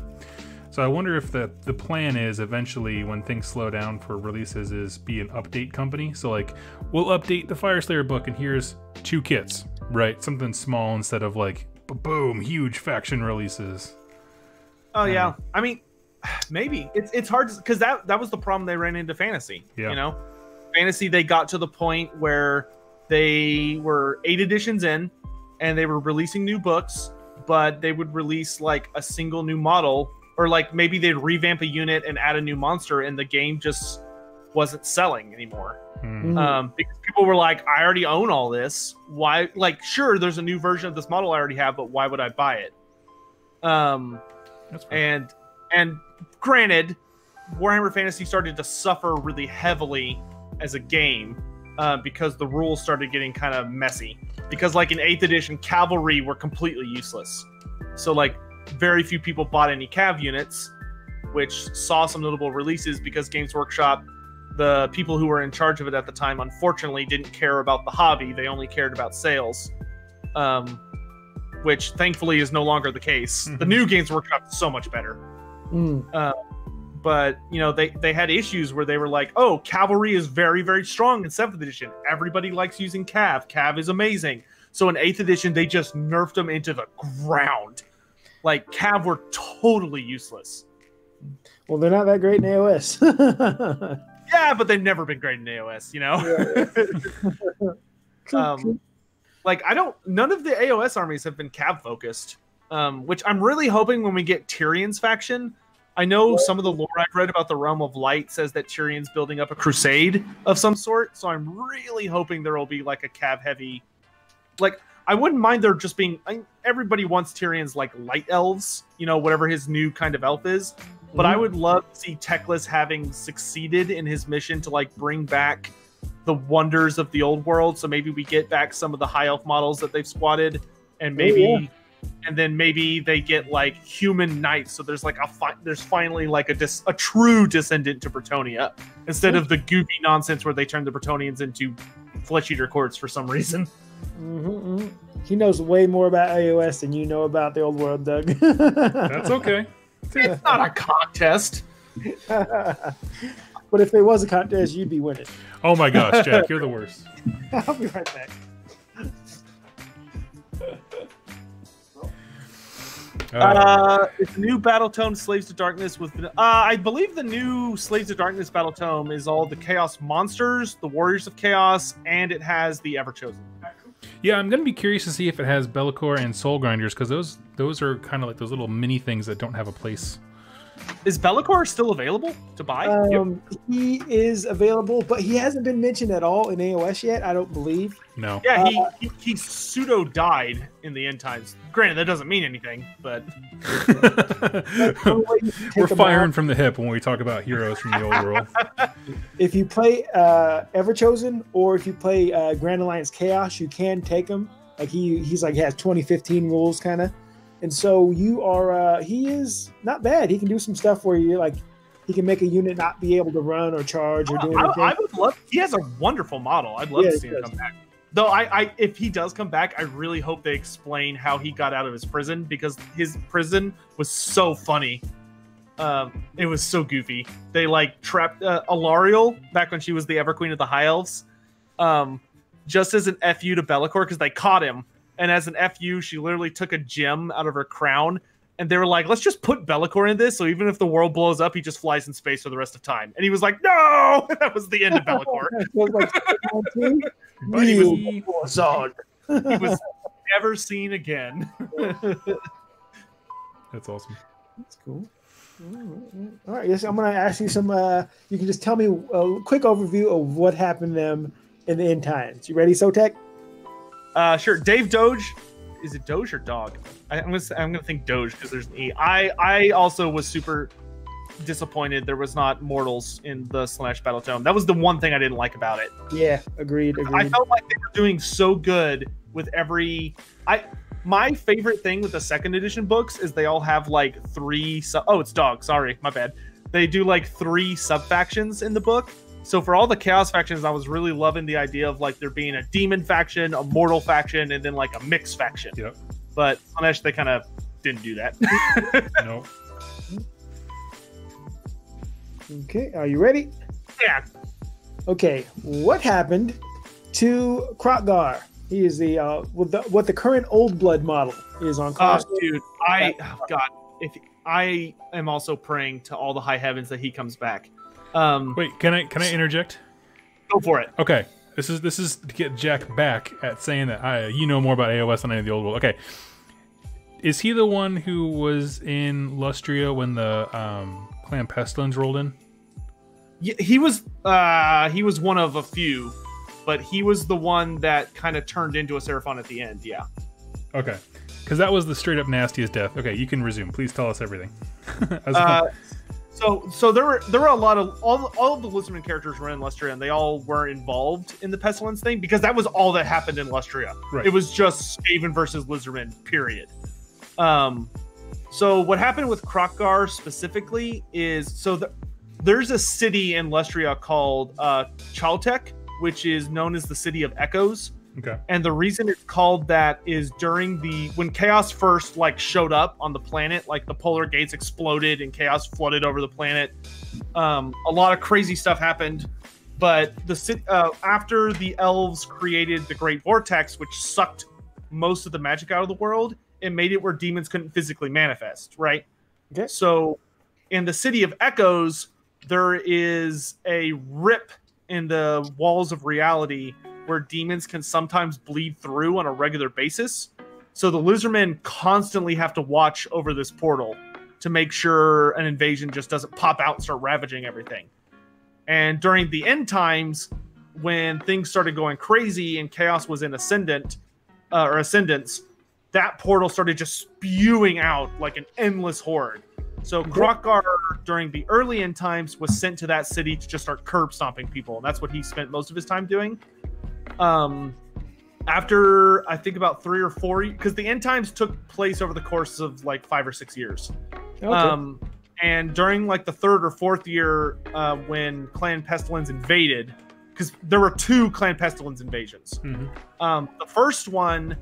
Speaker 1: So I wonder if the plan is eventually, when things slow down for releases, is be an update company. So like, we'll update the Fire Slayer book and here's 2 kits, right? Something small instead of like boom, huge faction releases.
Speaker 3: Oh yeah, I mean, maybe it's hard because that was the problem they ran into Fantasy.
Speaker 1: Yeah.
Speaker 3: Fantasy, they got to the point where they were 8 editions in and they were releasing new books, but they would release like a single new model, or like maybe they'd revamp a unit and add a new monster, and the game just wasn't selling anymore. Because people were like, I already own all this. Why? Like, sure, there's a new version of this model I already have, but why would I buy it?
Speaker 1: That's fair.
Speaker 3: And granted, Warhammer Fantasy started to suffer really heavily as a game because the rules started getting kind of messy. Because like in 8th edition, cavalry were completely useless. So like very few people bought any cav units, which saw some notable releases because Games Workshop, the people who were in charge of it at the time, unfortunately didn't care about the hobby. They only cared about sales, which thankfully is no longer the case. The new Games Workshop is so much better. But they had issues where they were like, oh, cavalry is very, very strong in 7th edition. Everybody likes using cav. Cav is amazing. So in 8th edition, they just nerfed them into the ground. Like, cav were totally useless.
Speaker 2: Well, they're not that great in AOS.
Speaker 3: Yeah, but they've never been great in AOS, Like, none of the AOS armies have been cav focused, which I'm really hoping when we get Tyrion's faction. I know some of the lore I've read about the Realm of Light says that Tyrion's building up a crusade of some sort, so I'm really hoping there will be like a cav heavy. Like, I wouldn't mind there just being. Everybody wants Tyrion's like light elves, whatever his new kind of elf is. But I would love to see Teclis having succeeded in his mission to like bring back the wonders of the old world. So maybe we get back some of the high elf models that they've squatted, and maybe. And then maybe they get like human knights, so there's like there's finally like a true descendant to Bretonia instead of the goofy nonsense where they turn the Bretonians into flesh eater courts for some reason.
Speaker 2: He knows way more about AOS than you know about the old world, Doug.
Speaker 1: That's okay.
Speaker 3: It's not a contest.
Speaker 2: But if there was a contest, you'd be winning.
Speaker 1: Oh my gosh, Jack, you're the worst.
Speaker 2: I'll be right back.
Speaker 3: It's a new battle tome, Slaves to Darkness. I believe the new Slaves to Darkness battle tome is all the Chaos monsters, the Warriors of Chaos, and it has the Everchosen.
Speaker 1: Yeah, I'm gonna be curious to see if it has Bellicor and Soul Grinders, because those are kind of like those little mini things that don't have a place
Speaker 3: Is Be'lakor still available to buy?
Speaker 2: He is available, but he hasn't been mentioned at all in AOS yet, I don't believe.
Speaker 1: No.
Speaker 3: Yeah, he pseudo died in the end times. Granted, that doesn't mean anything, but
Speaker 1: we're firing from the hip when we talk about heroes from the old world.
Speaker 2: If you play Everchosen or if you play Grand Alliance Chaos, you can take him. Like he's like has 2015 rules kind of. And so you are, he is not bad. He can do some stuff where you're like, he can make a unit not be able to run or charge or do anything.
Speaker 3: I would love, he has a wonderful model. I'd love to see him come back. Though if he does come back, I really hope they explain how he got out of his prison, because his prison was so funny. It was so goofy. They like trapped Alariel back when she was the Ever Queen of the High Elves, just as an FU to Be'lakor, because they caught him. And as an FU, she literally took a gem out of her crown, and they were like, let's just put Be'lakor in this, so even if the world blows up, he just flies in space for the rest of time. And he was like, no! That was the end of Be'lakor. He was never seen again.
Speaker 1: That's awesome.
Speaker 2: That's cool. All right, yes, I'm going to ask you some, you can just tell me a quick overview of what happened to them in the end times. You ready, Sotek?
Speaker 3: Sure. Dave Doge, is it Doge or Dog? I'm gonna think Doge because there's an E. I also was super disappointed there was not mortals in the Slaanesh Battle Tome. That was the one thing I didn't like about it.
Speaker 2: Yeah, agreed.
Speaker 3: I felt like they were doing so good with every. My favorite thing with the second edition books is they all have like three. Oh, it's Dog. Sorry, my bad. They do like 3 sub factions in the book. So for all the Chaos factions, I was really loving the idea of like there being a demon faction, a mortal faction, and then like a mixed faction.
Speaker 1: Yep.
Speaker 3: But Slaanesh, they kind of didn't do that.
Speaker 1: Nope.
Speaker 2: Okay, are you ready?
Speaker 3: Yeah.
Speaker 2: Okay, what happened to Krokgar? He is the what the current Old Blood model is on.
Speaker 3: Dude, God, if I am also praying to all the high heavens that he comes back.
Speaker 1: Wait, can I interject?
Speaker 3: Go for it.
Speaker 1: Okay, this is to get Jack back at saying that you know more about AOS than any of the old world. Okay, is he the one who was in Lustria when the Clan Pestilence rolled in?
Speaker 3: Yeah, he was one of a few, but he was the one that kind of turned into a Seraphon at the end. Yeah.
Speaker 1: Okay, because that was the straight up nastiest death. Okay, you can resume. Please tell us everything.
Speaker 3: So there were a lot of all of the Lizardman characters were in Lustria, and they all were involved in the Pestilence thing because that was all that happened in Lustria.
Speaker 1: Right.
Speaker 3: It was just Skaven versus Lizardman, period. So what happened with Krokgar specifically is there's a city in Lustria called Chaltek, which is known as the City of Echoes.
Speaker 1: Okay.
Speaker 3: And the reason it's called that is when Chaos first showed up on the planet, like the polar gates exploded and Chaos flooded over the planet. A lot of crazy stuff happened, but after the elves created the Great Vortex, which sucked most of the magic out of the world, it made it where demons couldn't physically manifest, right?
Speaker 2: Okay.
Speaker 3: So in the City of Echoes, there is a rip in the walls of reality where demons can sometimes bleed through on a regular basis. So the Lizardmen constantly have to watch over this portal to make sure an invasion just doesn't pop out and start ravaging everything. And during the end times, when things started going crazy and Chaos was in Ascendance, that portal started just spewing out like an endless horde. So Krokgar, during the early end times, was sent to that city to just start curb stomping people. And that's what he spent most of his time doing. After I think about 3 or 4, because the end times took place over the course of like 5 or 6 years. Okay. And during like the 3rd or 4th year, when Clan Pestilence invaded, because there were 2 Clan Pestilence invasions. Mm-hmm. The first one,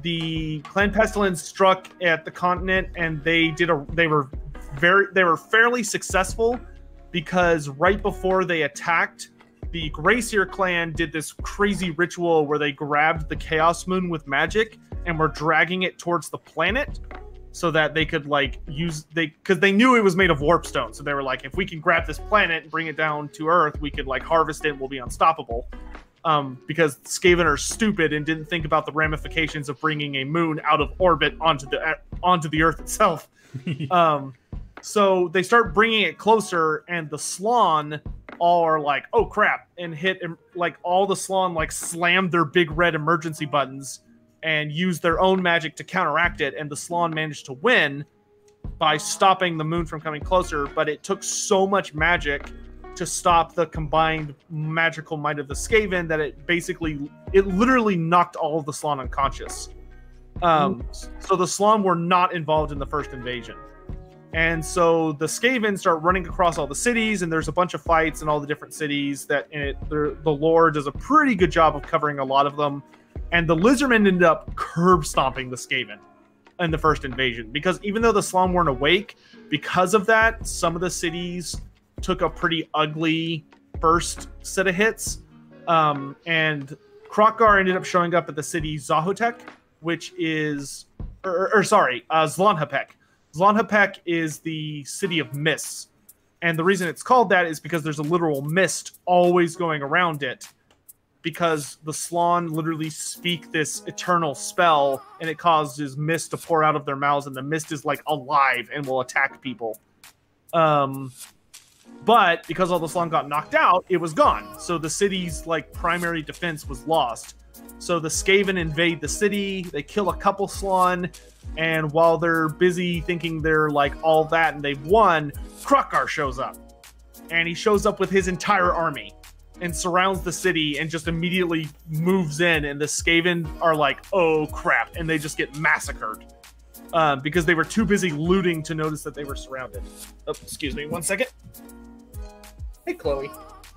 Speaker 3: the Clan Pestilence struck at the continent, and they were fairly successful, because right before they attacked, the Gracier clan did this crazy ritual where they grabbed the Chaos Moon with magic and were dragging it towards the planet so that they could because they knew it was made of warpstone. So they were like, if we can grab this planet and bring it down to Earth, we could harvest it and we'll be unstoppable. Because Skaven are stupid and didn't think about the ramifications of bringing a moon out of orbit onto the Earth itself. So they start bringing it closer, and the Slaawn all are like, oh crap, and hit, like all the Slaawn like slammed their big red emergency buttons and used their own magic to counteract it, and the Slaawn managed to win by stopping the moon from coming closer, but it took so much magic to stop the combined magical might of the Skaven that it literally knocked all of the Slaawn unconscious. So the Slaawn were not involved in the first invasion. And so the Skaven start running across all the cities, and there's a bunch of fights in all the different cities that the lore does a pretty good job of covering a lot of them. And the Lizardmen ended up curb stomping the Skaven in the first invasion, because even though the Slaawn weren't awake, because of that, some of the cities took a pretty ugly first set of hits. And Kroq-Gar ended up showing up at the city Zahotek, which is, Zlonhapek. Zlonhapek is the city of mists. And the reason it's called that is because there's a literal mist always going around it, because the Slaawn literally speak this eternal spell, and it causes mist to pour out of their mouths, and the mist is like alive and will attack people. But because all the Slaawn got knocked out, it was gone. So the city's like primary defense was lost. So the Skaven invade the city, they kill a couple Slaawn, and while they're busy thinking they're like all that and they've won, Kroq-Gar shows up. And he shows up with his entire army and surrounds the city and just immediately moves in, and the Skaven are like, oh crap, and they just get massacred because they were too busy looting to notice that they were surrounded. Oh, excuse me, 1 second. Hey, Chloe.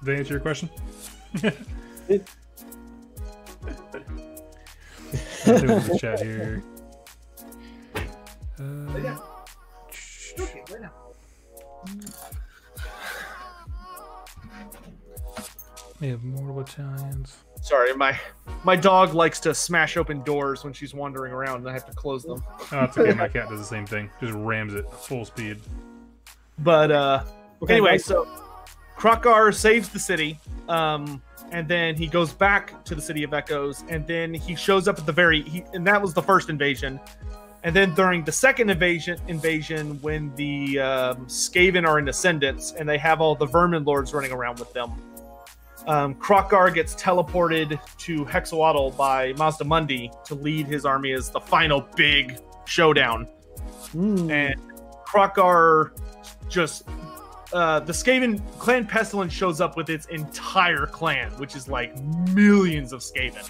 Speaker 1: Did I answer your question? Let's see what's in the chat here.
Speaker 3: Yeah. Okay, right now.
Speaker 1: We have more battalions.
Speaker 3: Sorry, my dog likes to smash open doors when she's wandering around, and I have to close them.
Speaker 1: Oh, it's okay. My cat does the same thing. Just rams it full speed.
Speaker 3: But anyway, so Kroq-Gar saves the city, and then he goes back to the City of Echoes, and then he shows up at the and that was the first invasion. And then during the second invasion, when the Skaven are in Ascendance, and they have all the Vermin Lords running around with them, Kroq-Gar gets teleported to Hexawatl by Mazdamundi to lead his army as the final big showdown. And Kroq-Gar just... the Skaven Clan Pestilence shows up with its entire clan, which is like millions of Skaven,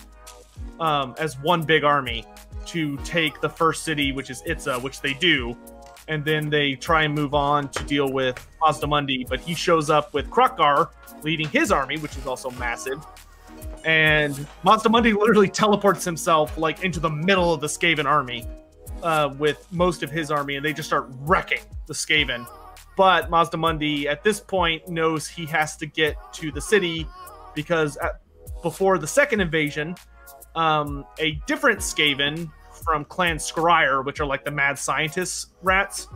Speaker 3: as one big army to take the first city, which is Itza, which they do. And then they try and move on to deal with Mazdamundi, but he shows up with Kroq-Gar leading his army, which is also massive. And Mazdamundi literally teleports himself like into the middle of the Skaven army with most of his army, and they just start wrecking the Skaven. But Mazdamundi at this point knows he has to get to the city, because before the second invasion, a different Skaven from Clan Scryer, which are like the mad scientist rats,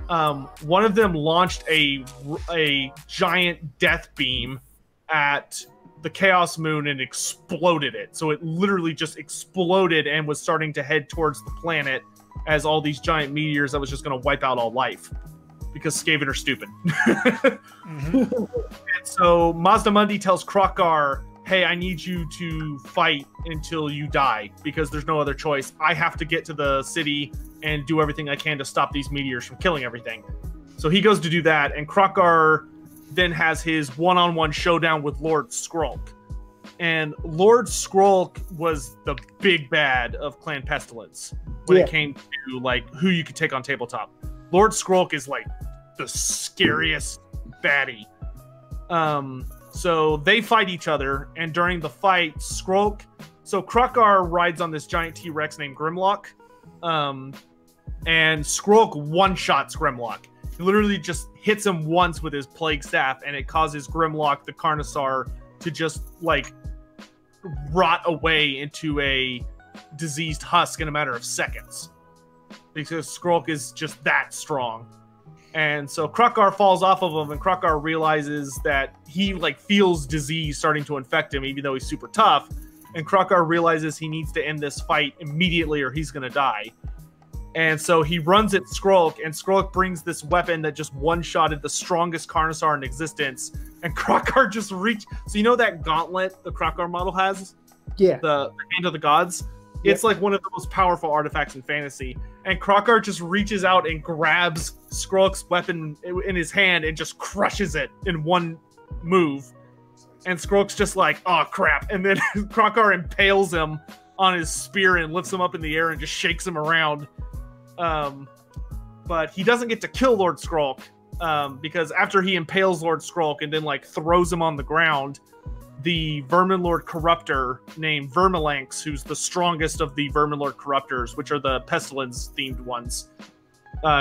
Speaker 3: one of them launched a giant death beam at the Chaos Moon and exploded it. So it literally just exploded and was starting to head towards the planet as all these giant meteors that was just going to wipe out all life, because Skaven are stupid. And so Mazdamundi tells Kroq-Gar, hey, I need you to fight until you die, because there's no other choice. I have to get to the city and do everything I can to stop these meteors from killing everything. So he goes to do that, and Kroq-Gar then has his one-on-one showdown with Lord Skrulk. And Lord Skrulk was the big bad of Clan Pestilence when it came to like who you could take on tabletop. Lord Skrulk is like the scariest baddie. So they fight each other, and during the fight, Kroq-Gar rides on this giant T-Rex named Grimlock, and Skrulk one-shots Grimlock. He literally just hits him once with his Plague Staff, and it causes Grimlock, the Carnosaur, to just, like, rot away into a diseased husk in a matter of seconds. Because Skrulk is just that strong. And so Kroq-Gar falls off of him, and Kroq-Gar realizes that he like feels disease starting to infect him, even though he's super tough. And Kroq-Gar realizes he needs to end this fight immediately, or he's going to die. And so he runs at Skrulk, and Skrulk brings this weapon that just one-shotted the strongest Carnosaur in existence. And Krokar just reached... So you know that gauntlet the Krokar model has?
Speaker 2: Yeah.
Speaker 3: The Hand of the Gods? Yep. It's like one of the most powerful artifacts in fantasy. And Krokar just reaches out and grabs Skrulk's weapon in his hand and just crushes it in one move. And Skrulk's just like, oh, crap. And then Krokar impales him on his spear and lifts him up in the air and just shakes him around. But he doesn't get to kill Lord Skrulk, because after he impales Lord Skrulk and then like throws him on the ground, the Vermin Lord Corruptor named Vermilanx, who's the strongest of the Vermin Lord Corruptors, which are the Pestilence themed ones,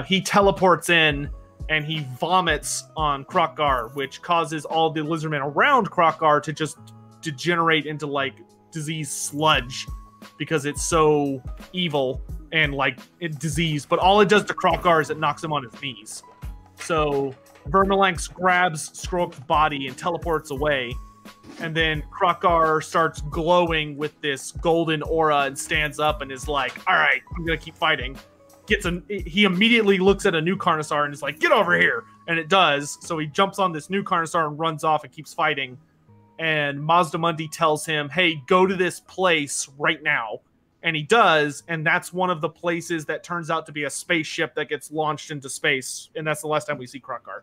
Speaker 3: he teleports in and he vomits on Krokar, which causes all the lizardmen around Krokar to just degenerate into like disease sludge because it's so evil and like disease. But all it does to Krokar is it knocks him on his knees. So Vermilanx grabs Skrulk's body and teleports away. And then Krokar starts glowing with this golden aura and stands up and is like, all right, I'm going to keep fighting. He immediately looks at a new Carnosaur and is like, get over here. And it does. So he jumps on this new Carnosaur and runs off and keeps fighting. And Mazdamundi tells him, hey, go to this place right now. And he does. And that's one of the places that turns out to be a spaceship that gets launched into space. And that's the last time we see Krokar.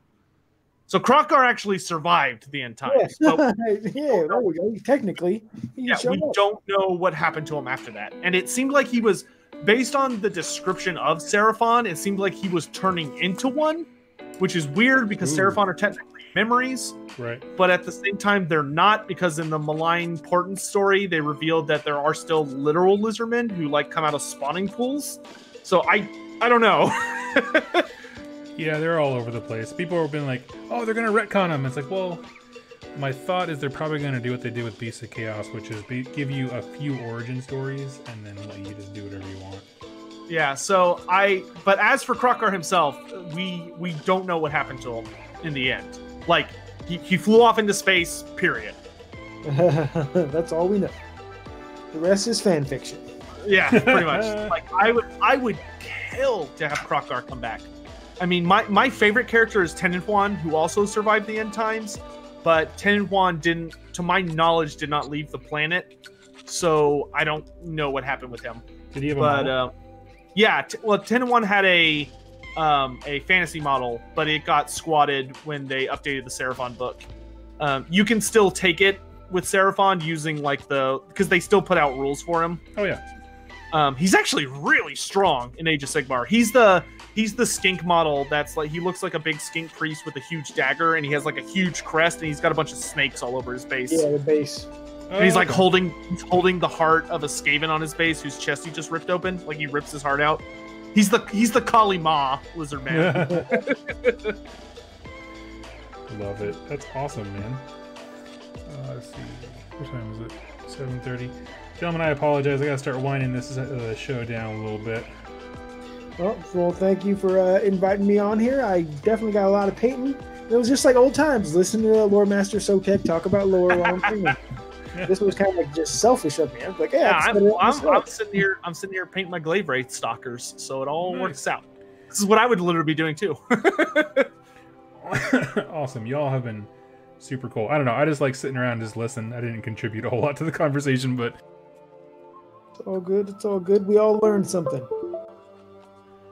Speaker 3: So Krokar actually survived the end times.
Speaker 2: Yeah,
Speaker 3: but
Speaker 2: there we go. Technically,
Speaker 3: we don't know what happened to him after that. And it seemed like he was, based on the description of Seraphon, it seemed like he was turning into one, which is weird because Seraphon are technically memories.
Speaker 1: Right.
Speaker 3: But at the same time, they're not, because in the Malign Portent story, they revealed that there are still literal lizardmen who like come out of spawning pools. So I don't know.
Speaker 1: Yeah, they're all over the place. People have been like, oh, they're going to retcon them. It's like, well, my thought is they're probably going to do what they did with Beasts of Chaos, which is give you a few origin stories and then let you just do whatever you want.
Speaker 3: Yeah, so but as for Krokar himself, we don't know what happened to him in the end. Like, he flew off into space, period.
Speaker 2: That's all we know. The rest is fan fiction.
Speaker 3: Yeah, pretty much. Like, I would kill to have Krokar come back. I mean, my favorite character is Tenenhuan, who also survived the end times, but Tenenhuan didn't, to my knowledge, did not leave the planet, so I don't know what happened with him.
Speaker 1: Did he have a model?
Speaker 3: Yeah, well, Tenenhuan had a fantasy model, but it got squatted when they updated the Seraphon book. You can still take it with Seraphon using like because they still put out rules for him.
Speaker 1: Oh yeah.
Speaker 3: He's actually really strong in Age of Sigmar. He's the skink model that's like, he looks like a big skink priest with a huge dagger, and he has like a huge crest, and he's got a bunch of snakes all over his base.
Speaker 2: Yeah, the base.
Speaker 3: And he's like holding the heart of a Skaven on his base, whose chest he just ripped open. Like he rips his heart out. He's the Kali Ma lizard man.
Speaker 1: Love it. That's awesome, man. Let's see. What time is it? 7:30. Gentlemen, I apologize. I gotta start winding this show down a little bit.
Speaker 2: Well, thank you for inviting me on here. I definitely got a lot of painting. It was just like old times. Listen to Lore Master Sotek talk about lore while I'm painting. This was kind of like just selfish of me. I was like, yeah,
Speaker 3: I'm sitting here painting my Glaive Wraith stalkers, so it all works out. This is what I would literally be doing too.
Speaker 1: Awesome. Y'all have been super cool. I don't know. I just like sitting around and just listen. I didn't contribute a whole lot to the conversation, but
Speaker 2: it's all good. It's all good. We all learned something.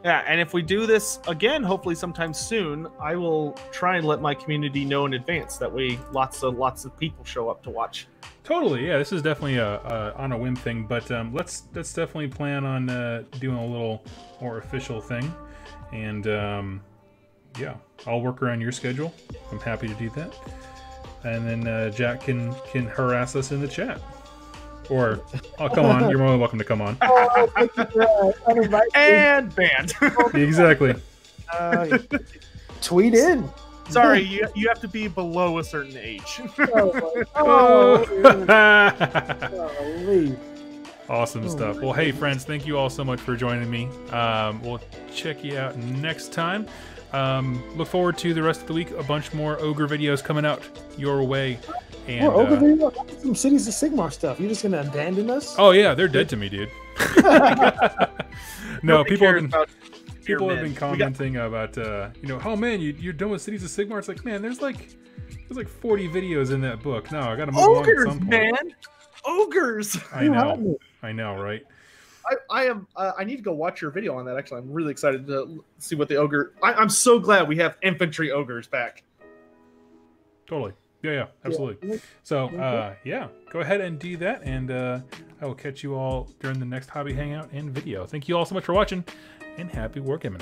Speaker 3: Yeah, and if we do this again, hopefully sometime soon, I will try and let my community know in advance. That way, lots of people show up to watch.
Speaker 1: Totally, yeah. This is definitely a on a whim thing, but let's definitely plan on doing a little more official thing, and yeah, I'll work around your schedule. I'm happy to do that, and then Jack can harass us in the chat. Or, oh, come on. You're more than welcome to come on.
Speaker 2: Oh, thank you for
Speaker 3: and banned.
Speaker 1: Exactly.
Speaker 2: Tweet in.
Speaker 3: Sorry, you have to be below a certain age.
Speaker 1: Awesome stuff. Well, hey, friends, thank you all so much for joining me. We'll check you out next time. Look forward to the rest of the week. A bunch more Ogre videos coming out your way. And
Speaker 2: Ogre videos? Some Cities of Sigmar stuff. You're just going to abandon us?
Speaker 1: Oh, yeah. They're dead to me, dude. No,
Speaker 3: Nobody
Speaker 1: people have
Speaker 3: cares
Speaker 1: been
Speaker 3: about your
Speaker 1: people have
Speaker 3: men.
Speaker 1: been commenting about oh man, you're done with Cities of Sigmar. It's like, man, there's like 40 videos in that book. No, I got to move on at
Speaker 3: Ogres,
Speaker 1: some point.
Speaker 3: man. Ogres.
Speaker 1: I know, right?
Speaker 3: I need to go watch your video on that. Actually, I'm really excited to see what the ogre. I'm so glad we have infantry ogres back.
Speaker 1: Totally. Yeah, absolutely. So, yeah, go ahead and do that, and I will catch you all during the next Hobby Hangout and video. Thank you all so much for watching, and happy wargaming.